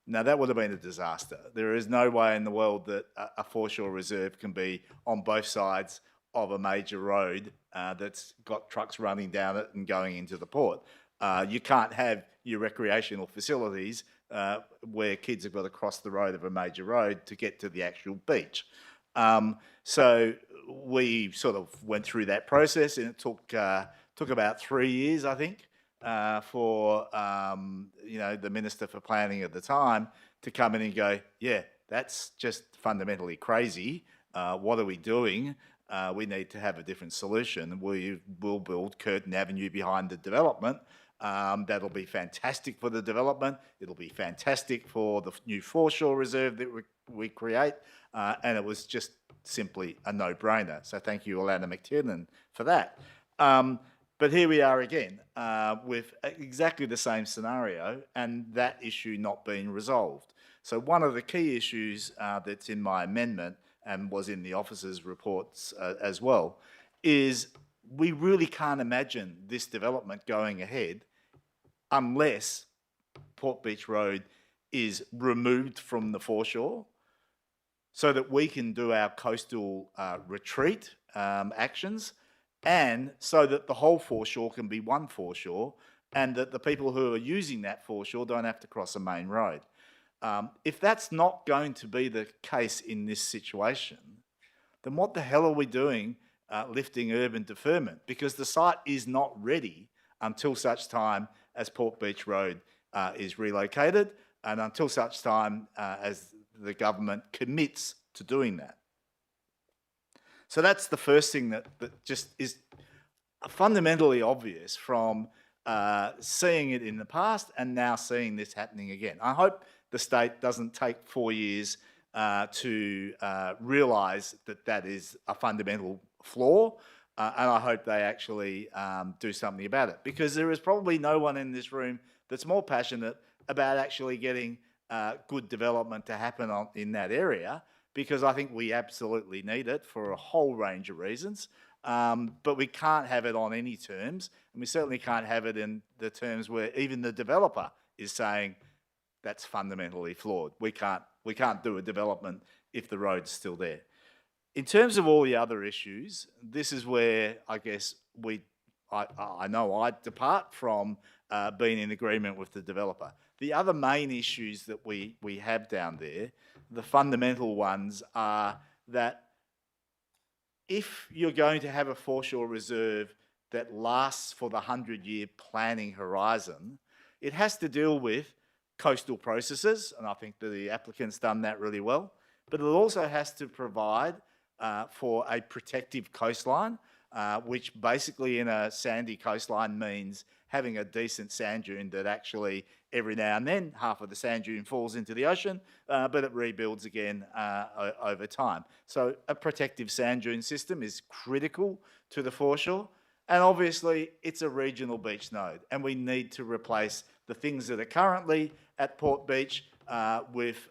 Now, that would have been a disaster. There is no way in the world that a foreshore reserve can be on both sides of a major road that's got trucks running down it and going into the port. You can't have your recreational facilities where kids have got to cross the road of a major road to get to the actual beach. So we sort of went through that process, and it took about 3 years, I think, for the Minister for Planning at the time to come in and go, yeah, that's just fundamentally crazy. What are we doing? We need to have a different solution. We will build Curtin Avenue behind the development. That'll be fantastic for the development. It'll be fantastic for the new foreshore reserve that we create. And it was just simply a no-brainer. So thank you, Alana McTiernan, for that. But here we are again with exactly the same scenario and that issue not being resolved. So one of the key issues that's in my amendment and was in the officers' reports as well is we really can't imagine this development going ahead unless Port Beach Road is removed from the foreshore so that we can do our coastal retreat actions, and so that the whole foreshore can be one foreshore, and that the people who are using that foreshore don't have to cross a main road. If that's not going to be the case in this situation, then what the hell are we doing lifting urban deferment? Because the site is not ready until such time as Port Beach Road is relocated, and until such time as the government commits to doing that. So that's the first thing that just is fundamentally obvious from seeing it in the past and now seeing this happening again. I hope the state doesn't take 4 years to realise that that is a fundamental flaw, and I hope they actually do something about it, because there is probably no one in this room that's more passionate about actually getting good development to happen in that area, because I think we absolutely need it for a whole range of reasons. But we can't have it on any terms, and we certainly can't have it in the terms where even the developer is saying that's fundamentally flawed. We can't do a development if the road's still there. In terms of all the other issues, this is where I guess I know I depart from being in agreement with the developer. The other main issues that we have down there, the fundamental ones, are that if you're going to have a foreshore reserve that lasts for the 100-year planning horizon, it has to deal with coastal processes, and I think that the applicant's done that really well, but it also has to provide for a protective coastline, which basically in a sandy coastline means having a decent sand dune that actually every now and then half of the sand dune falls into the ocean, but it rebuilds again over time. So a protective sand dune system is critical to the foreshore, and obviously it's a regional beach node, and we need to replace the things that are currently at Port Beach with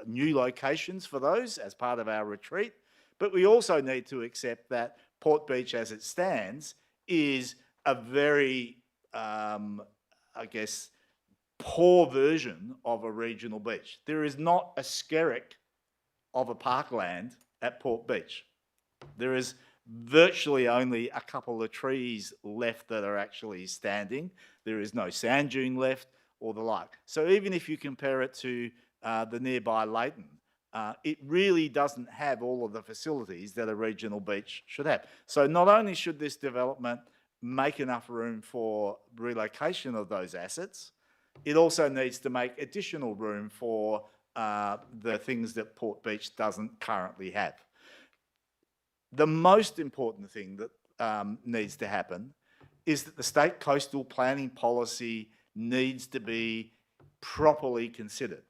new locations for those as part of our retreat. But we also need to accept that Port Beach as it stands is a very, I guess, poor version of a regional beach. There is not a skerrick of a parkland at Port Beach. There is virtually only a couple of trees left that are actually standing. There is no sand dune left or the like. So even if you compare it to the nearby Leighton, it really doesn't have all of the facilities that a regional beach should have. So not only should this development make enough room for relocation of those assets, it also needs to make additional room for the things that Port Beach doesn't currently have. The most important thing that needs to happen is that the state coastal planning policy needs to be properly considered.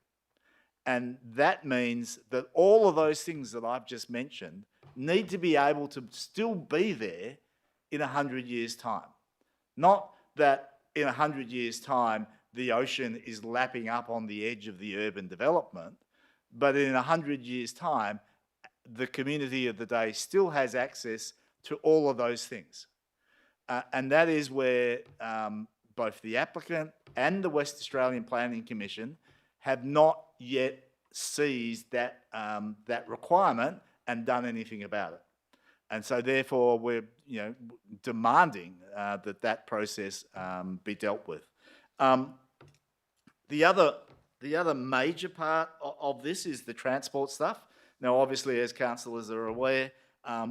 And that means that all of those things that I've just mentioned need to be able to still be there in 100 years' time. Not that in 100 years' time the ocean is lapping up on the edge of the urban development, but in 100 years' time the community of the day still has access to all of those things. And that is where both the applicant and the West Australian Planning Commission have not yet seized that, that requirement and done anything about it. And so therefore we're demanding that process be dealt with. The other major part of this is the transport stuff. Now obviously, as councillors are aware,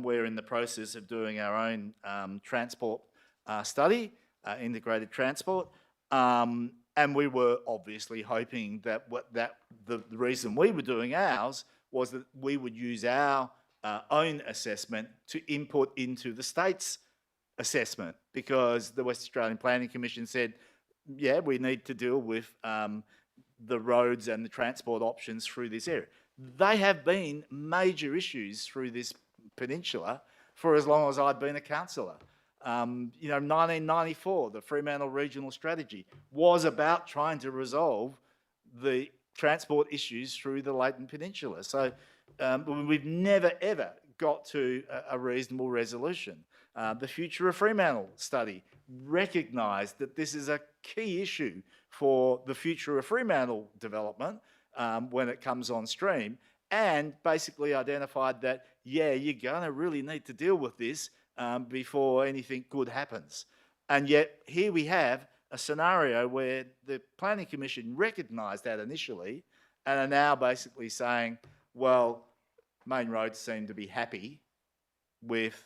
we're in the process of doing our own transport study, integrated transport. And we were obviously hoping that the reason we were doing ours was that we would use our own assessment to input into the state's assessment, because the West Australian Planning Commission said, yeah, we need to deal with the roads and the transport options through this area. They have been major issues through this peninsula for as long as I've been a councillor. 1994, the Fremantle Regional Strategy was about trying to resolve the transport issues through the Leighton Peninsula. So we've never, ever got to a reasonable resolution. The Future of Fremantle study recognised that this is a key issue for the future of Fremantle development when it comes on stream, and basically identified that, yeah, you're going to really need to deal with this before anything good happens. And yet here we have a scenario where the Planning Commission recognised that initially and are now basically saying, well, Main Roads seem to be happy with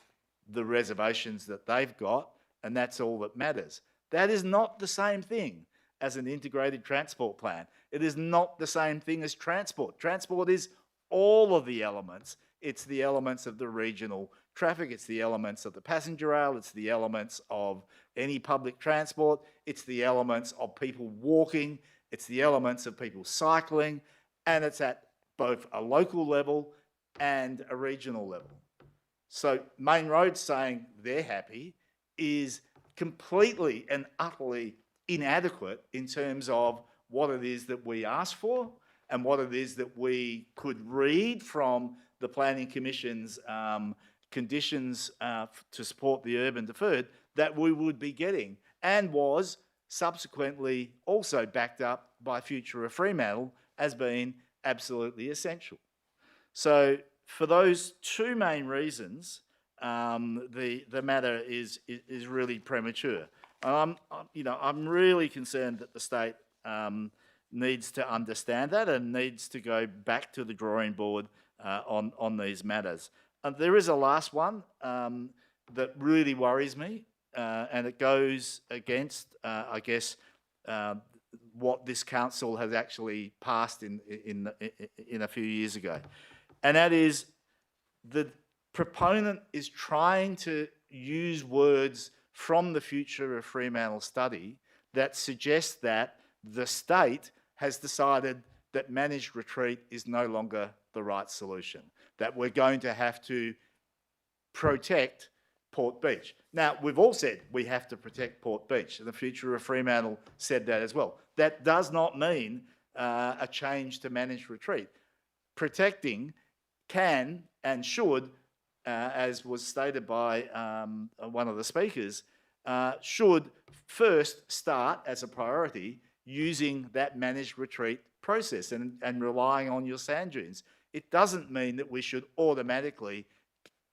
the reservations that they've got, and that's all that matters. That is not the same thing as an integrated transport plan. It is not the same thing as transport. Transport is all of the elements. It's the elements of the regional traffic, it's the elements of the passenger rail, it's the elements of any public transport, it's the elements of people walking, it's the elements of people cycling, and it's at both a local level and a regional level. So Main Roads saying they're happy is completely and utterly inadequate in terms of what it is that we asked for and what it is that we could read from the Planning Commission's conditions to support the urban deferred that we would be getting, and was subsequently also backed up by Future of Fremantle as being absolutely essential. So for those two main reasons, the matter is really premature. I'm really concerned that the state needs to understand that and needs to go back to the drawing board on these matters. There is a last one that really worries me, and it goes against, I guess, what this council has actually passed in a few years ago, and that is the proponent is trying to use words from the Future of Fremantle study that suggests that the state has decided that managed retreat is no longer the right solution, that we're going to have to protect Port Beach. Now, we've all said we have to protect Port Beach, and the Future of Fremantle said that as well. That does not mean a change to managed retreat. Protecting can and should, as was stated by one of the speakers, should first start as a priority using that managed retreat process and relying on your sand dunes. It doesn't mean that we should automatically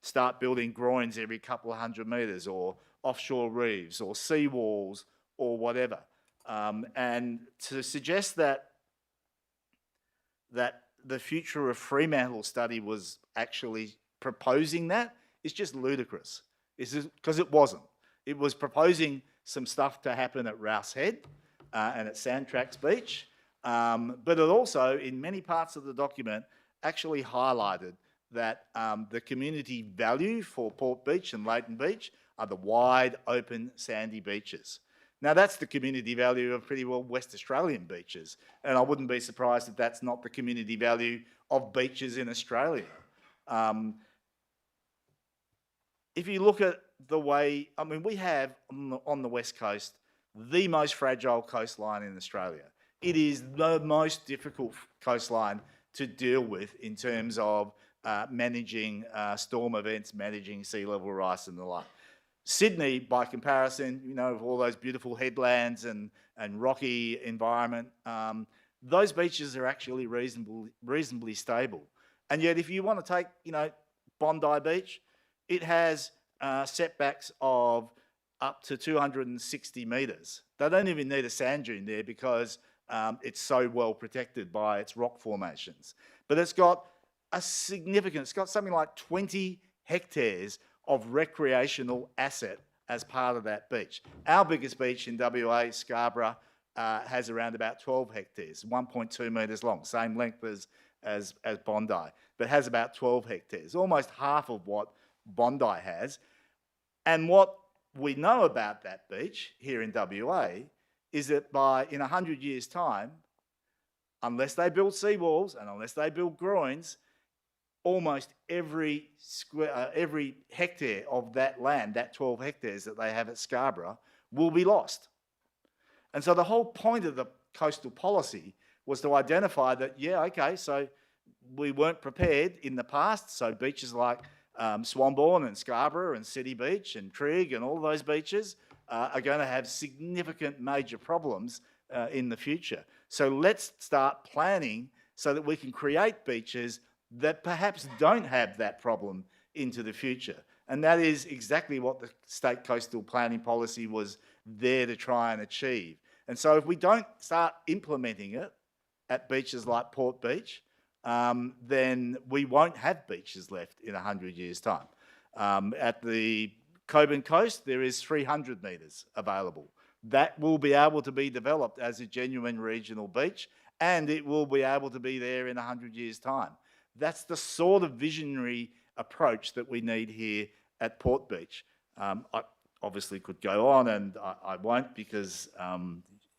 start building groins every couple of 100 metres, or offshore reefs, or seawalls, or whatever. And to suggest that the Future of Fremantle study was actually proposing that is just ludicrous. Because it wasn't. It was proposing some stuff to happen at Rouse Head and at Sandtrax Beach, but it also, in many parts of the document, actually highlighted that the community value for Port Beach and Leighton Beach are the wide, open, sandy beaches. Now, that's the community value of pretty well West Australian beaches, and I wouldn't be surprised if that's not the community value of beaches in Australia. If you look at the way, I mean, we have on the West Coast the most fragile coastline in Australia. It is the most difficult coastline to deal with in terms of managing storm events, managing sea level rise and the like. Sydney, by comparison, you know, with all those beautiful headlands and rocky environment, those beaches are actually reasonably stable. And yet, if you want to take, you know, Bondi Beach, it has setbacks of up to 260 metres. They don't even need a sand dune there because it's so well protected by its rock formations. But it's got it's got something like 20 hectares of recreational asset as part of that beach. Our biggest beach in WA, Scarborough, has around about 12 hectares, 1.2 metres long, same length as Bondi, but has about 12 hectares, almost half of what Bondi has. And what we know about that beach here in WA is that in 100 years' time, unless they build seawalls and unless they build groins, almost every hectare of that land, that 12 hectares that they have at Scarborough, will be lost. And so the whole point of the coastal policy was to identify that, yeah, okay, so we weren't prepared in the past, so beaches like Swanbourne and Scarborough and City Beach and Trigg and all those beaches are going to have significant major problems in the future. So let's start planning so that we can create beaches that perhaps don't have that problem into the future. And that is exactly what the state coastal planning policy was there to try and achieve. And so if we don't start implementing it at beaches like Port Beach, then we won't have beaches left in 100 years' time. At the Cockburn Coast, there is 300 metres available. That will be able to be developed as a genuine regional beach, and it will be able to be there in 100 years' time. That's the sort of visionary approach that we need here at Port Beach. I obviously could go on, and I won't because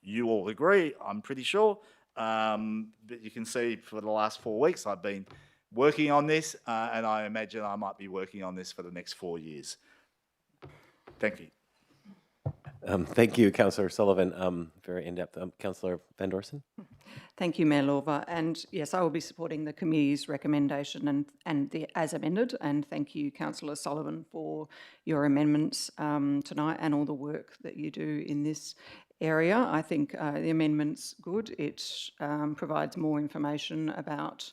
you all agree, I'm pretty sure. But you can see for the last 4 weeks I've been working on this, and I imagine I might be working on this for the next 4 years. Thank you. Thank you, Councillor Sullivan. Very in-depth. Councillor Van Dorsen? Thank you, Mayor Lorva. And yes, I will be supporting the committee's recommendation as amended. And thank you, Councillor Sullivan, for your amendments tonight and all the work that you do in this area. I think the amendment's good. It provides more information about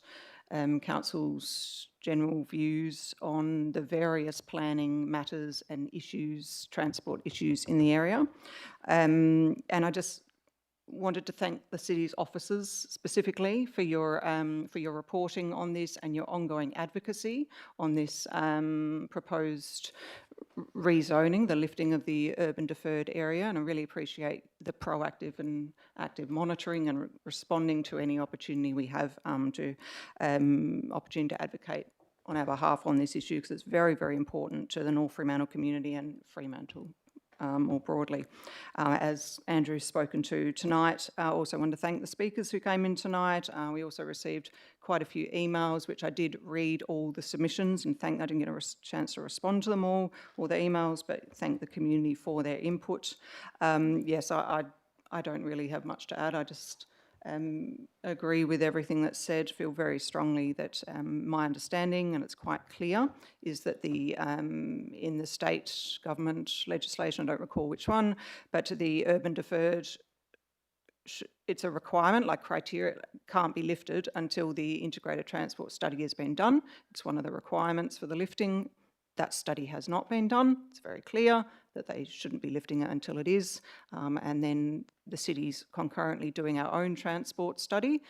Council's general views on the various planning matters and issues, transport issues in the area. And I just wanted to thank the city's officers specifically for your reporting on this and your ongoing advocacy on this proposed rezoning, the lifting of the urban deferred area, and I really appreciate the proactive and active monitoring and responding to any opportunity we have opportunity to advocate on our behalf on this issue, because it's very, very important to the North Fremantle community and Fremantle more broadly. As Andrew's spoken to tonight, I also want to thank the speakers who came in tonight. We also received quite a few emails, which I did read all the submissions, and I didn't get a chance to respond to them all the emails, but thank the community for their input. Yes, I don't really have much to add. I just agree with everything that's said, feel very strongly that my understanding, and it's quite clear, is that in the state government legislation, I don't recall which one, but the urban deferred, it's a requirement, like criteria, can't be lifted until the integrated transport study has been done. It's one of the requirements for the lifting. That study has not been done. It's very clear that they shouldn't be lifting it until it is. And then the city's concurrently doing our own transport study,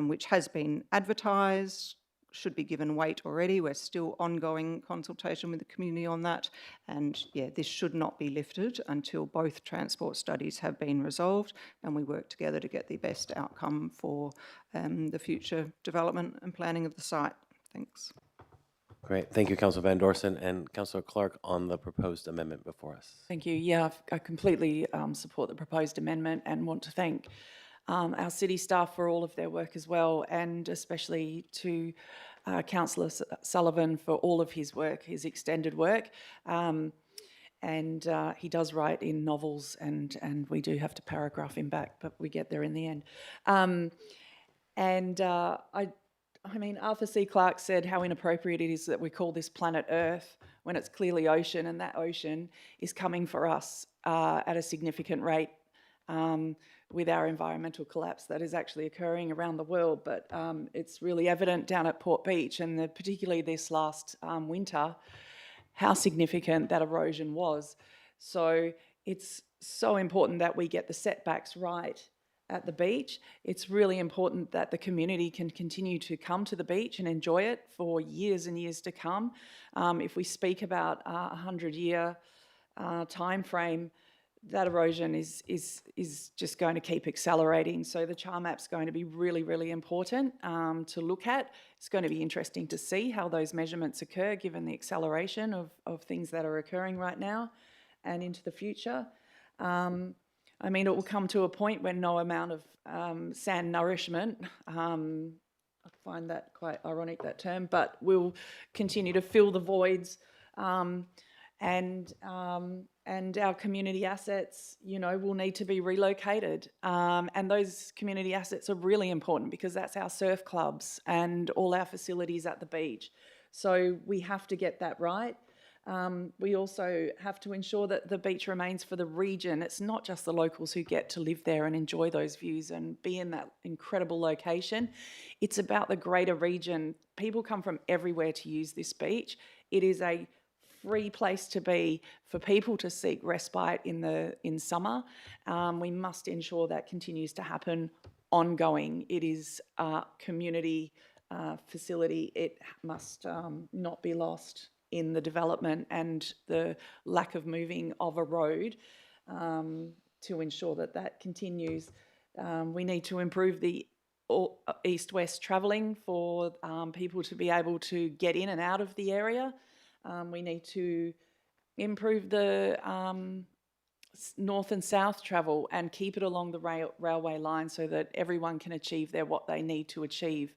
which has been advertised, should be given weight already. We're still ongoing consultation with the community on that. And yeah, this should not be lifted until both transport studies have been resolved and we work together to get the best outcome for the future development and planning of the site. Thanks. Great. Thank you, Councillor Van Dorsen. And Councillor Clark on the proposed amendment before us. Thank you. Yeah, I completely support the proposed amendment and want to thank our city staff for all of their work as well, and especially to Councillor Sullivan for all of his work, his extended work. And he does write in novels, and we do have to paragraph him back, but we get there in the end. I mean, Arthur C. Clarke said how inappropriate it is that we call this planet Earth when it's clearly ocean, and that ocean is coming for us at a significant rate with our environmental collapse that is actually occurring around the world. But it's really evident down at Port Beach, and particularly this last winter, how significant that erosion was. So it's so important that we get the setbacks right at the beach. It's really important that the community can continue to come to the beach and enjoy it for years and years to come. If we speak about a 100-year time frame, that erosion is just going to keep accelerating. So the char map's going to be really, really important to look at. It's going to be interesting to see how those measurements occur given the acceleration of things that are occurring right now and into the future. I mean, it will come to a point when no amount of sand nourishment, I find that quite ironic, that term, but we'll continue to fill the voids and our community assets, will need to be relocated. And those community assets are really important because that's our surf clubs and all our facilities at the beach. So we have to get that right. We also have to ensure that the beach remains for the region. It's not just the locals who get to live there and enjoy those views and be in that incredible location. It's about the greater region. People come from everywhere to use this beach. It is a free place to be for people to seek respite in summer. We must ensure that continues to happen ongoing. It is a community facility. It must not be lost in the development and the lack of moving of a road to ensure that continues. We need to improve the east-west travelling for people to be able to get in and out of the area. We need to improve the north and south travel and keep it along the railway line so that everyone can achieve what they need to achieve.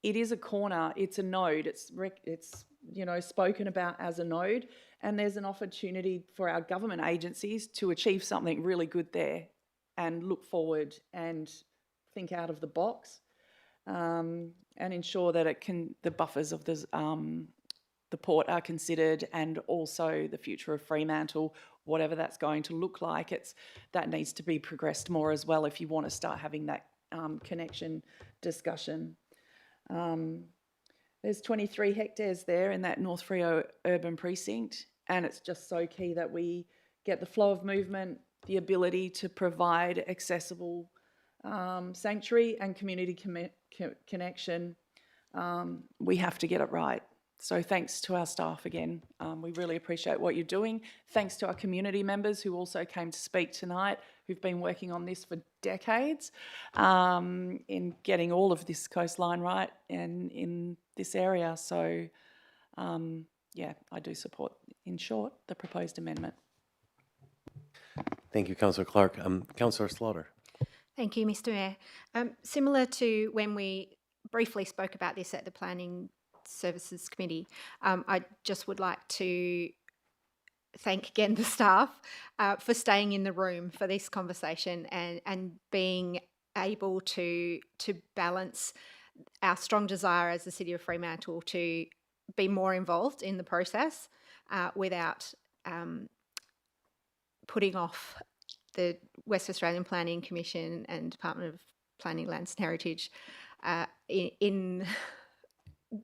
It is a corner, it's a node, it's spoken about as a node, and there's an opportunity for our government agencies to achieve something really good there and look forward and think out of the box, and ensure that the buffers of the port are considered, and also the future of Fremantle, whatever that's going to look like. That needs to be progressed more as well if you want to start having that connection discussion. There's 23 hectares there in that North Freo urban precinct, and it's just so key that we get the flow of movement, the ability to provide accessible sanctuary and community connection. We have to get it right. So thanks to our staff again. We really appreciate what you're doing. Thanks to our community members who also came to speak tonight, who've been working on this for decades in getting all of this coastline right and in this area. So yeah, I do support, in short, the proposed amendment. Thank you, Councillor Clark. Councillor Slaughter. Thank you, Mr. Mayor. Similar to when we briefly spoke about this at the Planning Services Committee, I just would like to thank again the staff for staying in the room for this conversation and being able to balance our strong desire as the City of Fremantle to be more involved in the process without putting off the West Australian Planning Commission and Department of Planning, Lands and Heritage in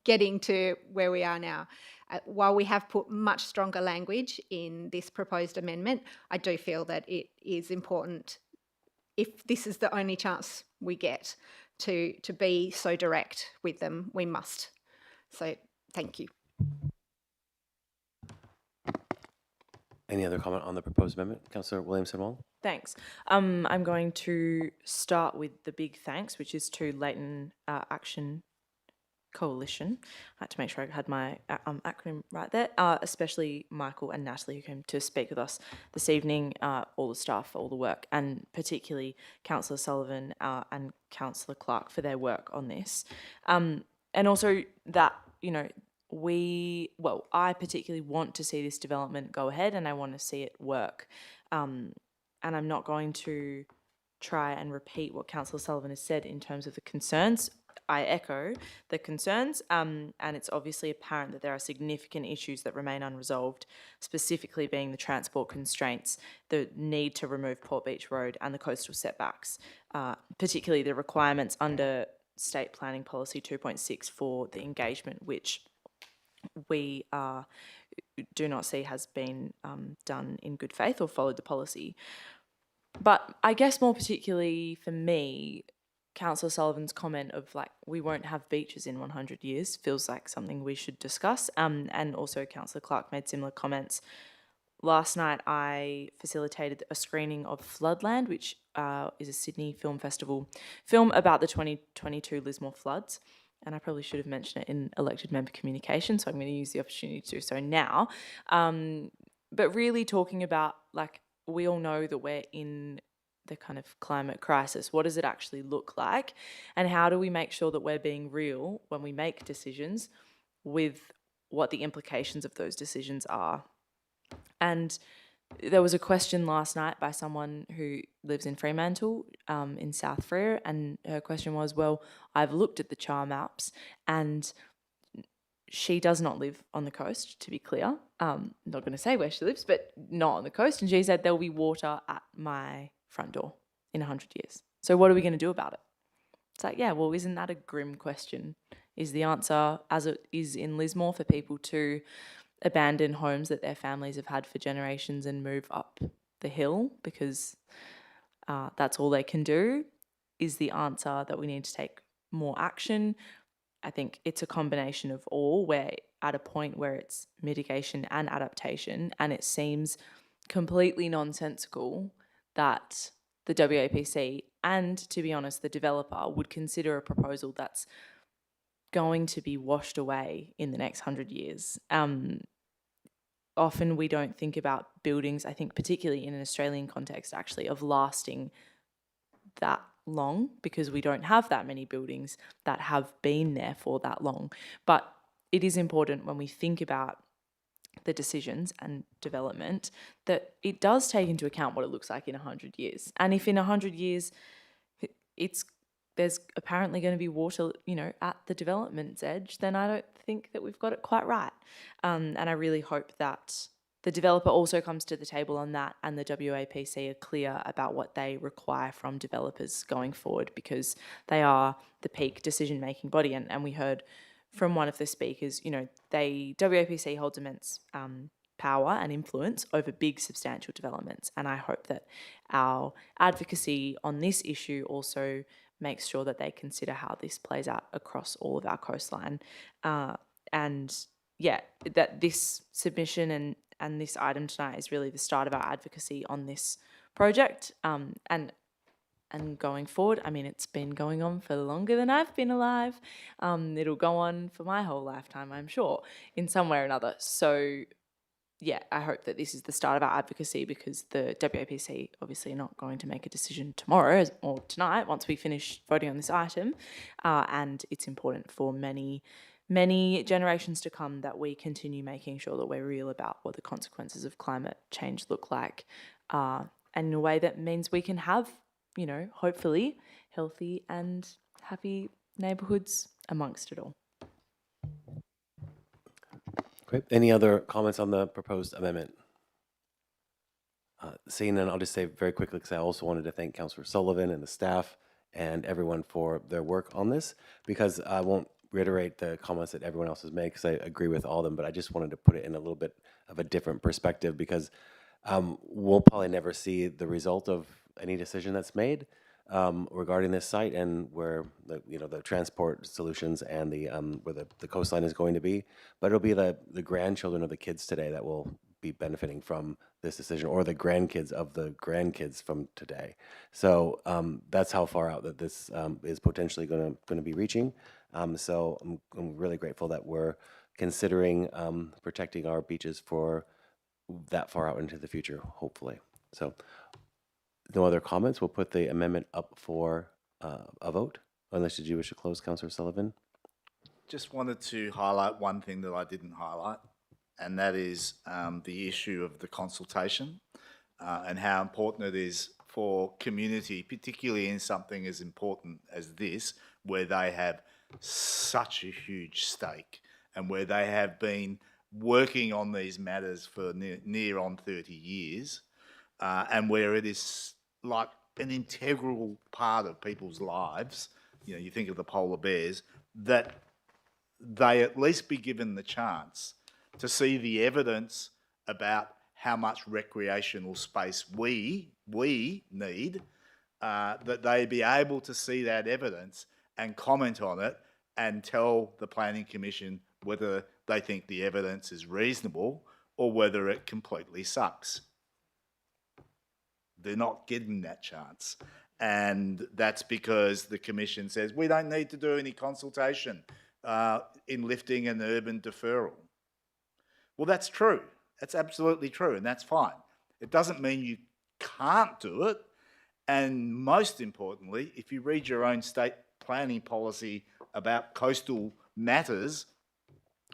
getting to where we are now. While we have put much stronger language in this proposed amendment, I do feel that it is important, if this is the only chance we get to be so direct with them, we must. So thank you. Any other comment on the proposed amendment? Councillor Williamson-Wong? Thanks. I'm going to start with the big thanks, which is to Leighton Action Coalition. I had to make sure I had my acronym right there, especially Michael and Natalie, who came to speak with us this evening, all the staff for all the work, and particularly Councillor Sullivan and Councillor Clark for their work on this. And also that, I particularly want to see this development go ahead, and I want to see it work. And I'm not going to try and repeat what Councillor Sullivan has said in terms of the concerns. I echo the concerns, and it's obviously apparent that there are significant issues that remain unresolved, specifically being the transport constraints, the need to remove Port Beach Road and the coastal setbacks, particularly the requirements under State Planning Policy 2.6 for the engagement, which we do not see has been done in good faith or followed the policy. But I guess more particularly for me, Councillor Sullivan's comment of we won't have beaches in 100 years feels like something we should discuss. And also Councillor Clark made similar comments. Last night I facilitated a screening of Floodland, which is a Sydney Film Festival film about the 2022 Lismore floods. And I probably should have mentioned it in elected member communication, so I'm going to use the opportunity to do so now. But really talking about, we all know that we're in the kind of climate crisis. What does it actually look like? And how do we make sure that we're being real when we make decisions with what the implications of those decisions are? And there was a question last night by someone who lives in Fremantle, in South Freo, and her question was, well, I've looked at the char maps and she does not live on the coast, to be clear. I'm not going to say where she lives, but not on the coast. And she said, there'll be water at my front door in 100 years. So what are we going to do about it? It's well, isn't that a grim question? Is the answer, as it is in Lismore, for people to abandon homes that their families have had for generations and move up the hill because that's all they can do? Is the answer that we need to take more action? I think it's a combination of all. We're at a point where it's mitigation and adaptation, and it seems completely nonsensical that the WAPC and, to be honest, the developer would consider a proposal that's going to be washed away in the next 100 years. Often we don't think about buildings, I think particularly in an Australian context actually, of lasting that long, because we don't have that many buildings that have been there for that long. But it is important when we think about the decisions and development that it does take into account what it looks like in 100 years. And if in 100 years there's apparently going to be water, at the development's edge, then I don't think that we've got it quite right. And I really hope that the developer also comes to the table on that, and the WAPC are clear about what they require from developers going forward, because they are the peak decision-making body. And we heard from one of the speakers, WAPC holds immense power and influence over big, substantial developments. And I hope that our advocacy on this issue also makes sure that they consider how this plays out across all of our coastline. That this submission and this item tonight is really the start of our advocacy on this project. And going forward, it's been going on for longer than I've been alive. It'll go on for my whole lifetime, I'm sure, in some way or another. So, I hope that this is the start of our advocacy, because the WAPC obviously are not going to make a decision tomorrow or tonight once we finish voting on this item. And it's important for many generations to come that we continue making sure that we're real about what the consequences of climate change look like, and in a way that means we can have, hopefully healthy and happy neighbourhoods amongst it all. Great. Any other comments on the proposed amendment? Seeing none, I'll just say very quickly, because I also wanted to thank Councillor Sullivan and the staff and everyone for their work on this, because I won't reiterate the comments that everyone else has made, because I agree with all of them, but I just wanted to put it in a little bit of a different perspective, because we'll probably never see the result of any decision that's made regarding this site and where the transport solutions and where the coastline is going to be. But it'll be the grandchildren of the kids today that will be benefiting from this decision, or the grandkids of the grandkids from today. So that's how far out that this is potentially going to be reaching. So I'm really grateful that we're considering protecting our beaches for that far out into the future, hopefully. So no other comments. We'll put the amendment up for a vote. Unless did you wish to close, Councillor Sullivan? Just wanted to highlight one thing that I didn't highlight, and that is the issue of the consultation and how important it is for community, particularly in something as important as this, where they have such a huge stake and where they have been working on these matters for near on 30 years, and where it is like an integral part of people's lives. You think of the polar bears, that they at least be given the chance to see the evidence about how much recreational space we need, that they be able to see that evidence and comment on it and tell the Planning Commission whether they think the evidence is reasonable or whether it completely sucks. They're not getting that chance. And that's because the Commission says, we don't need to do any consultation in lifting an urban deferral. Well, that's true. That's absolutely true, and that's fine. It doesn't mean you can't do it. And most importantly, if you read your own state planning policy about coastal matters,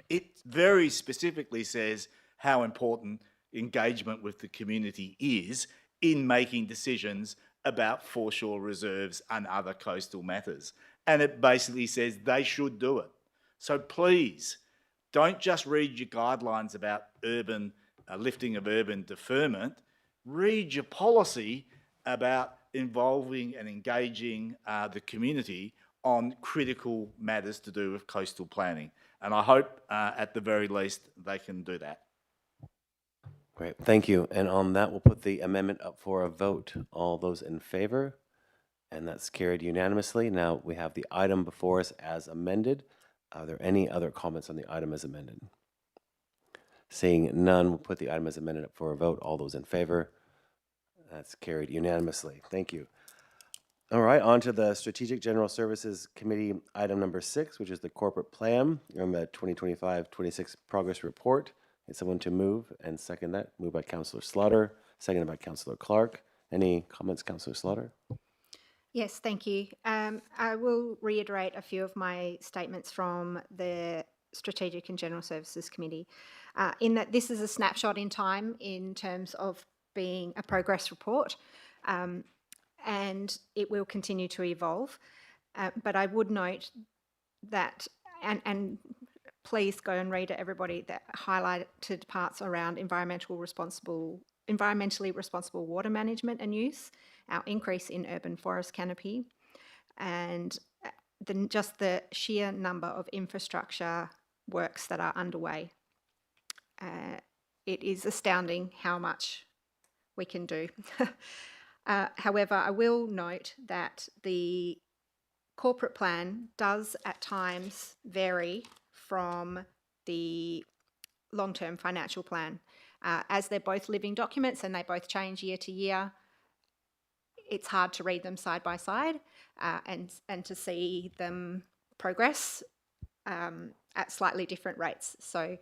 it very specifically says how important engagement with the community is in making decisions about foreshore reserves and other coastal matters. And it basically says they should do it. So please, don't just read your guidelines about urban lifting of urban deferment. Read your policy about involving and engaging the community on critical matters to do with coastal planning. And I hope, at the very least, they can do that. Great, thank you. And on that, we'll put the amendment up for a vote. All those in favor? And that's carried unanimously. Now we have the item before us as amended. Are there any other comments on the item as amended? Seeing none, we'll put the item as amended up for a vote. All those in favor? That's carried unanimously. Thank you. All right, on to the Strategic General Services Committee item number 6, which is the corporate plan and the 2025-26 progress report. Need someone to move and second that. Moved by Councillor Slaughter, seconded by Councillor Clark. Any comments, Councillor Slaughter? Yes, thank you. I will reiterate a few of my statements from the Strategic and General Services Committee, in that this is a snapshot in time in terms of being a progress report, and it will continue to evolve. But I would note that, and please go and read it, everybody, that highlighted parts around environmentally responsible water management and use, our increase in urban forest canopy, and just the sheer number of infrastructure works that are underway. It is astounding how much we can do. However, I will note that the corporate plan does at times vary from the long-term financial plan. As they're both living documents and they both change year to year, it's hard to read them side by side and to see them progress at slightly different rates. So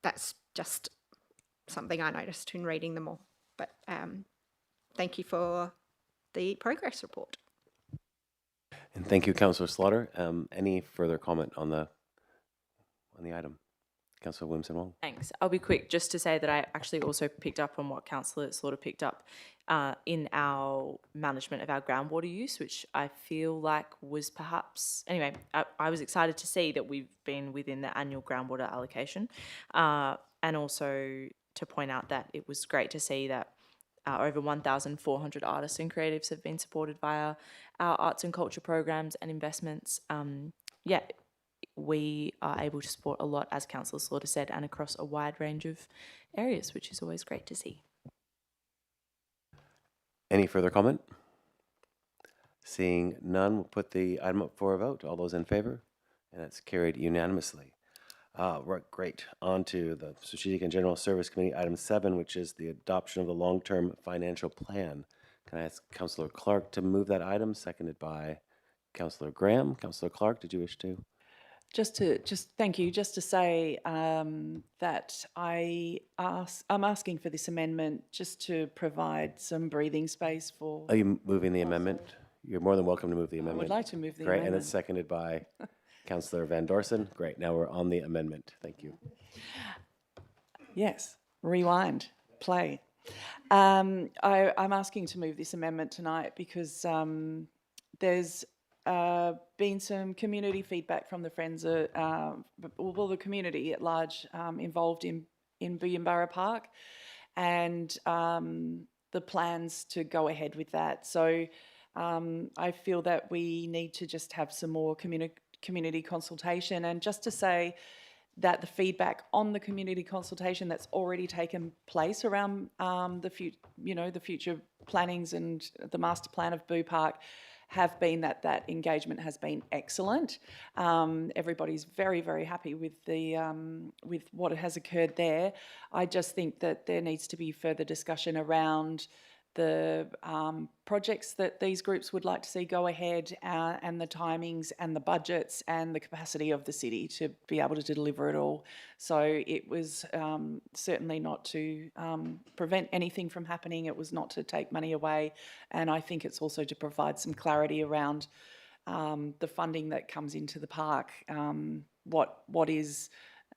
that's just something I noticed in reading them all. But thank you for the progress report. And thank you, Councillor Slaughter. Any further comment on the item? Councillor Williamson-Wong. Thanks. I'll be quick just to say that I actually also picked up on what Councillor Slaughter picked up in our management of our groundwater use, which I feel like was perhaps, anyway, I was excited to see that we've been within the annual groundwater allocation, and also to point out that it was great to see that over 1,400 artists and creatives have been supported via our arts and culture programs and investments. Yeah, we are able to support a lot, as Councillor Slaughter said, and across a wide range of areas, which is always great to see. Any further comment? Seeing none, we'll put the item up for a vote. All those in favour? And that's carried unanimously. Right, great. On to the Strategic and General Service Committee, item 7, which is the adoption of the long-term financial plan. Can I ask Councillor Clark to move that item, seconded by Councillor Graham? Councillor Clark, did you wish to? Thank you. Just to say that I'm asking for this amendment just to provide some breathing space for. Are you moving the amendment? You're more than welcome to move the amendment. I would like to move the Great, amendment. and it's seconded by Councillor Van Dorsen. Great, now we're on the amendment. Thank you. Yes, rewind, play. I'm asking to move this amendment tonight because there's been some community feedback from the Friends, well, the community at large involved in Booyambara Park, and the plans to go ahead with that. So I feel that we need to just have some more community consultation, and just to say that the feedback on the community consultation that's already taken place around the future plannings and the master plan of Boo Park have been that engagement has been excellent. Everybody's very, very happy with with what has occurred there. I just think that there needs to be further discussion around the projects that these groups would like to see go ahead, and the timings and the budgets and the capacity of the city to be able to deliver it all. So it was certainly not to prevent anything from happening. It was not to take money away. And I think it's also to provide some clarity around the funding that comes into the park. What is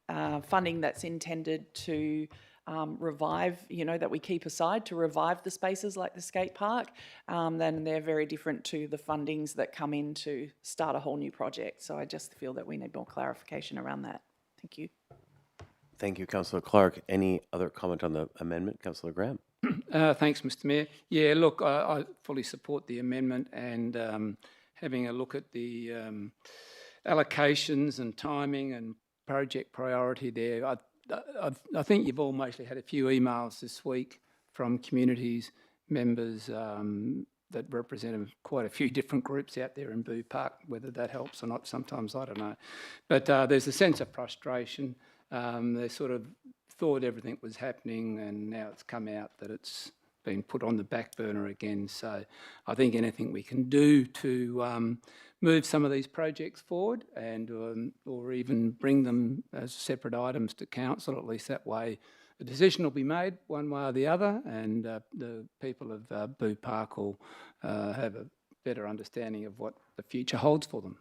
funding that's intended to revive, that we keep aside to revive the spaces like the skate park, then they're very different to the fundings that come in to start a whole new project. So I just feel that we need more clarification around that. Thank you. Thank you, Councillor Clark. Any other comment on the amendment? Councillor Graham. Thanks, Mr Mayor. Yeah, look, I fully support the amendment, and having a look at the allocations and timing and project priority there, I think you've all mostly had a few emails this week from communities, members that represent quite a few different groups out there in Boo Park. Whether that helps or not, sometimes I don't know. But there's a sense of frustration. They sort of thought everything was happening, and now it's come out that it's been put on the back burner again. So I think anything we can do to move some of these projects forward, and or even bring them as separate items to council, at least that way a decision will be made one way or the other, and the people of Boo Park will have a better understanding of what the future holds for them.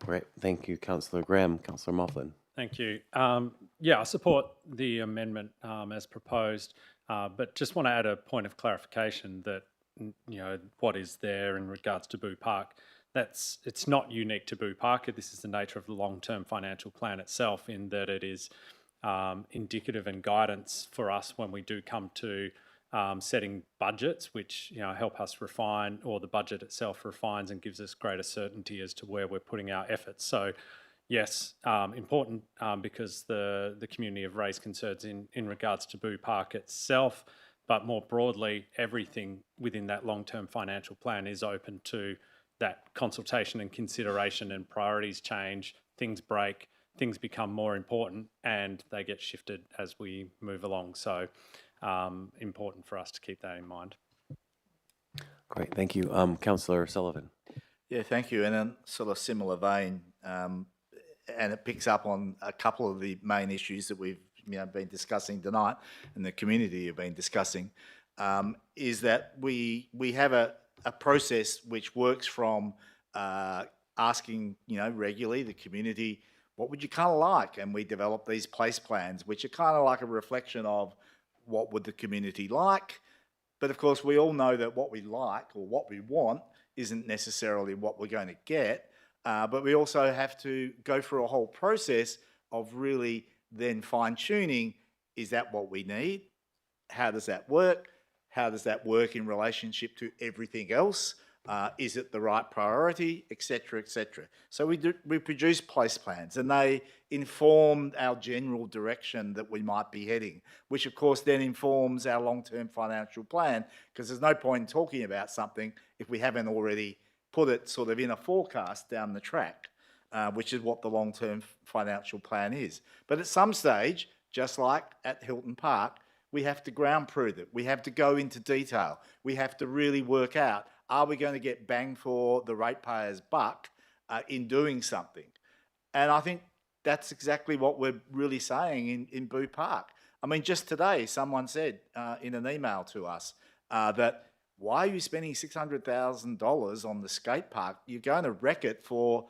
Great. Thank you, Councillor Graham. Councillor Moughlin. Thank you. Yeah, I support the amendment as proposed, but just want to add a point of clarification that, what is there in regards to Boo Park. It's not unique to Boo Park. This is the nature of the long-term financial plan itself, in that it is indicative and guidance for us when we do come to setting budgets, which help us refine, or the budget itself refines and gives us greater certainty as to where we're putting our efforts. So, yes, important because the community have raised concerns in regards to Boo Park itself, but more broadly, everything within that long-term financial plan is open to that consultation and consideration, and priorities change, things break, things become more important, and they get shifted as we move along. So important for us to keep that in mind. Great, thank you. Councillor Sullivan. Yeah, thank you. And in sort of similar vein, and it picks up on a couple of the main issues that we've been discussing tonight, and the community have been discussing, is that we have a process which works from asking regularly the community, what would you kind of like? And we develop these place plans, which are kind of like a reflection of what would the community like. But of course, we all know that what we like or what we want isn't necessarily what we're going to get. But we also have to go through a whole process of really then fine-tuning, is that what we need? How does that work? How does that work in relationship to everything else? Is it the right priority, etc., etc.? So we produce place plans, and they inform our general direction that we might be heading, which of course then informs our long-term financial plan, because there's no point in talking about something if we haven't already put it sort of in a forecast down the track, which is what the long-term financial plan is. But at some stage, just like at Hilton Park, we have to ground prove it. We have to go into detail. We have to really work out, are we going to get bang for the ratepayer's buck in doing something? And I think that's exactly what we're really saying in Boo Park. I mean, just today, someone said in an email to us that, why are you spending $600,000 on the skate park? You're going to wreck it for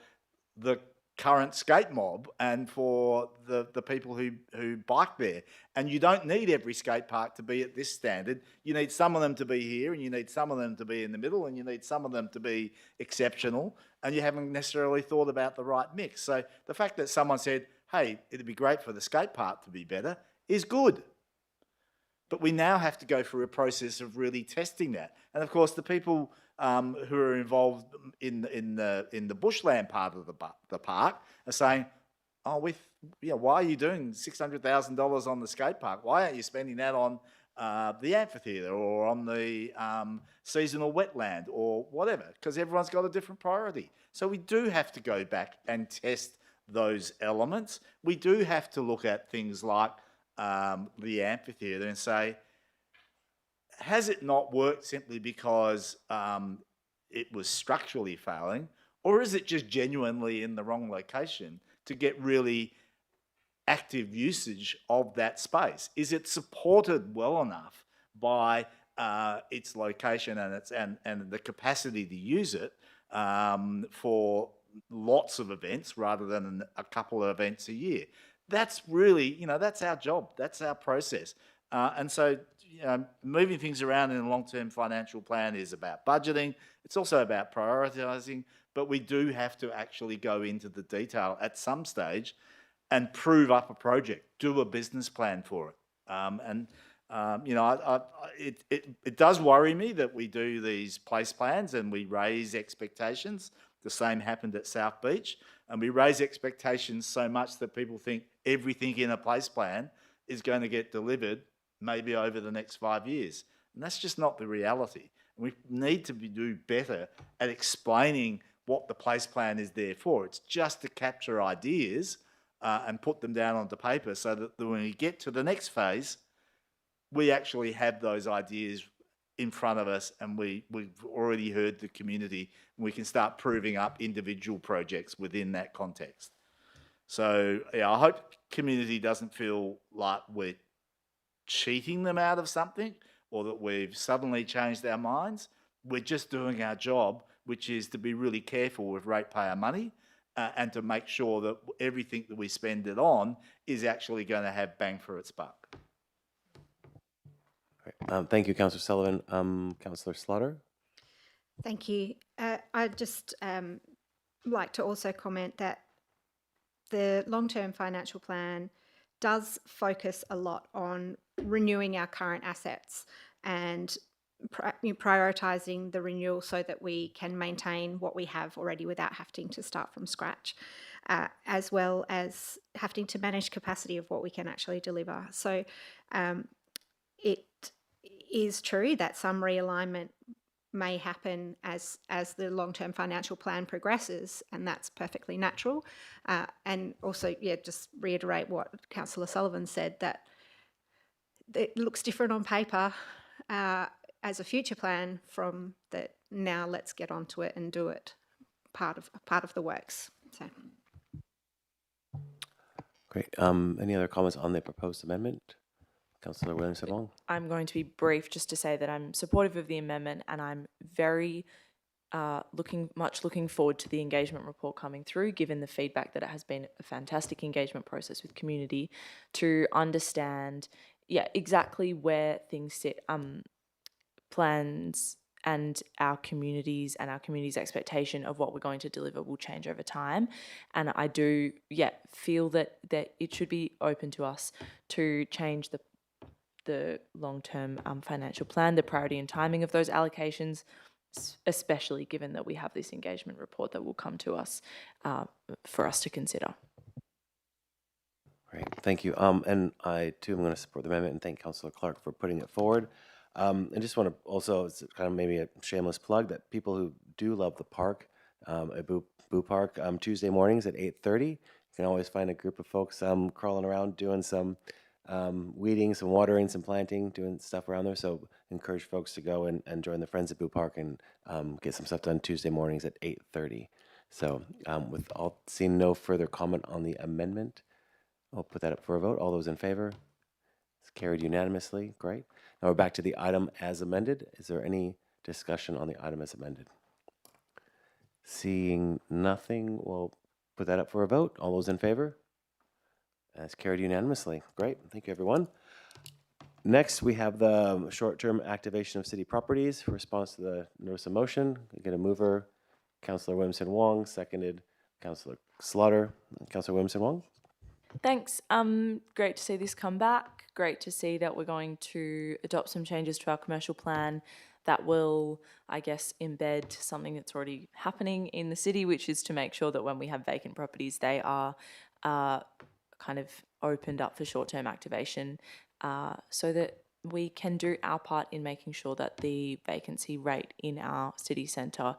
the current skate mob and for the people who bike there. And you don't need every skate park to be at this standard. You need some of them to be here, and you need some of them to be in the middle, and you need some of them to be exceptional, and you haven't necessarily thought about the right mix. So the fact that someone said, hey, it'd be great for the skate park to be better, is good. But we now have to go through a process of really testing that. And of course, the people who are involved in the bushland part of the park are saying, oh, why are you doing $600,000 on the skate park? Why aren't you spending that on the amphitheatre or on the seasonal wetland or whatever? Because everyone's got a different priority. So we do have to go back and test those elements. We do have to look at things like the amphitheatre and say, has it not worked simply because it was structurally failing, or is it just genuinely in the wrong location to get really active usage of that space? Is it supported well enough by its location and the capacity to use it for lots of events rather than a couple of events a year? That's really, that's our job. That's our process. And so, moving things around in a long-term financial plan is about budgeting. It's also about prioritising, but we do have to actually go into the detail at some stage and prove up a project, do a business plan for it. It does worry me that we do these place plans and we raise expectations. The same happened at South Beach. And we raise expectations so much that people think everything in a place plan is going to get delivered maybe over the next 5 years. And that's just not the reality. And we need to do better at explaining what the place plan is there for. It's just to capture ideas and put them down onto paper so that when we get to the next phase, we actually have those ideas in front of us, and we've already heard the community, and we can start proving up individual projects within that context. So yeah, I hope community doesn't feel like we're cheating them out of something or that we've suddenly changed our minds. We're just doing our job, which is to be really careful with ratepayer money and to make sure that everything that we spend it on is actually going to have bang for its buck. Thank you, Councillor Sullivan. Councillor Slaughter? Thank you. I'd just like to also comment that the long-term financial plan does focus a lot on renewing our current assets and prioritising the renewal so that we can maintain what we have already without having to start from scratch, as well as having to manage capacity of what we can actually deliver. So it is true that some realignment may happen as the long-term financial plan progresses, and that's perfectly natural. And also, just reiterate what Councillor Sullivan said, that it looks different on paper as a future plan from the now let's get onto it and do it part of the works. So. Great. Any other comments on the proposed amendment? Councillor Williams-Wong. I'm going to be brief just to say that I'm supportive of the amendment, and I'm very looking forward to the engagement report coming through, given the feedback that it has been a fantastic engagement process with community to understand exactly where things sit, plans and our communities expectation of what we're going to deliver will change over time. And I do feel that it should be open to us to change the long-term financial plan, the priority and timing of those allocations, especially given that we have this engagement report that will come to us for us to consider. Great, thank you. And I too am going to support the amendment and thank Councillor Clark for putting it forward. I just want to also, it's kind of maybe a shameless plug, that people who do love the park, at Boo Park, Tuesday mornings at 8:30, you can always find a group of folks crawling around doing some weeding, some watering, some planting, doing stuff around there. So encourage folks to go and join the Friends at Boo Park and get some stuff done Tuesday mornings at 8:30. So with all seeing no further comment on the amendment, I'll put that up for a vote. All those in favor? It's carried unanimously. Great. Now we're back to the item as amended. Is there any discussion on the item as amended? Seeing nothing, we'll put that up for a vote. All those in favor? That's carried unanimously. Great. Thank you, everyone. Next, we have the short-term activation of city properties. Response to the notice of motion. We get a mover, Councillor Williamson-Wong, seconded Councillor Slaughter. Councillor Williamson-Wong. Thanks. Great to see this come back. Great to see that we're going to adopt some changes to our commercial plan that will, I guess, embed something that's already happening in the city, which is to make sure that when we have vacant properties, they are kind of opened up for short-term activation so that we can do our part in making sure that the vacancy rate in our city centre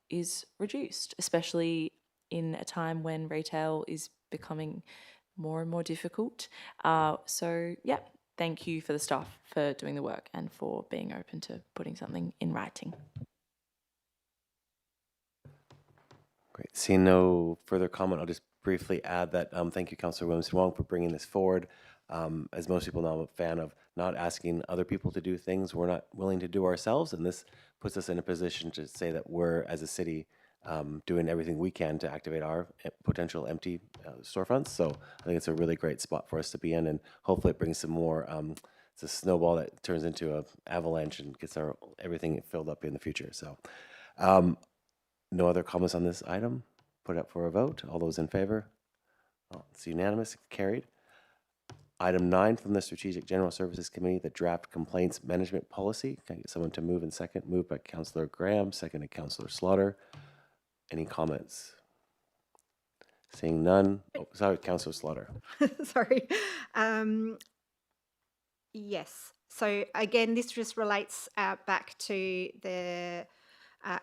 is reduced, especially in a time when retail is becoming more and more difficult. So, thank you for the staff for doing the work and for being open to putting something in writing. Great. Seeing no further comment, I'll just briefly add that thank you, Councillor Williamson-Wong, for bringing this forward. As most people know, I'm a fan of not asking other people to do things we're not willing to do ourselves, and this puts us in a position to say that we're, as a city, doing everything we can to activate our potential empty storefronts. So I think it's a really great spot for us to be in, and hopefully it brings some more, it's a snowball that turns into an avalanche and gets everything filled up in the future. So no other comments on this item? Put it up for a vote. All those in favor? It's unanimous, carried. Item 9 from the Strategic General Services Committee, the draft complaints management policy. Can I get someone to move in second? Moved by Councillor Graham, seconded Councillor Slaughter. Any comments? Seeing none. Oh, sorry, Councillor Slaughter. Sorry. Yes. So again, this just relates back to the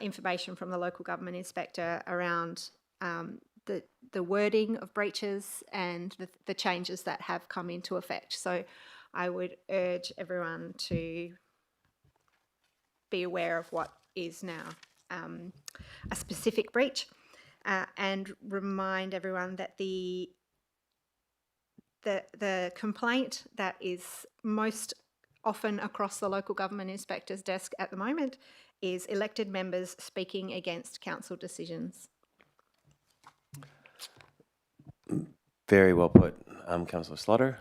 information from the local government inspector around the wording of breaches and the changes that have come into effect. So I would urge everyone to be aware of what is now a specific breach and remind everyone that the complaint that is most often across the local government inspector's desk at the moment is elected members speaking against council decisions. Very well put, Councillor Slaughter.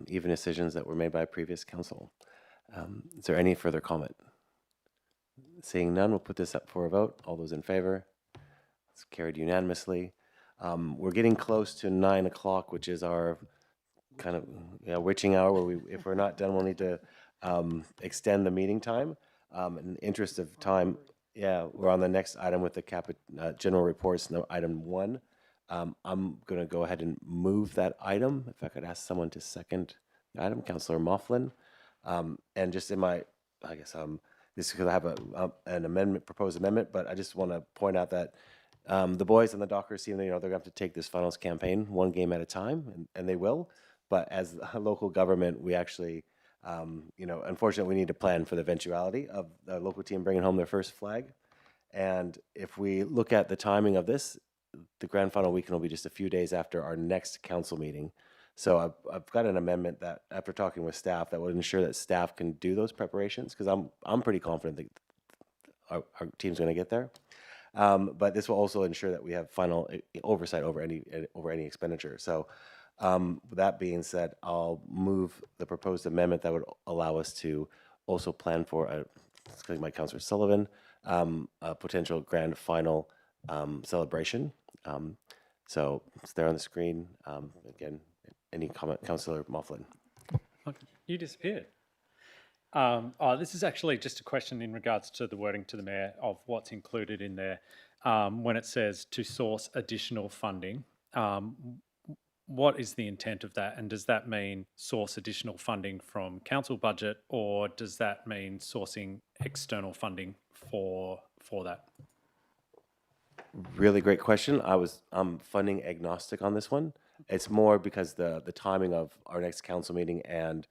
Even decisions that were made by a previous council. Is there any further comment? Seeing none, we'll put this up for a vote. All those in favor? It's carried unanimously. We're getting close to 9 o'clock, which is our kind of witching hour where if we're not done, we'll need to extend the meeting time. In the interest of time, we're on the next item with the general reports, item 1. I'm going to go ahead and move that item. If I could ask someone to second the item, Councillor Moughlin. And just in my, I guess, this is because I have an amendment, proposed amendment, but I just want to point out that the boys and the Dockers team, they're going to have to take this finals campaign one game at a time, and they will. But as a local government, we actually, unfortunately, we need to plan for the eventuality of the local team bringing home their first flag. And if we look at the timing of this, the grand final weekend will be just a few days after our next council meeting. So I've got an amendment that, after talking with staff, that will ensure that staff can do those preparations, because I'm pretty confident that our team's going to get there. But this will also ensure that we have final oversight over any expenditure. So with that being said, I'll move the proposed amendment that would allow us to also plan for, by Councillor Sullivan, a potential grand final celebration. So it's there on the screen. Again, any comment, Councillor Moughlin? You disappeared. This is actually just a question in regards to the wording to the Mayor of what's included in there when it says to source additional funding. What is the intent of that, and does that mean source additional funding from council budget, or does that mean sourcing external funding for that? Really great question. I'm funding agnostic on this one. It's more because the timing of our next council meeting and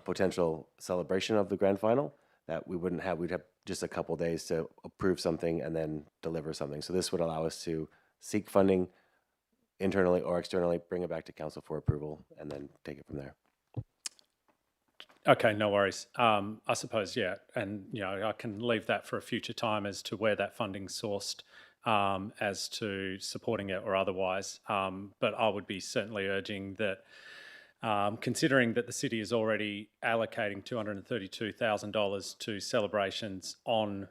potential celebration of the grand final that we'd have just a couple days to approve something and then deliver something. So this would allow us to seek funding internally or externally, bring it back to council for approval, and then take it from there. Okay, no worries. I suppose, and I can leave that for a future time as to where that funding's sourced, as to supporting it or otherwise. But I would be certainly urging that, considering that the city is already allocating $232,000 to celebrations on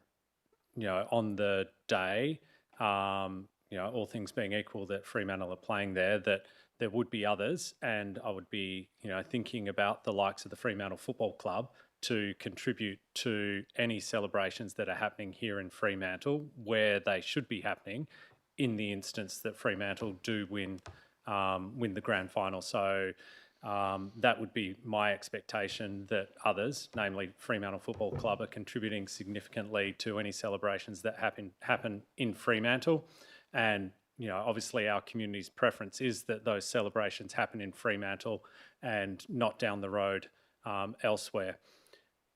the day, all things being equal, that Fremantle are playing there, that there would be others, and I would be, thinking about the likes of the Fremantle Football Club to contribute to any celebrations that are happening here in Fremantle, where they should be happening, in the instance that Fremantle do win the grand final. So that would be my expectation, that others, namely Fremantle Football Club, are contributing significantly to any celebrations that happen in Fremantle. And obviously our community's preference is that those celebrations happen in Fremantle and not down the road elsewhere.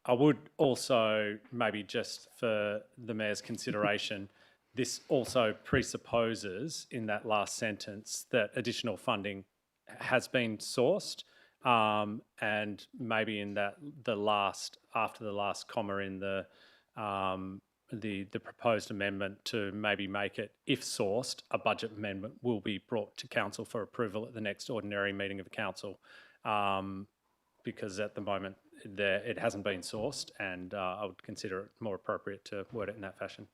I would also, maybe just for the Mayor's consideration, this also presupposes in that last sentence that additional funding has been sourced, and maybe in that after the last comma in the proposed amendment, to maybe make it, if sourced, a budget amendment will be brought to council for approval at the next ordinary meeting of the council, because at the moment it hasn't been sourced, and I would consider it more appropriate to word it in that fashion.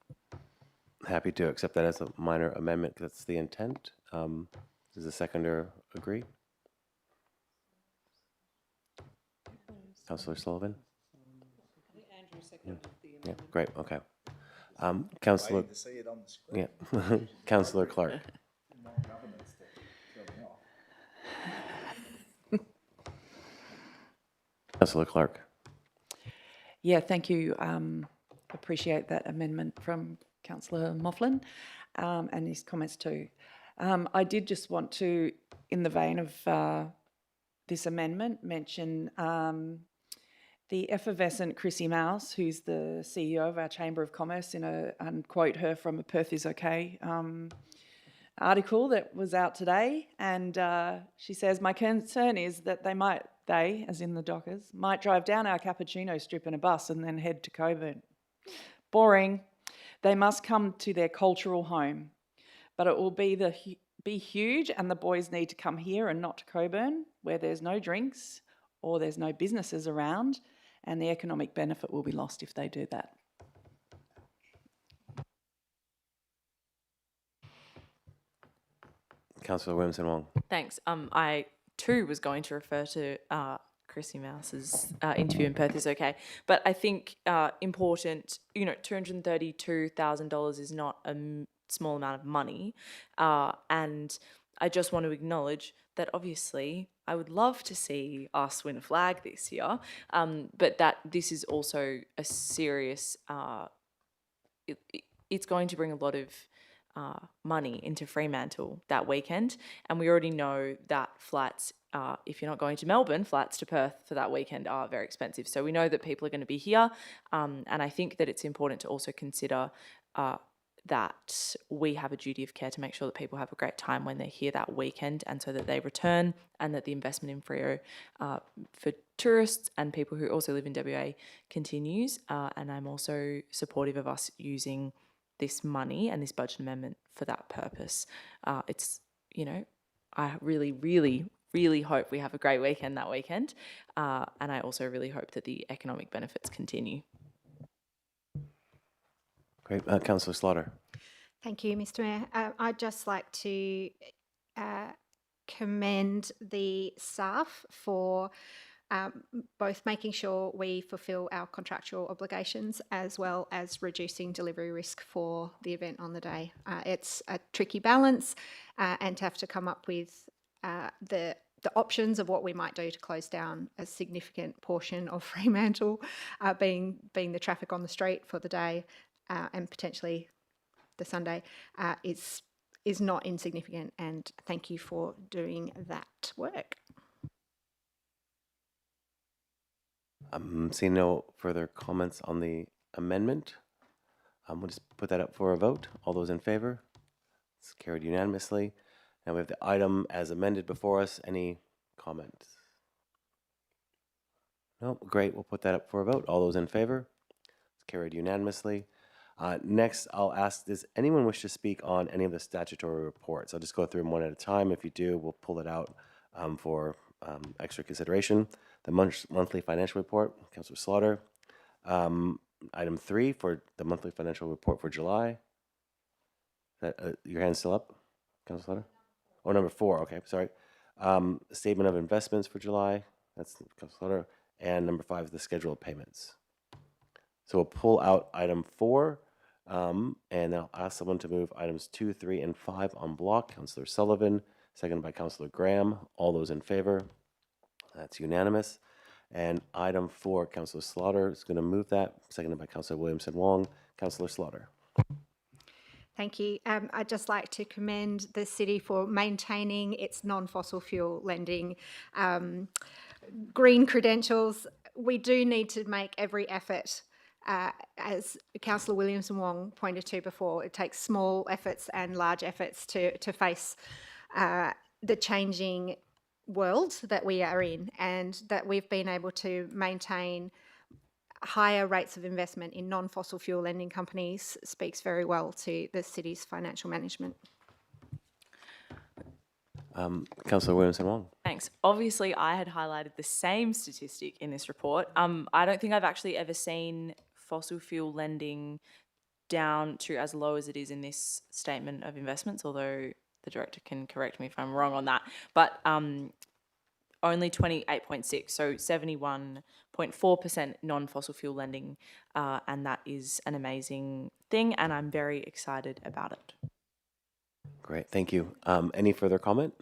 Happy to accept that as a minor amendment. That's the intent. Does the seconder agree? Councillor Sullivan? Yeah, great, okay. Councillor, Councillor Clark. Councillor Clark. Yeah, thank you. Appreciate that amendment from Councillor Moughlin and his comments too. I did just want to, in the vein of this amendment, mention the effervescent Chrissy Mouse, who's the CEO of our Chamber of Commerce, and quote her from a Perth is OK article that was out today. And she says, "My concern is that they, as in the Dockers, might drive down our Cappuccino Strip in a bus and then head to Coburn. Boring. They must come to their cultural home, but it will be be huge and the boys need to come here and not to Coburn, where there's no drinks or there's no businesses around, and the economic benefit will be lost if they do that. Councillor Williamson Wong. Thanks. I too was going to refer to Chrissy Mouse's interview in Perth is okay, but I think important. $232,000 is not a small amount of money, and I just want to acknowledge that obviously I would love to see us win a flag this year, but that this is also a serious. It's going to bring a lot of money into Fremantle that weekend, and we already know that flights, if you're not going to Melbourne, flights to Perth for that weekend are very expensive. So we know that people are going to be here, and I think that it's important to also consider that we have a duty of care to make sure that people have a great time when they're here that weekend, and so that they return, and that the investment in Freo for tourists and people who also live in WA continues. And I'm also supportive of us using this money and this budget amendment for that purpose. I really, really, really hope we have a great weekend that weekend, and I also really hope that the economic benefits continue. Great. Councillor Slaughter. Thank you, Mr. Mayor. I'd just like to commend the staff for both making sure we fulfil our contractual obligations as well as reducing delivery risk for the event on the day. It's a tricky balance, and to have to come up with the options of what we might do to close down a significant portion of Fremantle, being the traffic on the street for the day and potentially the Sunday, is not insignificant, and thank you for doing that work. I'm seeing no further comments on the amendment. We'll just put that up for a vote. All those in favor? It's carried unanimously. Now we have the item as amended before us. Any comments? No? Great. We'll put that up for a vote. All those in favor? It's carried unanimously. Next, I'll ask, does anyone wish to speak on any of the statutory reports? I'll just go through them one at a time. If you do, we'll pull it out for extra consideration. The monthly financial report, Councillor Slaughter. Item 3 for the monthly financial report for July. Your hand's still up, Councillor Slaughter? Oh, number 4, okay, sorry. Statement of investments for July, that's Councillor Slaughter. And number 5 is the schedule of payments. So we'll pull out item 4, and I'll ask someone to move items 2, 3, and 5 on block. Councillor Sullivan, seconded by Councillor Graham. All those in favor? That's unanimous. And item 4, Councillor Slaughter is going to move that, seconded by Councillor Williamson Wong. Councillor Slaughter. Thank you. I'd just like to commend the city for maintaining its non-fossil fuel lending green credentials. We do need to make every effort. As Councillor Williamson Wong pointed to before, it takes small efforts and large efforts to face the changing world that we are in, and that we've been able to maintain higher rates of investment in non-fossil fuel lending companies speaks very well to the city's financial management. Councillor Williamson Wong. Thanks. Obviously, I had highlighted the same statistic in this report. I don't think I've actually ever seen fossil fuel lending down to as low as it is in this statement of investments, although the director can correct me if I'm wrong on that. But only 28.6, so 71.4% non-fossil fuel lending, and that is an amazing thing, and I'm very excited about it. Great, thank you. Any further comment?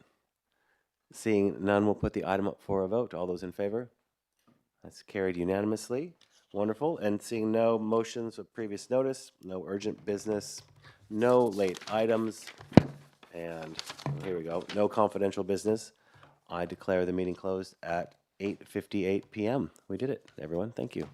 Seeing none, we'll put the item up for a vote. All those in favor? That's carried unanimously. Wonderful. And seeing no motions of previous notice, no urgent business, no late items, and here we go, no confidential business, I declare the meeting closed at 8:58 p.m. We did it, everyone. Thank you.